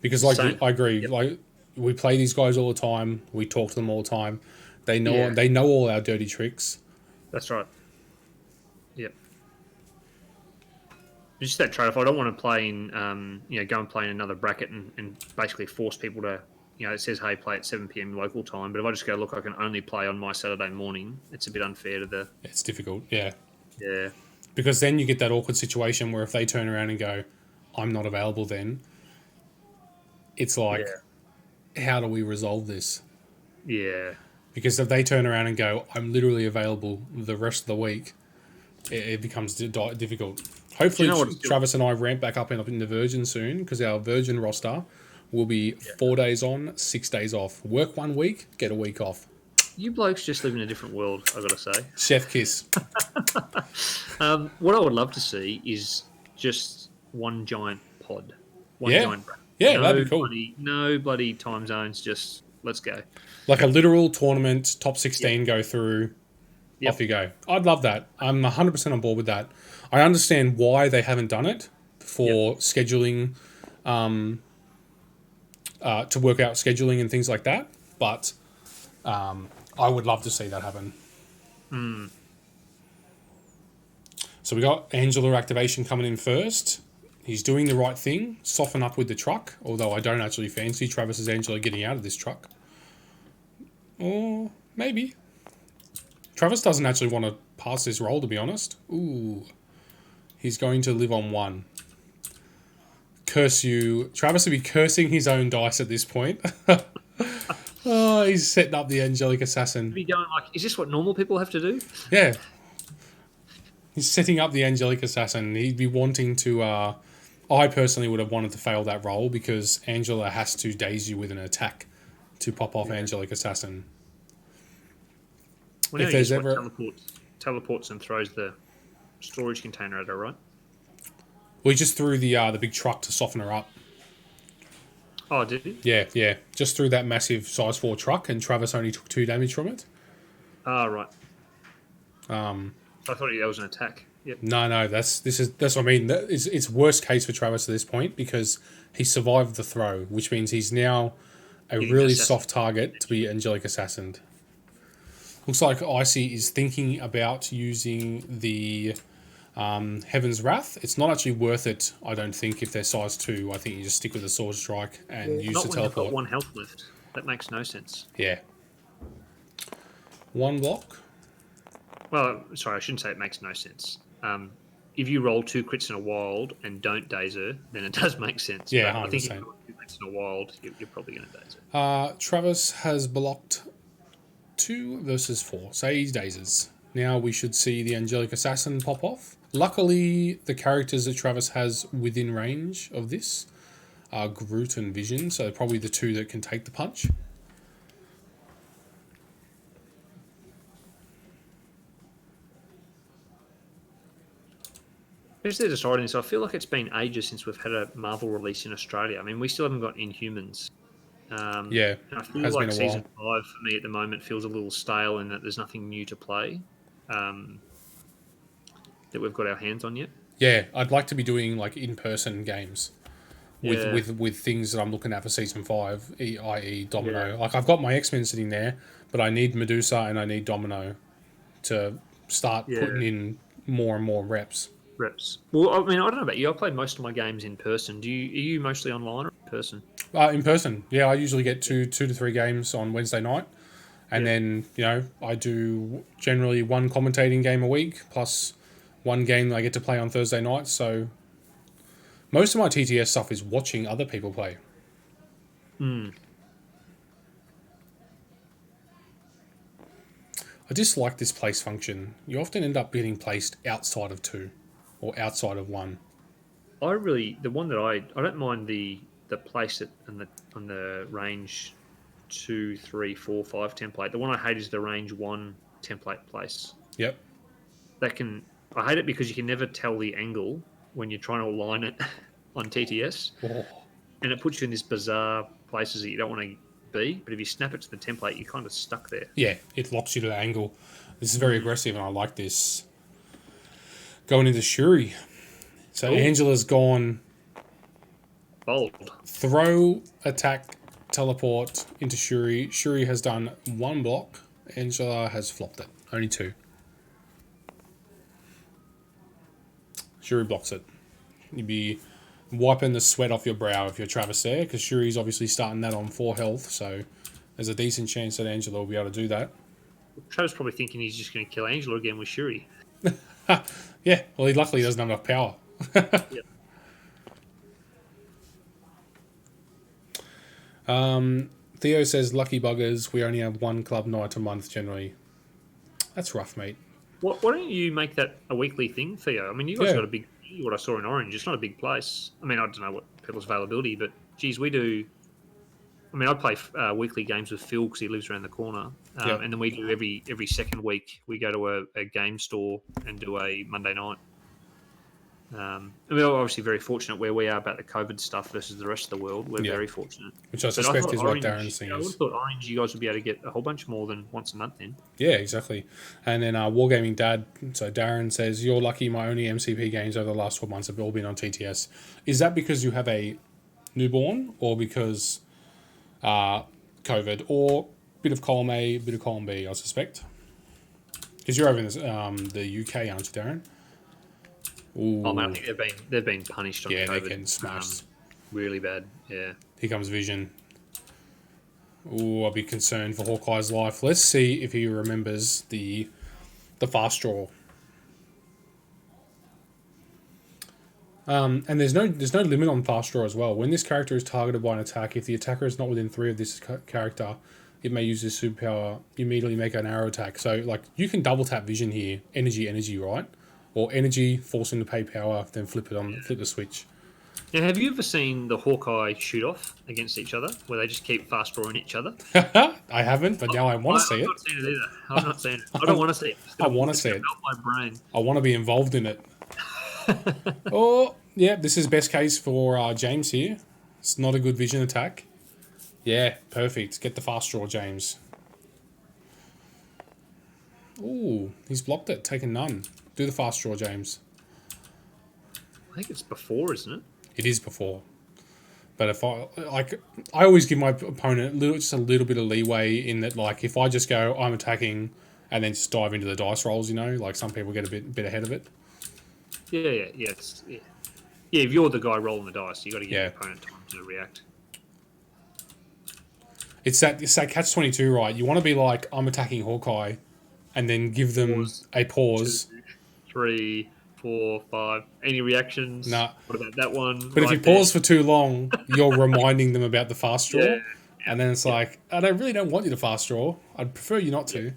Because, Same. I agree. Yep. We play these guys all the time. We talk to them all the time. They know Yeah. they know all our dirty tricks. That's right. Yep. It's just that trade-off. I don't want to play in, go and play in another bracket and basically force people to, it says, hey, play at 7 p.m. local time. But if I just go, look, I can only play on my Saturday morning, it's a bit unfair to the... It's difficult, yeah. Yeah. Because then you get that awkward situation where if they turn around and go, I'm not available then, it's like, how do we resolve this? Yeah. Because if they turn around and go, I'm literally available the rest of the week, it becomes difficult. Hopefully, Travis and I ramp back up in the Virgin soon, because our Virgin roster will be 4 days on, 6 days off. Work 1 week, get a week off. You blokes just live in a different world, I've got to say. Chef kiss. What I would love to see is just one giant pod. One giant bracket. Yeah, that'd be cool. No bloody time zones, just let's go. Like a literal tournament, top 16 go through, off you go. I'd love that. I'm 100% on board with that. I understand why they haven't done it for scheduling to work out scheduling and things like that. But I would love to see that happen. So we got Angela activation coming in first. He's doing the right thing, soften up with the truck, although I don't actually fancy Travis's Angela getting out of this truck. Or maybe. Travis doesn't actually want to pass this roll, to be honest. Ooh. He's going to live on 1. Curse you. Travis would be cursing his own dice at this point. Oh, he's setting up the Angelic Assassin. Be going like, is this what normal people have to do? Yeah. He's setting up the Angelic Assassin. He'd be wanting to... I personally would have wanted to fail that roll because Angela has to daze you with an attack to pop off Angelic Assassin. Well, If there's ever... teleports and throws the storage container at her, right? We just threw the big truck to soften her up. Oh, did he? Yeah. Just threw that massive size 4 truck and Travis only took 2 damage from it. Ah, right. I thought that was an attack. Yep. No, that's what I mean. It's worst case for Travis at this point because he survived the throw, which means he's now a really soft target to be Angelic Assassined. Looks like Icy is thinking about using the Heaven's Wrath. It's not actually worth it, I don't think, if they're size 2. I think you just stick with the Sword Strike and use Not the when you've got teleport. 1 health left. That makes no sense. Yeah. 1 block. Well, sorry, I shouldn't say it makes no sense. If you roll 2 crits in a wild and don't daze her, then it does make sense. Yeah, but I think 100%. if you roll 2 crits in a wild, you're probably going to daze her. Travis has blocked 2 versus 4. So he dazes. Now we should see the Angelic Assassin pop off. Luckily, the characters that Travis has within range of this are Groot and Vision, so probably the 2 that can take the punch. As they're deciding this, I feel like it's been ages since we've had a Marvel release in Australia. I mean, we still haven't got Inhumans. Yeah, and I feel has like been a Season 5 for me at the moment feels a little stale in that there's nothing new to play that we've got our hands on yet. Yeah, I'd like to be doing like in-person games Yeah. with things that I'm looking at for Season 5, i.e. Domino. Yeah. Like I've got my X-Men sitting there, but I need Medusa and I need Domino to start putting in more and more reps. Well, I mean, I don't know about you. I play most of my games in person. Are you mostly online or in person? In person, yeah. I usually get two to 3 games on Wednesday night, and then I do generally 1 commentating game a week plus 1 game that I get to play on Thursday night. So most of my TTS stuff is watching other people play. I dislike this place function. You often end up getting placed outside of 2 or outside of 1. The one that I don't mind the place on the range 2, 3, 4, 5 template. The one I hate is the range 1 template place. Yep. I hate it because you can never tell the angle when you're trying to align it on TTS, and it puts you in this bizarre places that you don't want to be. But if you snap it to the template, you're kind of stuck there. Yeah, it locks you to the angle. This is very aggressive, and I like this. Going into Shuri. So Angela's gone Bold. throw, attack, teleport into Shuri. Shuri has done 1 block. Angela has flopped it. Only 2. Shuri blocks it. You'd be wiping the sweat off your brow if you're Travis there, because Shuri's obviously starting that on 4 health, so there's a decent chance that Angela will be able to do that. Travis probably thinking he's just going to kill Angela again with Shuri. Yeah, well, he luckily doesn't have enough power. Yep. Theo says, lucky buggers, we only have 1 club night a month generally. That's rough, mate. Why don't you make that a weekly thing, Theo? I mean, you guys Yeah. got a big... What I saw in Orange, it's not a big place. I mean, I don't know what people's availability, but geez, we do... I mean, I play weekly games with Phil because he lives around the corner. And then we do every second week, we go to a game store and do a Monday night. And we're obviously very fortunate where we are about the COVID stuff versus the rest of the world. We're very fortunate. Which I But suspect thought is what Orange- Darren's thing I would is. have thought Orange, you guys would be able to get a whole bunch more than once a month in. Yeah, exactly. And then Wargaming Dad, so Darren says, you're lucky my only MCP games over the last 12 months have all been on TTS. Is that because you have a newborn, or because COVID, or bit of column A, bit of column B, I suspect. Because you're over in the UK, aren't you, Darren? Ooh. Oh man, I think they've been punished on Yeah, they're COVID. getting smashed. Really bad. Yeah. Here comes Vision. Ooh, I'll be concerned for Hawkeye's life. Let's see if he remembers the fast draw. And there's no limit on fast draw as well. When this character is targeted by an attack, if the attacker is not within 3 of this character, it may use this superpower, immediately make an arrow attack. So, like, you can double tap Vision here. Energy, right? Or energy, force him to pay power, then flip the switch. Now, have you ever seen the Hawkeye shoot off against each other, where they just keep fast drawing each other? I haven't, but now I want to see it. I've not seen it either. I've not seen it. I don't want to see it. I want to see it. Melt my brain. I want to be involved in it. Oh, yeah, this is best case for James here. It's not a good Vision attack. Yeah, perfect. Get the fast draw, James. Ooh, he's blocked it. Taken none. Do the fast draw, James. I think it's before, isn't it? It is before. But if I always give my opponent just a little bit of leeway in that, like, if I just go, I'm attacking, and then just dive into the dice rolls, you know, like some people get a bit ahead of it. Yeah. Yeah, if you're the guy rolling the dice, you got to give your opponent time to react. It's that catch-22, right? You want to be like, I'm attacking Hawkeye, and then give them a pause. 2, 3, 4, 5. Any reactions? Nah. What about that one? But if you pause for too long, you're reminding them about the fast draw. Yeah. And then it's like, I really don't want you to fast draw. I'd prefer you not to.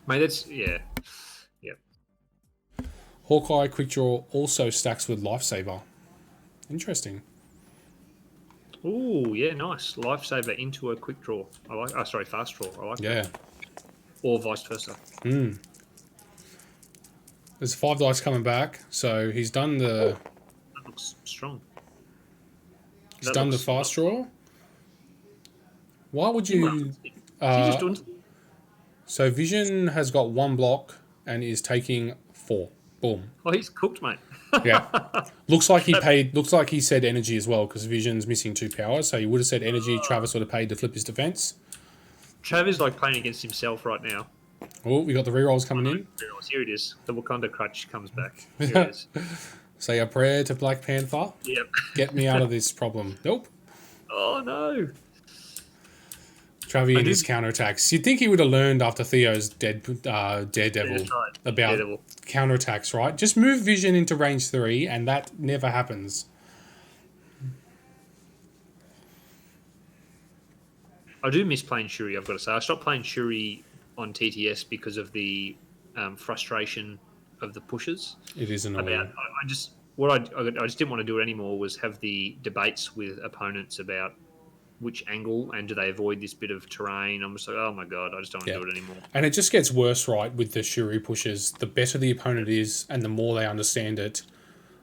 Mate, that's... Yeah. Hawkeye Quick Draw also stacks with Lifesaver. Interesting. Ooh, yeah, nice. Lifesaver into a quick draw. I like... Oh, sorry, fast draw. I like that. Yeah. Or vice versa. There's 5 dice coming back, so he's done the... That looks strong. He's done the fast draw. Why would you... just doing... So Vision has got 1 block and is taking 4. Boom. Oh, he's cooked, mate. Yeah. Looks like he said energy as well, because Vision's missing 2 powers, so he would have said energy. Travis would have paid to flip his defense. Travis like playing against himself right now. Oh, we got the rerolls coming in. Here it is. The Wakanda crutch comes back. Here it is. Say a prayer to Black Panther. Yep. Get me out of this problem. Nope. Oh, no. Travi and his counterattacks. You'd think he would have learned after Theo's Daredevil about Daredevil. counterattacks, right? Just move Vision into range 3, and that never happens. I do miss playing Shuri, I've got to say. I stopped playing Shuri on TTS because of the frustration of the pushes. It is annoying. I just didn't want to do it anymore was have the debates with opponents about which angle and do they avoid this bit of terrain. I'm just like, oh my god, I just don't want to do it anymore. And it just gets worse, right, with the Shuri pushes. The better the opponent is and the more they understand it,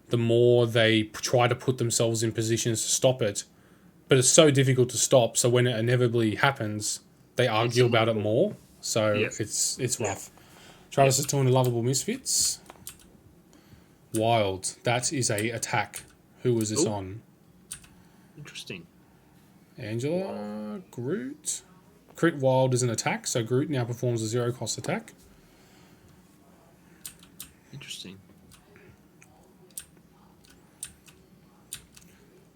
the more they try to put themselves in positions to stop it. But it's so difficult to stop, so when it inevitably happens, they argue about it more. So it's rough. Travis is doing Lovable Misfits. Wild. That is a attack. Who was this on? Interesting. Angela, Groot. Crit Wild is an attack, so Groot now performs a 0-cost attack. Interesting.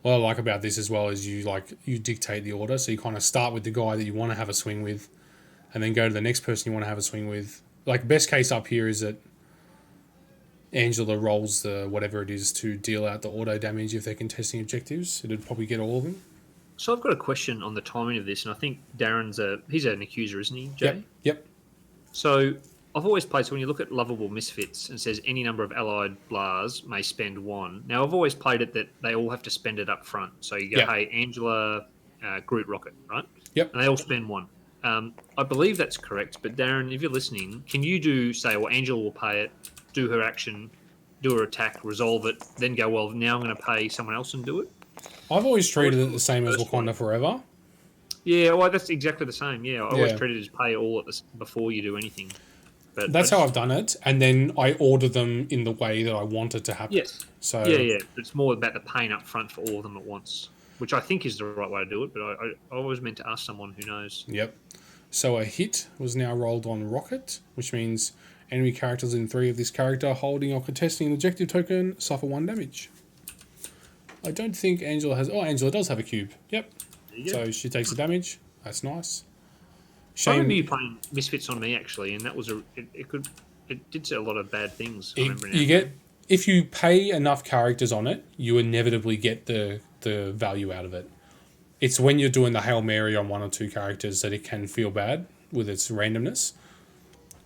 What I like about this as well is you dictate the order, so you kind of start with the guy that you want to have a swing with, and then go to the next person you want to have a swing with. Like, best case up here is that Angela rolls the whatever it is to deal out the auto damage if they're contesting objectives. It'd probably get all of them. So I've got a question on the timing of this, and I think Darren's he's an accuser, isn't he, Jay? Yep. So I've always played, so when you look at Lovable Misfits, and it says any number of allied blahs may spend 1. Now, I've always played it that they all have to spend it up front. So you go, hey, Angela, Groot, Rocket, right? Yep. And they all spend 1. I believe that's correct, but Darren, if you're listening, can you say, well, Angela will pay it, do her action, do her attack, resolve it, then go, well, now I'm going to pay someone else and do it? I've always treated it the same as Wakanda Forever. Yeah, well, that's exactly the same. Yeah, I always treat it as pay all before you do anything. But That's how I've done it, and then I order them in the way that I want it to happen. Yes. So Yeah. It's more about the pain up front for all of them at once, which I think is the right way to do it. But I always meant to ask someone who knows. Yep. So a hit was now rolled on Rocket, which means enemy characters in 3 of this character holding or contesting an objective token suffer 1 damage. I don't think Angela has... Oh, Angela does have a cube. Yep. There you go. So she takes the damage. That's nice. I remember Shane, you playing Misfits on me actually, and that was it did a lot of bad things. I remember now. you get... If you pay enough characters on it, you inevitably get the value out of it. It's when you're doing the Hail Mary on 1 or 2 characters that it can feel bad with its randomness.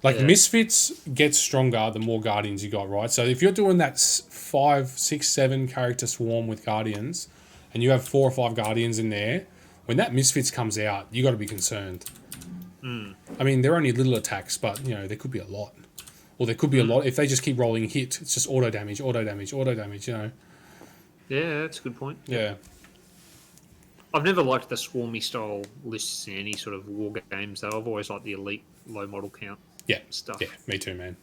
Like, Yeah. Misfits get stronger the more Guardians you got, right? So if you're doing that 5, 6, 7 character swarm with Guardians, and you have 4 or 5 Guardians in there, when that Misfits comes out, you got to be concerned. I mean, they're only little attacks, but, you know, there could be a lot. Or there could be a lot. If they just keep rolling hit, it's just auto damage, auto damage, auto damage, you know. Yeah, that's a good point. Yeah. I've never liked the swarmy style lists in any sort of war games, though. I've always liked the elite low model count Yeah. stuff. Yeah, me too, man.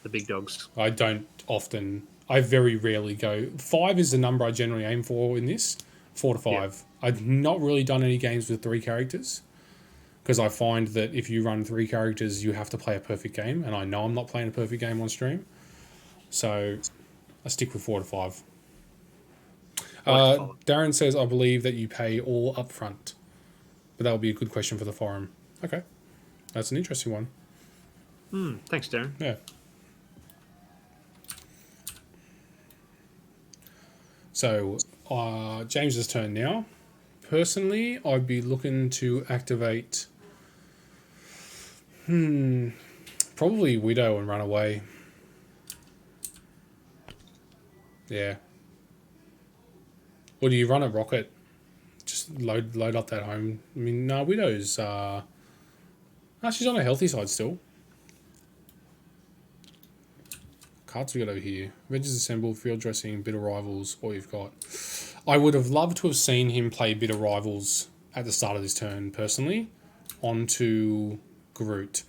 The big dogs. I don't often... I very rarely go... 5 is the number I generally aim for in this. 4 to 5. Yeah. I've not really done any games with 3 characters. Because I find that if you run 3 characters, you have to play a perfect game. And I know I'm not playing a perfect game on stream. So I stick with 4 to 5. Darren says, I believe that you pay all up front. But that would be a good question for the forum. Okay. That's an interesting one. Thanks, Darren. Yeah. So, James's turn now. Personally, I'd be looking to activate... probably Widow and run away. Yeah. Or do you run a Rocket? Just load up that home. I mean, no, Widow's... she's on a healthy side still. Cards we got over here. Avengers Assemble, Field Dressing, Bitter Rivals, all you've got. I would have loved to have seen him play Bitter Rivals at the start of this turn, personally, onto Groot.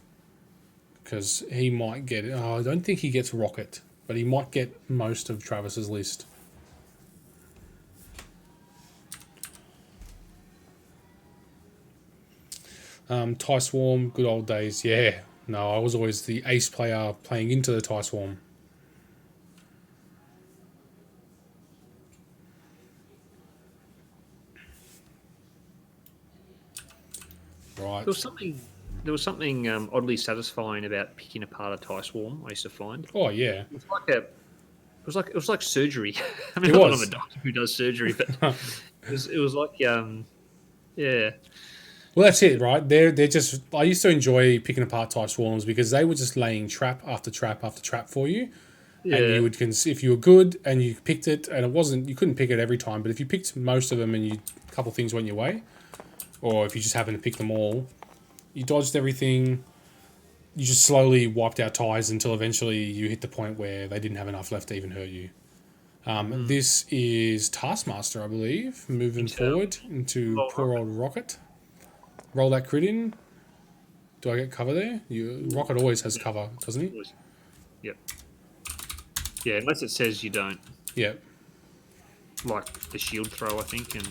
Because he might get it. Oh, I don't think he gets Rocket, but he might get most of Travis's list. TIE Swarm, good old days. Yeah. No, I was always the ace player playing into the TIE Swarm. Right. There was something oddly satisfying about picking apart a TIE swarm. I used to find Oh yeah. it was like surgery. I mean, It I'm not was. a doctor who does surgery, but it was like yeah. Well, that's it, right? They're just. I used to enjoy picking apart TIE Swarms because they were just laying trap after trap after trap for you. Yeah. And you would if you were good and you picked it, and it wasn't, you couldn't pick it every time, but if you picked most of them and a couple of things went your way, or if you just happened to pick them all, you dodged everything. You just slowly wiped out ties until eventually you hit the point where they didn't have enough left to even hurt you. This is Taskmaster, I believe, moving forward into poor old Rocket. Roll that crit in. Do I get cover there? Rocket always has cover, doesn't he? Yep. Yeah, unless it says you don't, Yep. like the shield throw, I think, and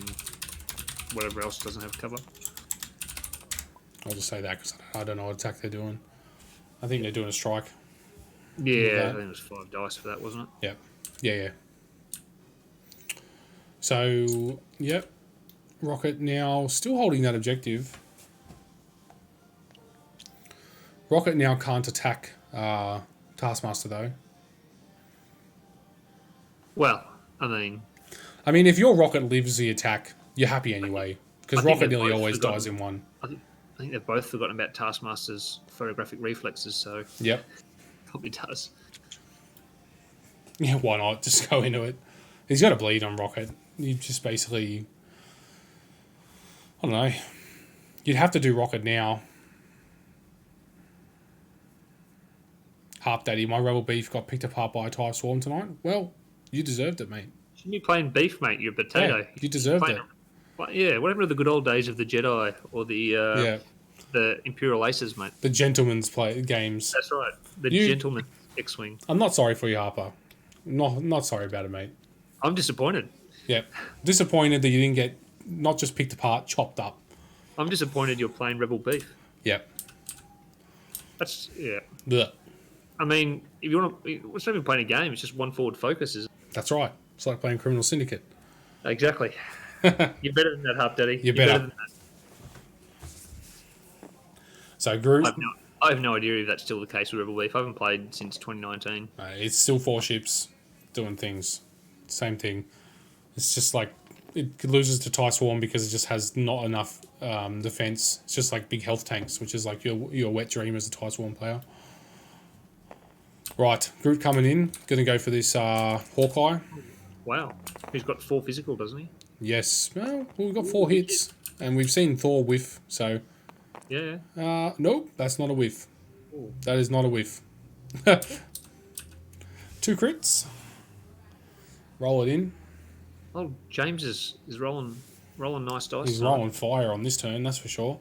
whatever else doesn't have cover. I'll just say that because I don't know what attack they're doing. I think they're doing a strike. Yeah, that. I think it was 5 dice for that, wasn't it? Yep. Yeah. So, yep. Rocket now still holding that objective. Rocket now can't attack Taskmaster, though. Well, I mean, if your Rocket lives the attack, you're happy anyway. Because I think Rocket they've nearly both always forgotten- dies in one. I think they've both forgotten about Taskmaster's photographic reflexes, so Yep. probably does. Yeah, why not? Just go into it. He's got to bleed on Rocket. You just basically... I don't know. You'd have to do Rocket now. Harp Daddy, my Rebel Beef got picked apart by a TIE Swarm tonight. Well, you deserved it, mate. Shouldn't be playing beef, mate. You're a potato. Yeah, you deserved it. Well, yeah, what happened to the good old days of the Jedi or the Yeah. the Imperial Aces, mate. The gentleman's play games. That's right. The You- Gentleman X-Wing. I'm not sorry for you, Harper. Not sorry about it, mate. I'm disappointed. Yep. Disappointed that you didn't get not just picked apart, chopped up. I'm disappointed you're playing Rebel Beef. Yep. That's, yeah. Blech. I mean, if you want to, it's not even playing a game. It's just one forward focus, is That's right. It's like playing Criminal Syndicate. exactly. You're better than that, Harp Daddy. You're better. than that. So Groot, I have no idea if that's still the case with Rebel Beef. I haven't played since 2019. it's still 4 ships doing things. Same thing. It's just like it loses to TIE Swarm because it just has not enough defense. It's just like big health tanks, which is like your wet dream as a TIE Swarm player. Right, Groot coming in. Going to go for this Hawkeye. Wow. He's got 4 physical, doesn't he? Yes. Well, we've got 4 hits. And we've seen Thor whiff, so... Yeah. Nope, that's not a whiff. Ooh. That is not a whiff. 2 crits. Roll it in. Oh, James is rolling nice dice. He's tonight. rolling fire on this turn, that's for sure.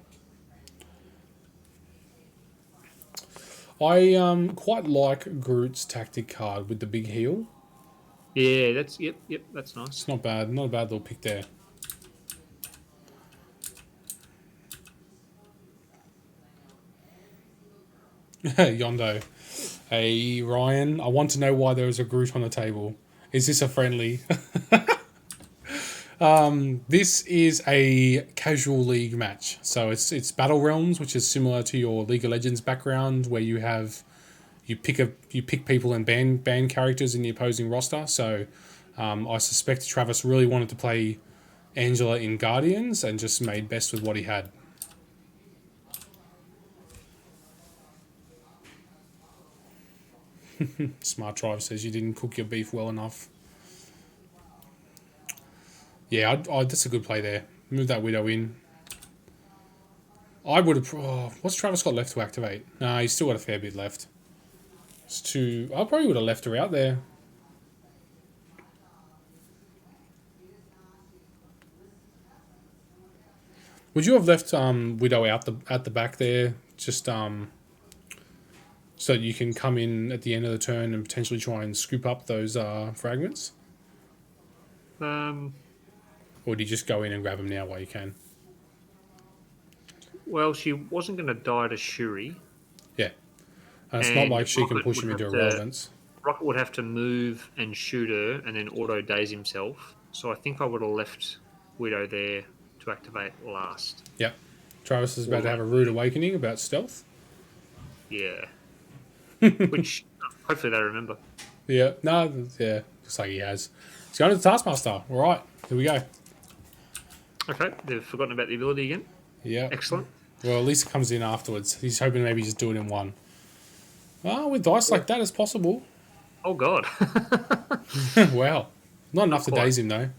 I quite like Groot's tactic card with the big heal. Yeah, that's that's nice. It's not bad. Not a bad little pick there. Yondo. Hey, Ryan. I want to know why there is a Groot on the table. Is this a friendly? This is a casual league match. So it's Battle Realms, which is similar to your League of Legends background, where you pick people and ban characters in the opposing roster. So I suspect Travis really wanted to play Angela in Guardians and just made best with what he had. Smart Drive says you didn't cook your beef well enough. Yeah, that's a good play there. Move that Widow in. I would have... Oh, what's Travis got left to activate? Nah, he's still got a fair bit left. It's too... I probably would have left her out there. Would you have left Widow out at the back there? Just so that you can come in at the end of the turn and potentially try and scoop up those fragments? Or do you just go in and grab them now while you can? Well, she wasn't going to die to Shuri. Yeah. And it's not And like she can Rocket push would him into have to- irrelevance. Rocket would have to move and shoot her and then auto daze himself. So I think I would have left Widow there to activate last. Yep. Travis is about to have a rude awakening about stealth. Yeah. Which hopefully they remember. Yeah. No, yeah. Just like he has. He's going to the Taskmaster. All right. Here we go. Okay, they've forgotten about the ability again. Yeah. Excellent. Well, at least it comes in afterwards. He's hoping maybe just do it in one. Oh, with dice like that, it's possible. Oh, God. Wow. Not enough to quite. daze him, though.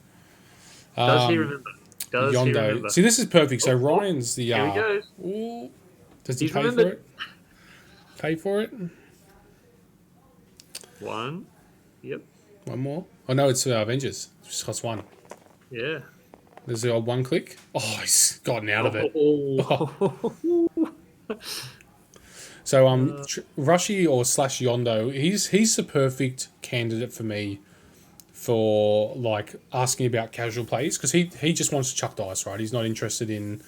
Does he remember? Does he remember? Yondo. See, this is perfect. So Oh, Ryan's the... Here he goes. Ooh. Does he He's pay for remembered. it? Pay for it? One. Yep. One more? Oh, no, it's Avengers. It just costs 1. Yeah. There's the old 1 click. Oh, he's gotten out of it. Oh. So, Rushy or / Yondo, he's the perfect candidate for me for, like, asking about casual plays, because he just wants to chuck dice, right? He's not interested in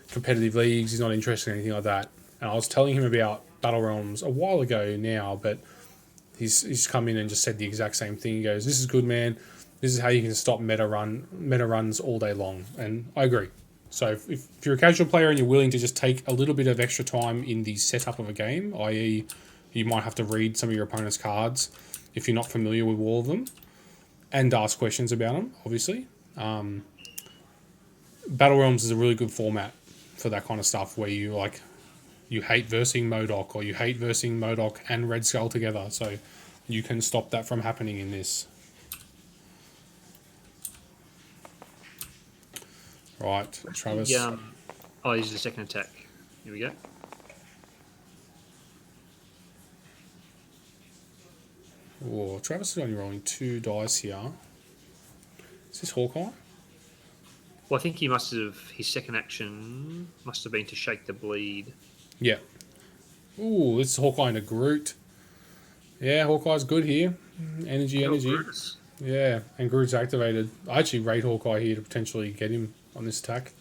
competitive leagues. He's not interested in anything like that. And I was telling him about Battle Realms a while ago now, but he's come in and just said the exact same thing. He goes, "This is good, man. This is how you can stop meta runs all day long." And I agree. So if you're a casual player and you're willing to just take a little bit of extra time in the setup of a game, i.e. you might have to read some of your opponent's cards if you're not familiar with all of them, and ask questions about them, obviously. Battle Realms is a really good format for that kind of stuff, where you hate versing MODOK, or you hate versing MODOK and Red Skull together, so you can stop that from happening in this. Right, Travis. Oh, he's the second attack. Here we go. Oh, Travis is only rolling 2 dice here. Is this Hawkeye? Well, I think he must have his second action must have been to shake the bleed. Yeah. Ooh, this is Hawkeye and a Groot. Yeah, Hawkeye's good here. Energy. Brutus. Yeah, and Groot's activated. I actually rate Hawkeye here to potentially get him on this attack.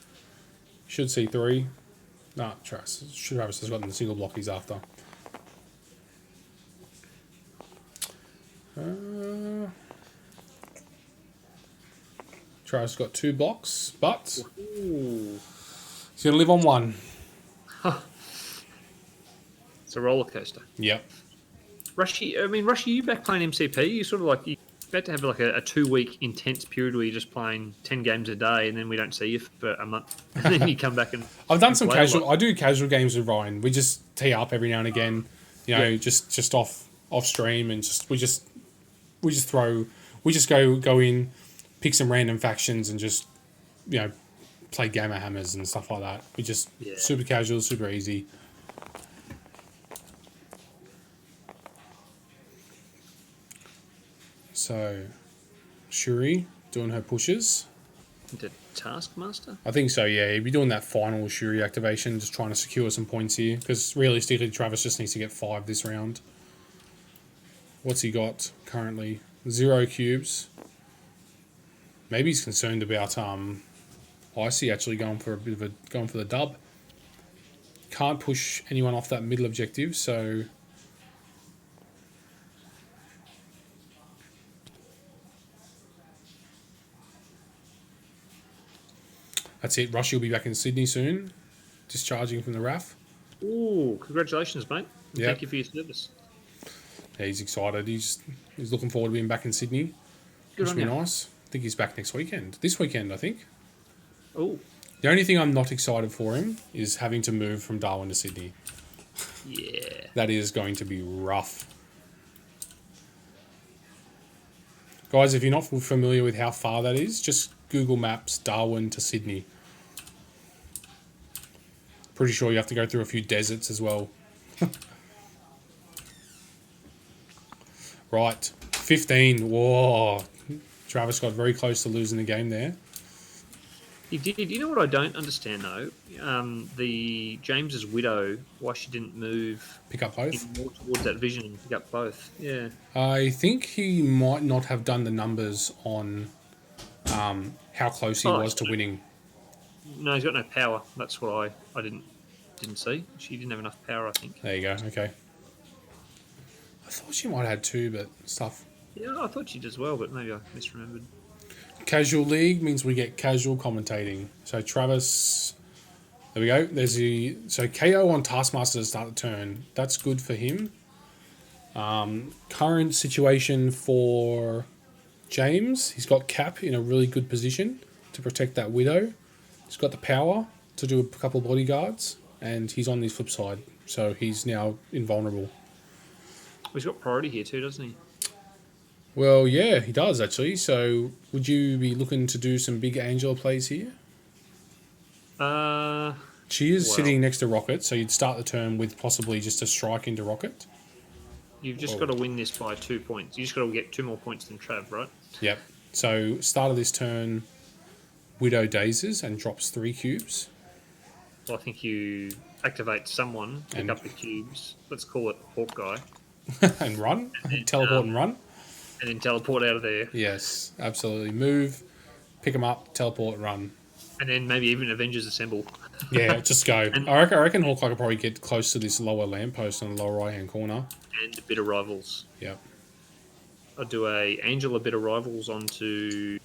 Should see 3. Nah, Travis has gotten the single block he's after. Travis got 2 blocks, but Ooh. he's going to live on 1. It's a roller coaster. Yep. Rushy, you back playing MCP? You sort of like you about to have like a 2-week intense period where you're just playing 10 games a day, and then we don't see you for a month, and then you come back and I've done some play a casual. lot. I do casual games with Ryan. We just tee up every now and again, just off stream, and we just go in, pick some random factions, and just play Gamma Hammers and stuff like that. We just super casual, super easy. So, Shuri doing her pushes. Into Taskmaster. I think so, yeah. He'd be doing that final Shuri activation, just trying to secure some points here. Because realistically, Travis just needs to get 5 this round. What's he got currently? 0 cubes. Maybe he's concerned about Icy actually going for the dub. Can't push anyone off that middle objective, so that's it. Rushy will be back in Sydney soon, discharging from the RAF. Ooh, congratulations, mate. Yeah. Thank you for your service. Yeah, he's excited. He's looking forward to being back in Sydney. Good Which on will be you. nice. I think he's back next weekend. This weekend, I think. Oh, The only thing I'm not excited for him is having to move from Darwin to Sydney. yeah. That is going to be rough. Guys, if you're not familiar with how far that is, just Google Maps Darwin to Sydney. Pretty sure you have to go through a few deserts as well. Right, 15. Whoa. Travis got very close to losing the game there. He did. You know what I don't understand though? The James's widow, why she didn't move Pick up both. more towards that vision and pick up both. Yeah. I think he might not have done the numbers on how close he was to winning. No, he's got no power. That's what I didn't see. She didn't have enough power, I think. There you go. Okay. I thought she might have had 2, but stuff. Yeah, I thought she did as well, but maybe I misremembered. Casual league means we get casual commentating. So Travis, there we go. So KO on Taskmaster to start the turn. That's good for him. Current situation for James, he's got Cap in a really good position to protect that Widow. He's got the power to do a couple of bodyguards, and he's on the flip side, so he's now invulnerable. He's got priority here too, doesn't he? Well, yeah, he does actually. So, would you be looking to do some big Angela plays here? She is sitting next to Rocket, so you'd start the turn with possibly just a strike into Rocket. You've just got to win this by 2 points. You just got to get 2 more points than Trav, right? Yep. So, start of this turn, Widow dazes and drops 3 cubes. Well, I think you activate someone, pick up the cubes. Let's call it Hawkeye, and run. Teleport and run. and then teleport out of there. Yes, absolutely. Move, pick them up, teleport, run. And then maybe even Avengers Assemble. Yeah, just go. I reckon Hawkeye could probably get close to this lower lamppost on the lower right-hand corner. And a bit of Rivals. Yep. I'd do a Angel, a bit of Rivals onto...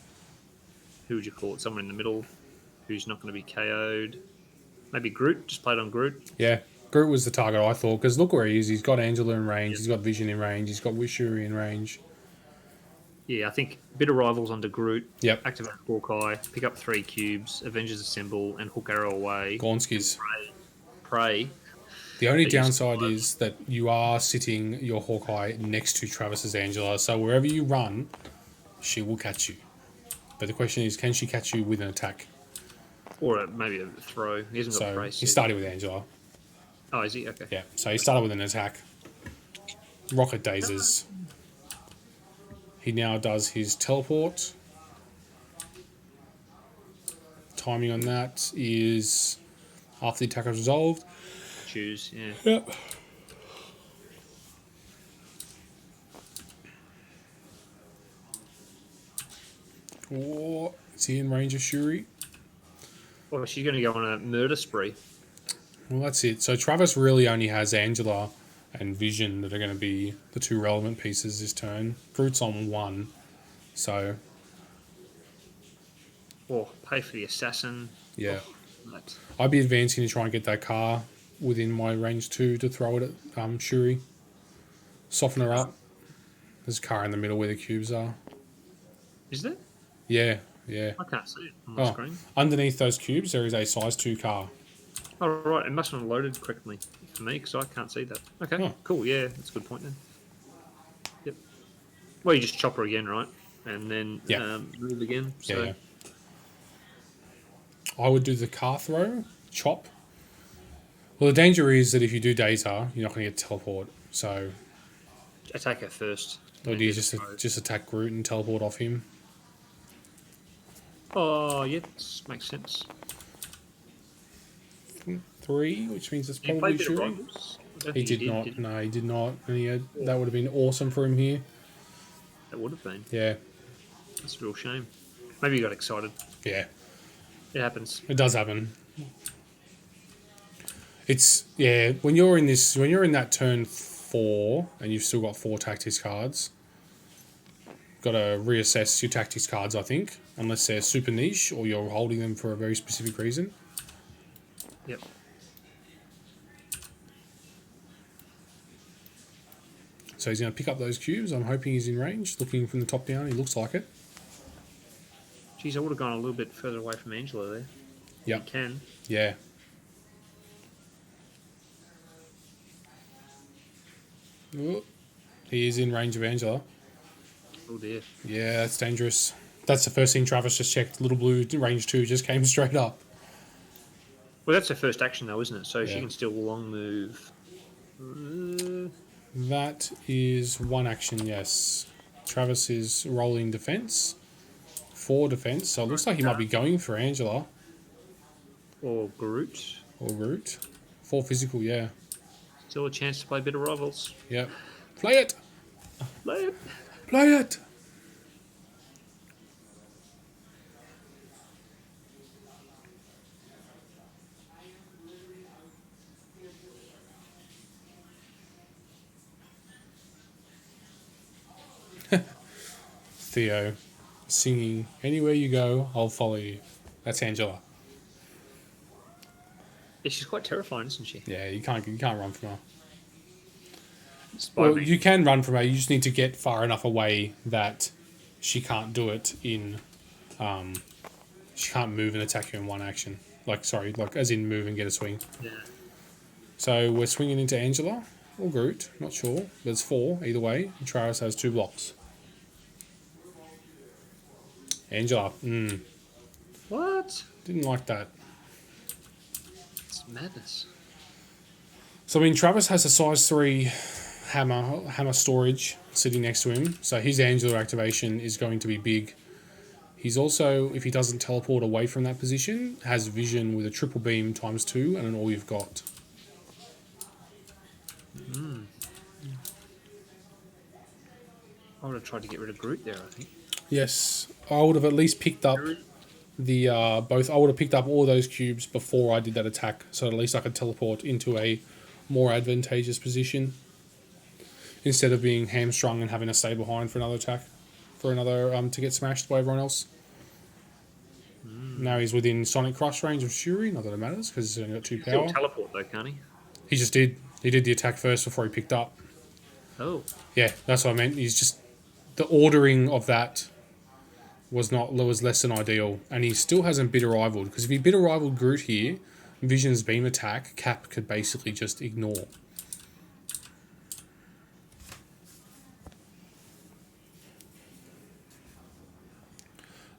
Who would you call it? Someone in the middle who's not going to be KO'd. Maybe Groot. Just played on Groot. Yeah, Groot was the target I thought, because look where he is. He's got Angela in range, he's got Vision in range, he's got Shuri in range. Yeah, I think a bit of Rivals onto Groot. Yep. Activate Hawkeye, pick up 3 cubes, Avengers Assemble, and hook arrow away. Gonskis. Pray. The only But you downside survive. is that you are sitting your Hawkeye next to Travis's Angela, so wherever you run, she will catch you. But the question is, can she catch you with an attack? Or maybe a throw. He hasn't got So brace. he yet. started with Angela. Oh, is he? Okay. Yeah, so he started with an attack. Rocket dazes. He now does his teleport. timing on that is after the attack is resolved. Choose, yeah. Yep. Or is he in range of Shuri? Well, she's going to go on a murder spree. Well, that's it. So Travis really only has Angela and Vision that are going to be the two relevant pieces this turn. Groot's on 1, so Or pay for the assassin. yeah. But I'd be advancing to try and get that car within my range 2 to throw it at Shuri. Soften her up. There's a car in the middle where the cubes are. is there? Yeah, yeah. I can't see it on my Oh, screen. underneath those cubes there is a size 2 car. Oh, right. It must have loaded correctly for me because I can't see that. Okay, Oh. cool. Yeah, that's a good point then. Yep. Well, you just chop her again, right? And then Yeah. move again. So Yeah. I would do the car throw, chop. Well, the danger is that if you do Dazer, you're not going to get teleport. So, attack her first. or and do you do the throw. just attack Groot and teleport off him? Oh, yeah, that makes sense. 3, which means it's Did you probably play Bit of Shuri. Rivals? I don't He think you did not. did No, he did not. And that would have been awesome for him here. That would have been. Yeah, That's a real shame. Maybe you got excited. yeah. It happens. It does happen. It's when you're in that turn 4 and you've still got 4 tactics cards. Got to reassess your tactics cards, I think, unless they're super niche or you're holding them for a very specific reason. Yep. So he's going to pick up those cubes. I'm hoping he's in range. Looking from the top down, he looks like it. Geez, I would have gone a little bit further away from Angela there. Yep. You can. Yeah. Oh, he is in range of Angela. Oh dear. Yeah, that's dangerous. That's the first thing Travis just checked. Little blue range 2 just came straight up. Well, that's her first action though, isn't it? So she Yeah. can still long move. That is 1 action, yes. Travis is rolling defense. 4 defense, so it looks like he might be going for Angela Or Groot. or Root. 4 physical, yeah. Still a chance to play Bit of Rivals. Yep. Play it! Play it. Play it! Theo singing, "Anywhere you go, I'll follow you." That's Angela. Yeah, she's quite terrifying, isn't she? Yeah, you can't run from her. Spy Well, me. you can run from her. You just need to get far enough away that she can't do it in. She can't move and attack you in 1 action. Like as in move and get a swing. Yeah. So we're swinging into Angela or Groot, not sure. But it's 4 either way. And Travis has 2 blocks. Angela, What? didn't like that. It's madness. So I mean, Travis has a size 3 hammer storage sitting next to him. So his Angela activation is going to be big. He's also, if he doesn't teleport away from that position, has vision with a triple beam ×2 and an all you've got. I would have tried to get rid of Groot there, I think. Yes, I would have at least picked up the both. I would have picked up all those cubes before I did that attack, so at least I could teleport into a more advantageous position instead of being hamstrung and having to stay behind for another attack, to get smashed by everyone else. Now he's within Sonic Crush range of Shuri. Not that it matters because he's only got 2 Still power. teleport though, can't he? He just did. He did the attack first before he picked up. Oh. Yeah, that's what I meant. He's just the ordering of that was less than ideal, and he still hasn't bitter rivaled. Because if he bitter rivaled Groot here, Vision's beam attack, Cap could basically just ignore.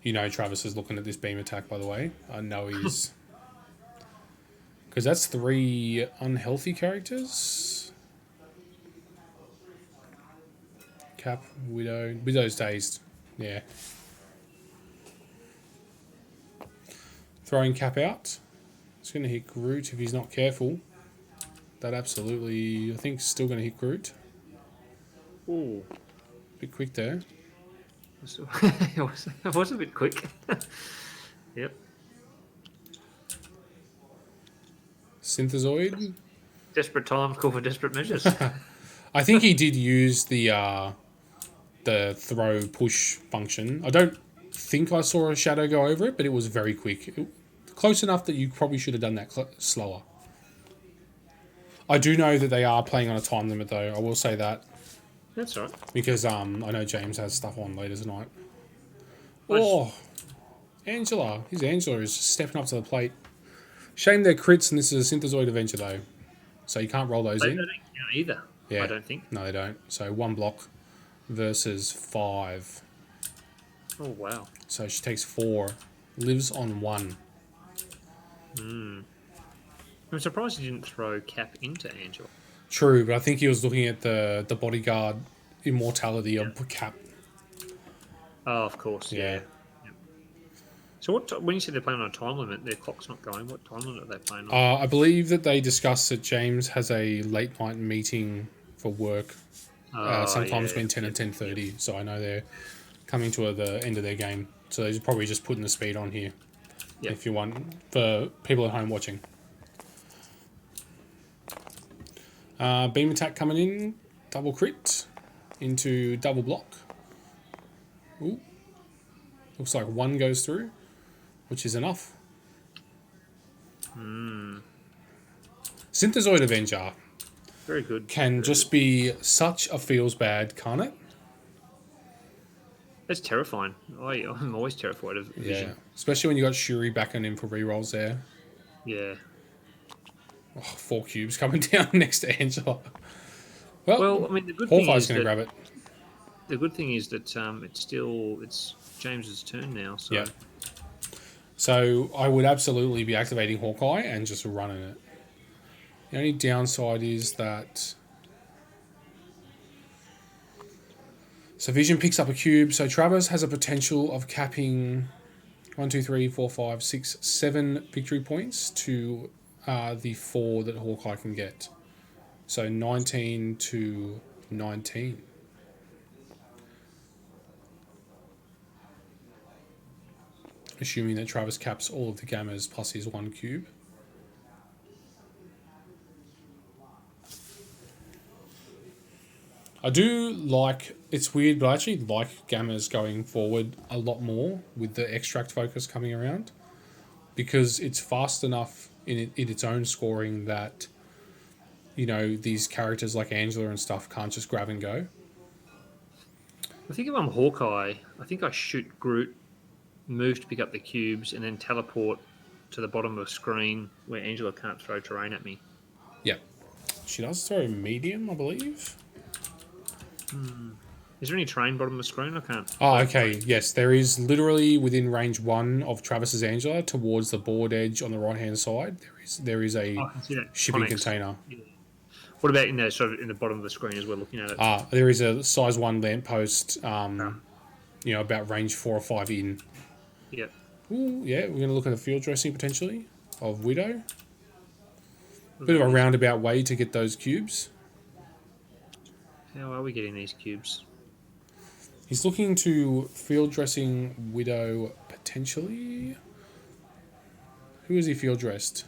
You know, Travis is looking at this beam attack, by the way. I know he's because that's 3 unhealthy characters. Cap, Widow. Widow's dazed. Yeah. Throwing Cap out. It's going to hit Groot if he's not careful. That absolutely, I think, still going to hit Groot. Ooh. Bit quick there. It was a bit quick. Yep. Synthezoid. Desperate times call for desperate measures. I think he did use the throw push function. I don't think I saw a shadow go over it, but it was very quick. Close enough that you probably should have done that slower. I do know that they are playing on a time limit, though. I will say that. That's all right. Because I know James has stuff on later tonight. Well, Oh, Angela. His Angela is stepping up to the plate. Shame they're crits, and this is a Synthezoid Avenger, though. So you can't roll those They in. don't count either. Yeah. I don't think. No, they don't. So 1 block versus 5. Oh wow. So she takes 4. Lives on 1. I'm surprised he didn't throw Cap into Angela. True, but I think he was looking at the bodyguard immortality of Cap. Oh, of course. Yeah. Yeah. Yep. So when you said they're playing on a time limit, their clock's not going. What time limit are they playing on? I believe that they discussed that James has a late night meeting for work. Sometime between 10 and 10:30. So I know they're coming to the end of their game. So they're probably just putting the speed on here. Yep. If you want, for people at home watching. Beam attack coming in. Double crit. Into double block. Ooh. Looks like 1 goes through, which is enough. Synthezoid Avenger Very good. can just be such a feels bad, can't it? That's terrifying. I'm always terrified of Yeah. Vision. Especially when you got Shuri backing in for rerolls there. Yeah. Oh, 4 cubes coming down next to Angela. Well, I mean, the good thing Hawkeye's is going to that grab it. the good thing is that it's James's turn now. So Yeah. So I would absolutely be activating Hawkeye and just running it. The only downside is that... So Vision picks up a cube. So Travis has a potential of capping 1, 2, 3, 4, 5, 6, 7 victory points to the 4 that Hawkeye can get. So 19 to 19. Assuming that Travis caps all of the gammas plus his 1 cube. I do like, it's weird, but I actually like gammas going forward a lot more with the extract focus coming around. Because it's fast enough in its own scoring that, you know, these characters like Angela and stuff can't just grab and go. I think if I'm Hawkeye, I think I shoot Groot, move to pick up the cubes, and then teleport to the bottom of the screen where Angela can't throw terrain at me. Yeah. She does throw medium, I believe. Is there any terrain bottom of the screen? I can't. Oh, okay. Yes, there is literally within range 1 of Travis's Angela towards the board edge on the right-hand side. There is a I can see that. shipping Connex. container. What about in the sort of in the bottom of the screen as we're looking at it? There is a size 1 lamppost, you know, about range 4 or 5 in. Yep. Ooh, yeah, we're going to look at a field dressing potentially of Widow. Bit of a roundabout way to get those cubes. How are we getting these cubes? He's looking to field dressing Widow potentially. Who is he field dressed?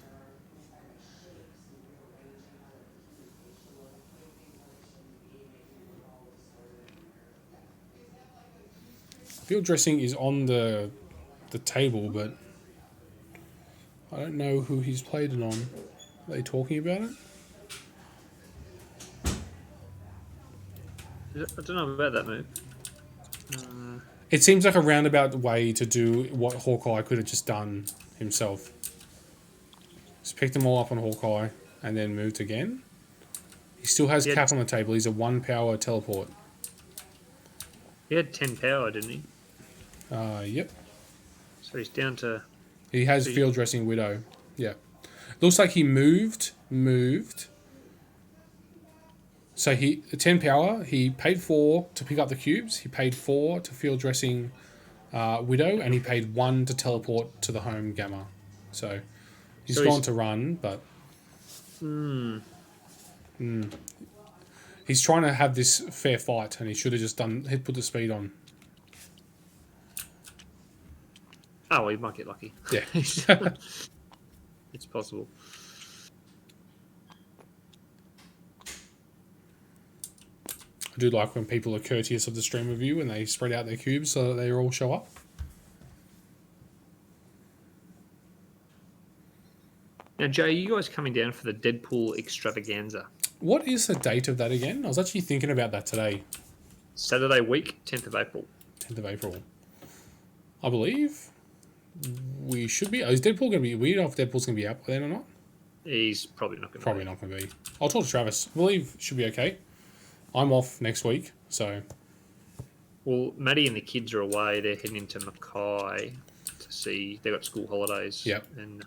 Field dressing is on the table, but I don't know who he's played it on. Are they talking about it? I don't know about that move. It seems like a roundabout way to do what Hawkeye could have just done himself. Just picked them all up on Hawkeye and then moved again. He still has Yeah. Cap on the table. He's a 1 power teleport. He had 10 power, didn't he? Yep. So he's down to. He has So you- field dressing Widow. Yeah. Looks like he moved. So he 10 power. He paid 4 to pick up the cubes. He paid 4 to field dressing Widow, and he paid 1 to teleport to the home Gamma. So he's So gone he's- to run, but Hmm. he's trying to have this fair fight, and he should have just he'd put the speed on. Oh, well, he might get lucky. Yeah. It's possible. I do like when people are courteous of the stream review and they spread out their cubes so that they all show up. Now, Jay, you guys coming down for the Deadpool extravaganza? What is the date of that again? I was actually thinking about that today, Saturday week, 10th of April. 10th of April. I believe we should be. Is Deadpool going to be? We don't know if Deadpool's going to be out by then or not. He's probably not going to. Probably not going to be. I'll talk to Travis. I believe it should be okay. I'm off next week, so Well, Maddie and the kids are away. They're heading into Mackay to see. They got school holidays. Yep. And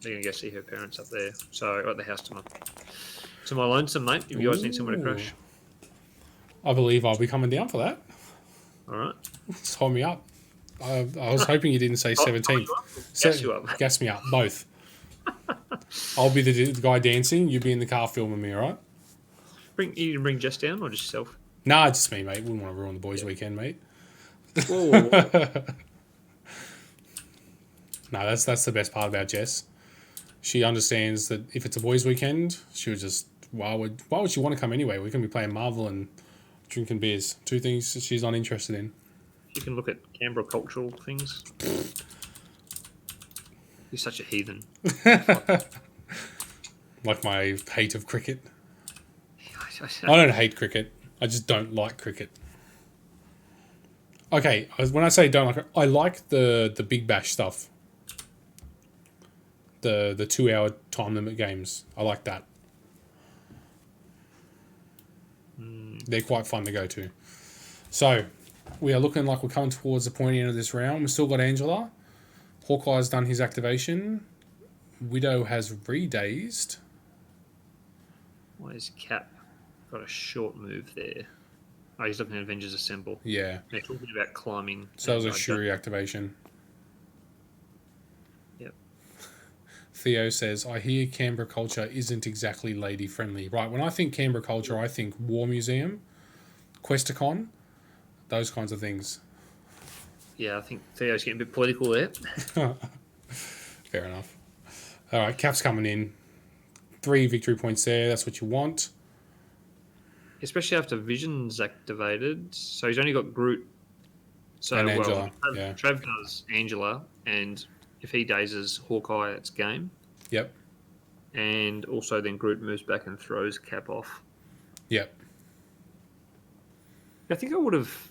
they're going to go see her parents up there. So at the house to my lonesome, mate. If you guys need somewhere to crash. I believe I'll be coming down for that. All right. Sign me up. I was hoping you didn't say 17th. Gas you up. Gas me up, both. I'll be the guy dancing. You be in the car filming me, all right? You can bring Jess down or just yourself? Nah, just me, mate. Wouldn't want to ruin the boys' weekend, mate. Whoa. No, that's the best part about Jess. She understands that if it's a boys' weekend, she would just why would she want to come anyway? We're gonna be playing Marvel and drinking beers. Two things that she's not interested in. You can look at Canberra cultural things. You're such a heathen. Like my hate of cricket. I don't hate cricket. I just don't like cricket. Okay, when I say don't like it, I like the Big Bash stuff. The 2-hour time limit games. I like that. They're quite fun to go to. So, we are looking like we're coming towards the pointy end of this round. We've still got Angela. Hawkeye's done his activation. Widow has re-dazed. Why is Cap got a short move there? Oh, he's looking at Avengers Assemble. Yeah. They're talking about climbing. So that was a And I Shuri activation. Yep. Theo says, I hear Canberra culture isn't exactly lady friendly. Right, when I think Canberra culture, I think War Museum, Questacon, those kinds of things. Yeah, I think Theo's getting a bit political there. Fair enough. All right, Cap's coming in. 3 victory points there. That's what you want. Especially after Vision's activated. So he's only got Groot. So, And Angela, Trav, yeah. Trav does Angela, and if he dazes Hawkeye, it's game. Yep. And also then Groot moves back and throws Cap off. Yep. I think I would have...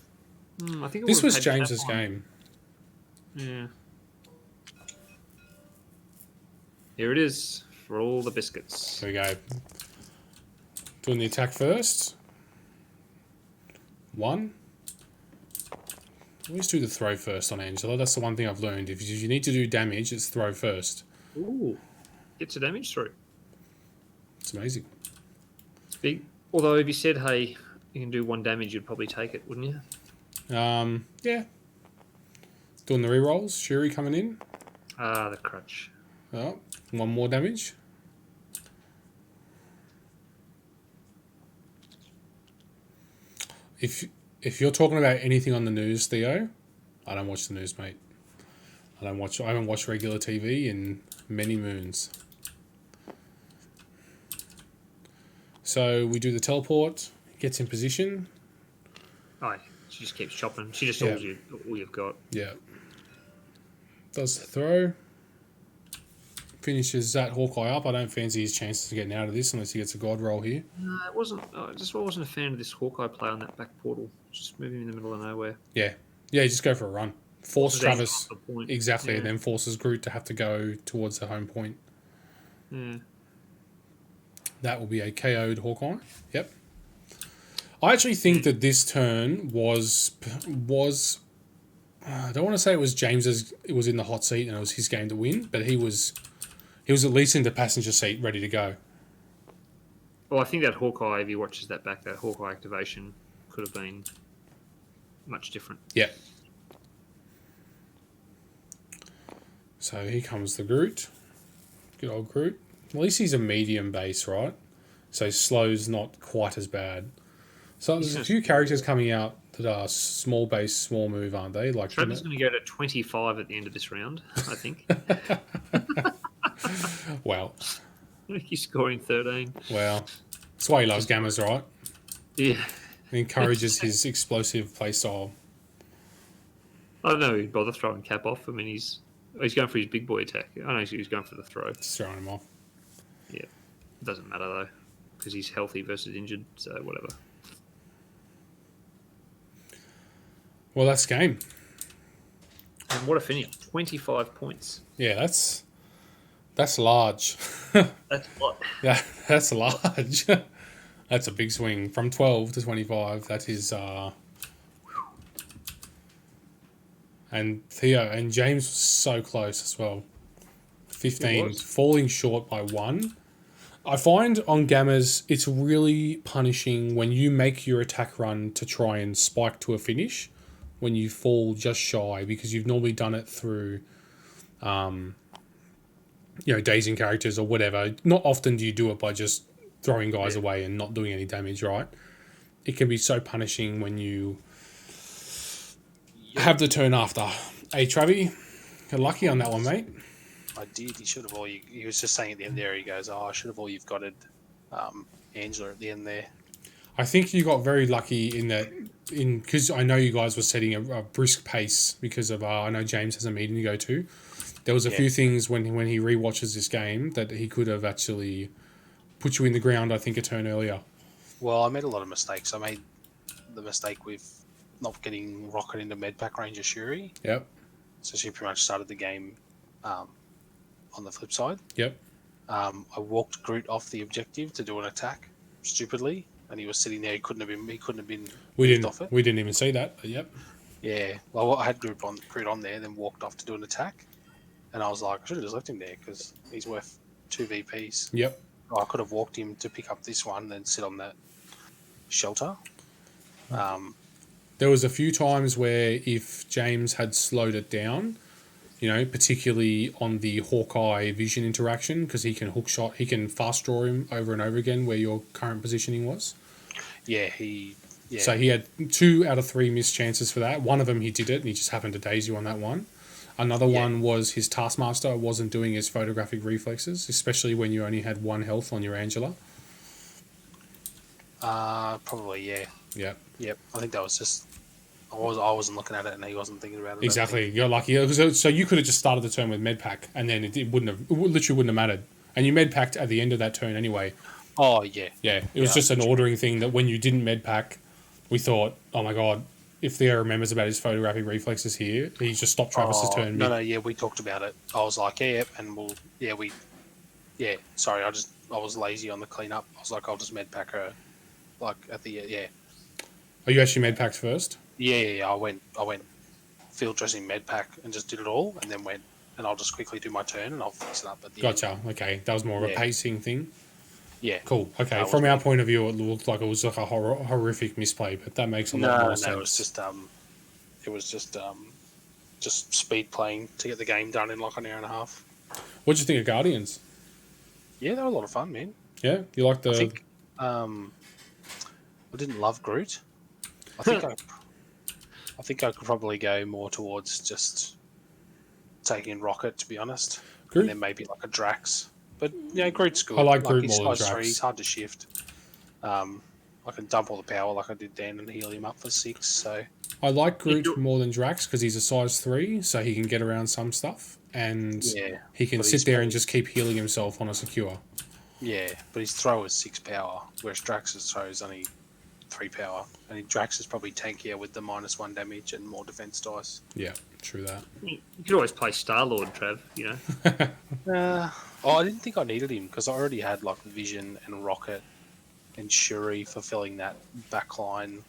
This was James's game. Yeah. Here it is for all the biscuits. There we go. Doing the attack first. 1. Always do the throw first on Angela. That's the one thing I've learned. If you need to do damage, it's throw first. Ooh. Gets a damage through. It's amazing. It's big. Although if you said, hey, you can do 1 damage, you'd probably take it, wouldn't you? Yeah. Doing the rerolls. Shuri coming in. Ah, the crutch. Oh, 1 more damage. If you're talking about anything on the news, Theo, I don't watch the news, mate. I haven't watched regular TV in many moons. So we do the teleport, gets in position. Oh, she just keeps chopping. She just Yeah. all you've got. Yeah. Does the throw. Finishes that Hawkeye up. I don't fancy his chances of getting out of this unless he gets a god roll here. No, it wasn't. I wasn't a fan of this Hawkeye play on that back portal. Just moving in the middle of nowhere. Yeah. Yeah, just go for a run. Force Then Travis. off the point. Exactly, Yeah. and then forces Groot to have to go towards the home point. Yeah. That will be a KO'd Hawkeye. Yep. I actually think that this turn was I don't want to say it was James's. It was in the hot seat and it was his game to win, but he was at least in the passenger seat, ready to go. Well, I think that Hawkeye, if he watches that back, that Hawkeye activation could have been much different. Yeah. So here comes the Groot. Good old Groot. At least he's a medium base, right? So slow's not quite as bad. So there's a few characters coming out that are small base, small move, aren't they? Like Trevor's going to go to 25 at the end of this round, I think. well, He's scoring 13. well, that's why he loves Gammas, right? Yeah. It encourages his explosive playstyle. I don't know if he'd bother throwing Cap off. I mean, he's going for his big boy attack. I know he's going for the throw. Just throwing him off. Yeah. It doesn't matter, though, because he's healthy versus injured, so whatever. Well, that's game. And what a finish. 25 points. Yeah, that's large. That's what? Yeah, that's large. That's a big swing from 12 to 25. That is, and Theo and James was so close as well. 15, falling short by 1. I find on Gammas it's really punishing when you make your attack run to try and spike to a finish when you fall just shy, because you've normally done it through dazing characters or whatever. Not often do you do it by just throwing guys away and not doing any damage, right? It can be so punishing when you have the turn after. Hey, Travi, you're lucky on that one, mate. I did. He should have all. He was just saying at the end there. He goes, "Oh, I should have all you've got it." Angela at the end there. I think you got very lucky in that, because I know you guys were setting a brisk pace because of I know James has a meeting to go to. There was a few things when he rewatches this game that he could have actually put you in the ground, I think, a turn earlier. Well, I made a lot of mistakes. I made the mistake with not getting Rocket into Medpack range of Shuri. Yep. So she pretty much started the game on the flip side. Yep. I walked Groot off the objective to do an attack stupidly, and he was sitting there. He couldn't have been. We moved off it. didn't even see that. But yep. Yeah. Well, I had Groot on there, then walked off to do an attack, and I was like, I should have just left him there because he's worth 2 VPs. Yep. I could have walked him to pick up this one, then sit on that shelter. There was a few times where if James had slowed it down, particularly on the Hawkeye Vision interaction, because he can he can fast draw him over and over again where your current positioning was. Yeah, So he had 2 out of 3 missed chances for that. One of them he did it, and he just happened to daze you on that one. Another one was his Taskmaster wasn't doing his photographic reflexes, especially when you only had 1 health on your Angela. Probably, yeah. Yep. Yep. I think that was just I wasn't looking at it, and he wasn't thinking about it. Exactly. You're lucky. So you could have just started the turn with Medpack, and then it literally wouldn't have mattered. And you Medpacked at the end of that turn anyway. Oh yeah. Yeah. It was just an ordering thing that when you didn't Medpack, we thought, oh my god, if Theo remembers about his photographic reflexes here, he just stopped Travis's turn. No, yeah, we talked about it. I was like, and sorry, I was lazy on the cleanup. I was like, I'll just Medpack her, like at the Oh, you actually Medpacked first? Yeah. I went field dressing Medpack and just did it all, and then went, and I'll just quickly do my turn and I'll fix it up at the end. Gotcha. Okay, that was more of a pacing thing. Yeah. Cool. Okay. From our point of view, it looked like it was like a horrific misplay, but that makes a lot more sense. No, it was just speed playing to get the game done in like an hour and a half. What did you think of Guardians? Yeah, they were a lot of fun, man. Yeah, you liked the. I think I didn't love Groot. I think I could probably go more towards just taking Rocket, to be honest, Groot? and then maybe like a Drax. But Groot's good. I like Groot he's more than size Drax. 3, he's hard to shift. I can dump all the power like I did then and heal him up for 6. So I like Groot more than Drax because he's a size 3, so he can get around some stuff, and he can sit there and just keep healing himself on a secure. Yeah, but his throw is 6 power, whereas Drax's throw is only 3 power. And Drax is probably tankier with the -1 damage and more defense dice. Yeah, true that. You could always play Star-Lord, Trav, I didn't think I needed him because I already had like Vision and Rocket and Shuri fulfilling that backline.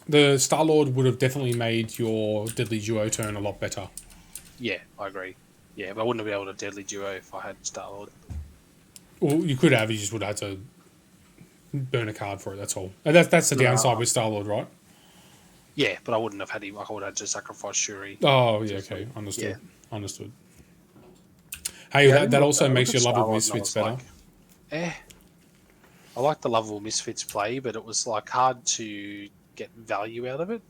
The Star-Lord would have definitely made your Deadly Duo turn a lot better. Yeah, I agree. Yeah, but I wouldn't have been able to Deadly Duo if I had Star-Lord. Well, you could have, you just would have had to burn a card for it, that's all. And that's the downside with Star-Lord, right? Yeah, but I wouldn't have had him. I would have had to sacrifice Shuri. Oh, yeah, okay, understood. Yeah. Understood. Hey, Yeah, that also I makes looked your at lovable Star-Lord and I misfits was better. like, eh. I like the lovable misfits play, but it was like hard to get value out of it.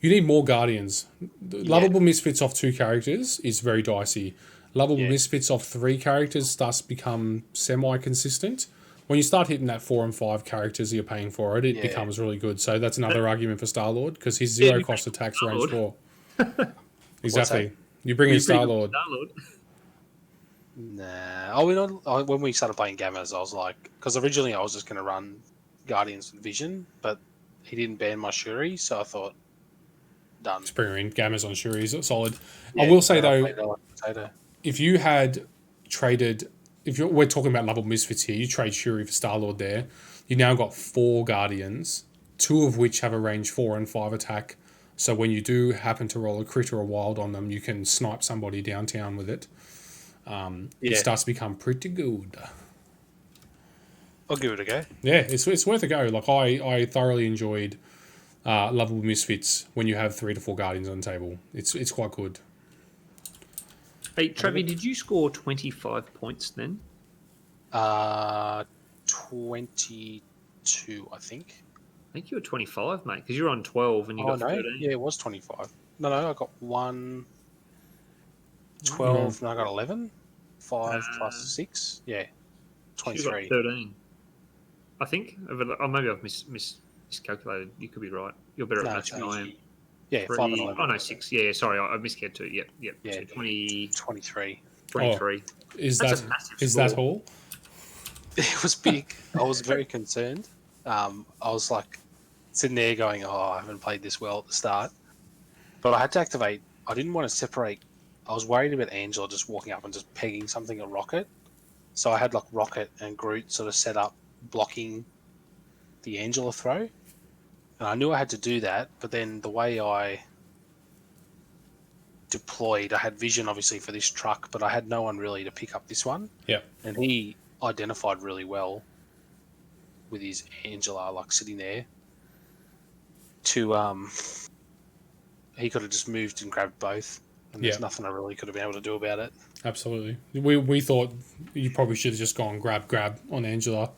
You need more guardians. The Yeah. Lovable misfits off 2 characters is very dicey. Lovable Yeah. misfits off 3 characters starts to become semi-consistent. When you start hitting that 4 and 5 characters you're paying for it, it Yeah. becomes really good. So that's another argument for Star Lord because his Yeah, 0 you cost pay attacks for range Star-Lord. 4. Exactly. You bring in You're pretty Star good Lord. with Star-Lord. Nah. When we started playing Gammas, I was like, because originally I was just going to run Guardians with Vision, but he didn't ban my Shuri, so I thought, done. Just bring her in. Gamma's on Shuri is solid. I Yeah, will say and I though, played it like a potato. if you had traded, we're talking about lovable misfits here, you trade Shuri for Star Lord there. You now got 4 guardians, 2 of which have a range 4 and 5 attack. So when you do happen to roll a crit or a wild on them, you can snipe somebody downtown with it. It Yeah, starts to become pretty good. I'll give it a go. Yeah, it's worth a go. Like I thoroughly enjoyed lovable misfits when you have 3 to 4 guardians on the table. It's quite good. Hey, Travi, did you score 25 points then? 22, I think. I think you were 25, mate, because you're on 12 and you Oh got no, 13. yeah, it was 25. No, I got 12, and I got 11. 5 plus 6, yeah, You got 23. 13. I think. Or maybe I've miscalculated. You could be right. You're better at No, maths than I am. yeah, 5 and 11. Oh, no, 6. Yeah, sorry, I miscalculated too. Yep. Yeah, So 20, 23. 23. Is That's that a massive is score. that all? It was big. I was very concerned. I was like sitting there going, "Oh, I haven't played this well at the start," but I had to activate. I didn't want to separate. I was worried about Angela just walking up and just pegging something at Rocket, so I had like Rocket and Groot sort of set up blocking the Angela throw, and I knew I had to do that. But then the way I deployed, I had Vision obviously for this truck, but I had no one really to pick up this one. Yeah. And he identified really well with his Angela like sitting there to he could have just moved and grabbed both, and there's Yeah. nothing I really could have been able to do about it. Absolutely. We thought you probably should have just gone grab on Angela,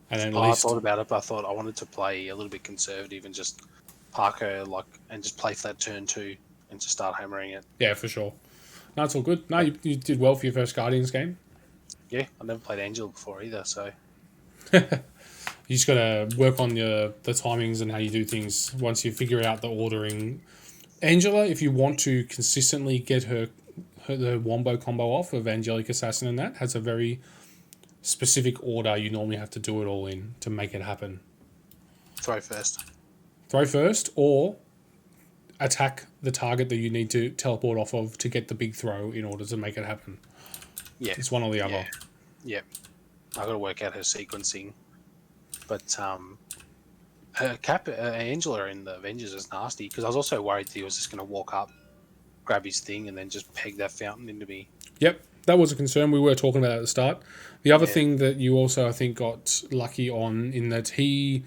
and then at I least thought about it, but I thought I wanted to play a little bit conservative and just park her and just play for that turn 2 and just start hammering it. yeah, for sure. No, it's all good. No, you did well for your first Guardians game. Yeah, I never played Angela before either, so You just got to work on the timings and how you do things once you figure out the ordering. Angela, if you want to consistently get her the Wombo combo off of Angelic Assassin, and that has a very specific order you normally have to do it all in to make it happen. throw first. Throw first or attack the target that you need to teleport off of to get the big throw in order to make it happen. Yeah, It's one or the other. yeah, yeah. I got to work out her sequencing, but her Angela in the Avengers is nasty because I was also worried that he was just going to walk up, grab his thing, and then just peg that fountain into me. Yep, that was a concern we were talking about at the start. The other Yeah. thing that you also, I think, got lucky on in that he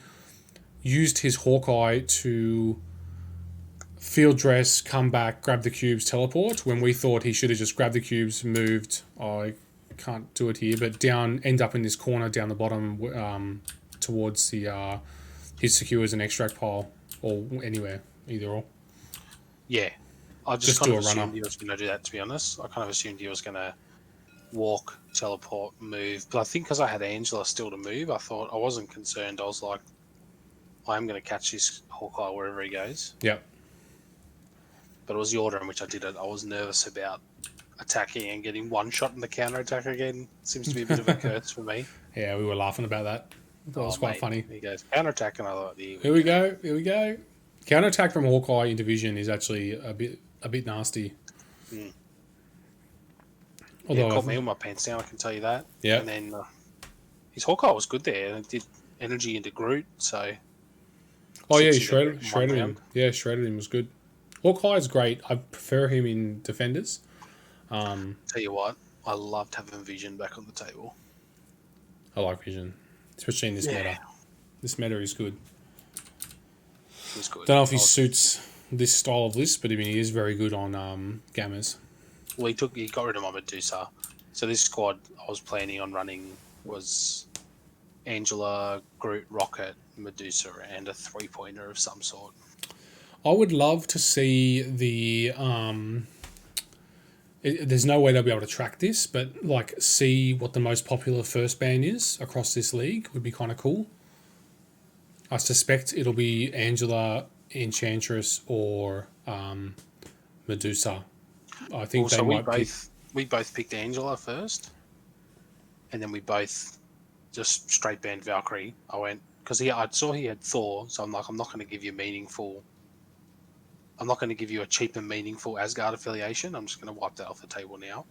used his Hawkeye to field dress, come back, grab the cubes, teleport, when we thought he should have just grabbed the cubes, moved, I can't do it here, but down, end up in this corner down the bottom towards the his secures and extract pile, or anywhere, either or. Yeah, I just Just kind do of a runner. assumed he was going to do that. To be honest, I kind of assumed he was going to walk, teleport, move. But I think because I had Angela still to move, I thought I wasn't concerned. I was like, I'm going to catch this Hawkeye wherever he goes. Yep. But it was the order in which I did it. I was nervous about attacking and getting one shot in the counter attack again. Seems to be a bit of a curse for me. Yeah, we were laughing about that. That was quite mate. funny. He goes counter attack, and I thought, Here we go. Counterattack from Hawkeye in Division is actually a bit nasty. Mm. Although Caught me with my pants down, I can tell you that. Yeah. And then his Hawkeye was good there, and it did energy into Groot, so... oh yeah, he Six in shredded one him. round. Yeah, shredded him was good. Hawkeye's great. I prefer him in Defenders. Tell you what, I loved having Vision back on the table. I like Vision, especially in this Yeah. meta. This meta is good. It was good. Don't know if he I was- suits this style of list, but I mean, he is very good on gammas. Well, he got rid of my Medusa. So this squad I was planning on running was Angela, Groot, Rocket, Medusa, and a 3-pointer of some sort. I would love to see the there's no way they'll be able to track this, but like see what the most popular first ban is across this league would be kind of cool. I suspect it'll be Angela, Enchantress, or Medusa. I think Also, they might pick. we both picked Angela first, and then we both just straight banned Valkyrie. I went because I saw he had Thor, so I'm like, I'm not going to give you meaningful. I'm not going to give you a cheap and meaningful Asgard affiliation. I'm just going to wipe that off the table now.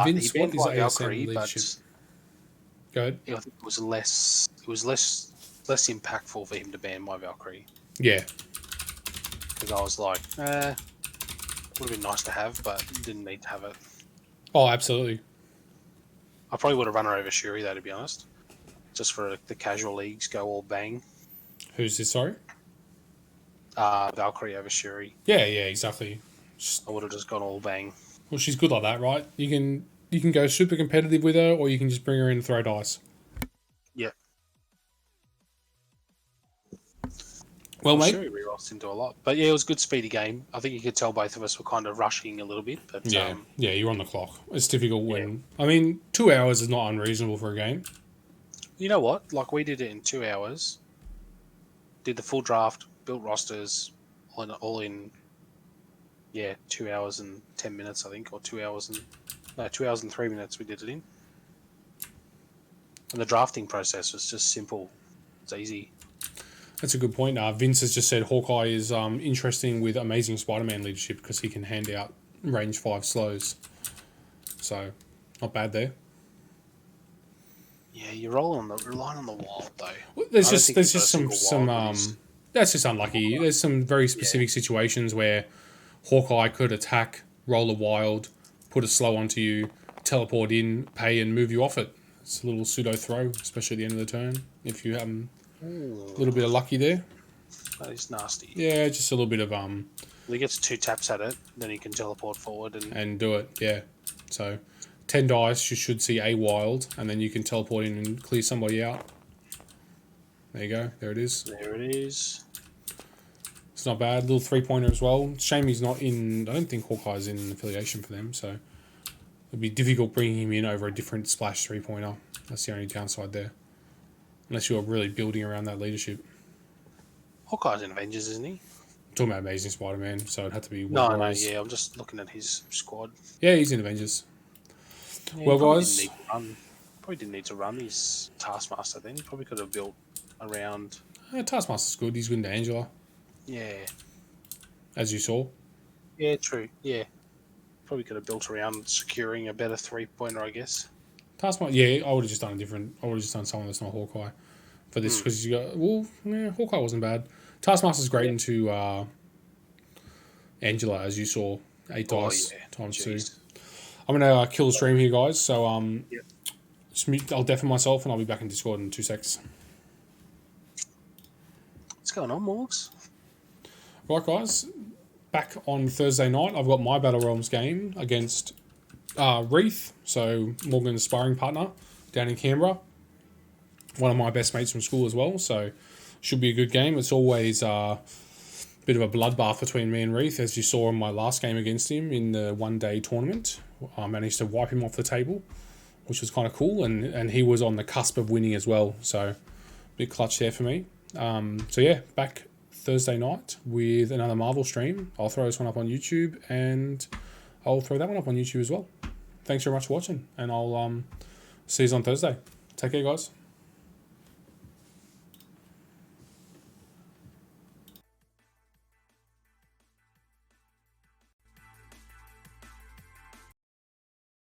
Vince, he what banned is my ASM Valkyrie, leadership? but Go ahead. I think it was less impactful for him to ban my Valkyrie Yeah. because I was like, would have been nice to have, but didn't need to have it. Oh, absolutely. I probably would have run her over Shuri though, to be honest. Just for the casual leagues, go all bang. Who's this? Sorry. Valkyrie over Shuri. Yeah, exactly. I would have just gone all bang. Well, she's good like that, right? You can go super competitive with her, or you can just bring her in and throw dice. Yeah. Well, mate. Shuri re-rolls into a lot, but yeah, it was a good speedy game. I think you could tell both of us were kind of rushing a little bit, but Yeah, you're on the clock. It's difficult when... I mean, 2 hours is not unreasonable for a game. You know what? Like, we did it in 2 hours. Did the full draft, built rosters, all in 2 hours and 10 minutes, I think, or 2 hours and 3 minutes we did it in. And the drafting process was just simple. It's easy. That's a good point. Vince has just said Hawkeye is interesting with Amazing Spider-Man leadership because he can hand out range 5 slows. So, not bad there. Yeah, you're relying on the wild though. Well, there's I don't just think there's you've just got a some single wild with this. that's just unlucky. There's some very specific situations where Hawkeye could attack, roll a wild, put a slow onto you, teleport in, pay, and move you off it. It's a little pseudo throw, especially at the end of the turn. If you have a little bit of lucky there. That is nasty. Yeah, just a little bit of He gets 2 taps at it, then he can teleport forward and do it. Yeah, so 10 dice, you should see a wild, and then you can teleport in and clear somebody out. There you go. There it is. There it is. It's not bad. Little 3-pointer as well. Shame he's not in... I don't think Hawkeye's in affiliation for them, so... It'd be difficult bringing him in over a different splash 3-pointer. That's the only downside there. Unless you're really building around that leadership. Hawkeye's in Avengers, isn't he? I'm talking about Amazing Spider-Man, so it'd have to be... No, Warriors. yeah, I'm just looking at his squad. Yeah, he's in Avengers. Yeah, Well, he probably guys... didn't need to run his Taskmaster then. He probably could have built around... Taskmaster's good. He's good to Angela, Yeah. as you saw. Yeah, true. Yeah. Probably could have built around securing a better 3-pointer, I guess. Taskmaster, yeah, I would have just done a different... I would have just done someone that's not Hawkeye for this, because you got... Well, yeah, Hawkeye wasn't bad. Taskmaster's great into Angela, as you saw. 8 dice times 2. I'm going to kill the stream here, guys, so I'll deafen myself and I'll be back in Discord in 2 secs. What's going on, Morgs? Right, guys, back on Thursday night, I've got my Battle Realms game against Reith, so Morgan's sparring partner down in Canberra. One of my best mates from school as well, so should be a good game. It's always a bit of a bloodbath between me and Reith, as you saw in my last game against him in the one-day tournament. I managed to wipe him off the table, which was kind of cool, and he was on the cusp of winning as well, so big clutch there for me. So yeah, back Thursday night with another Marvel stream. I'll throw this one up on YouTube, and I'll throw that one up on YouTube as well. Thanks very much for watching, and I'll see you on Thursday. Take care, guys.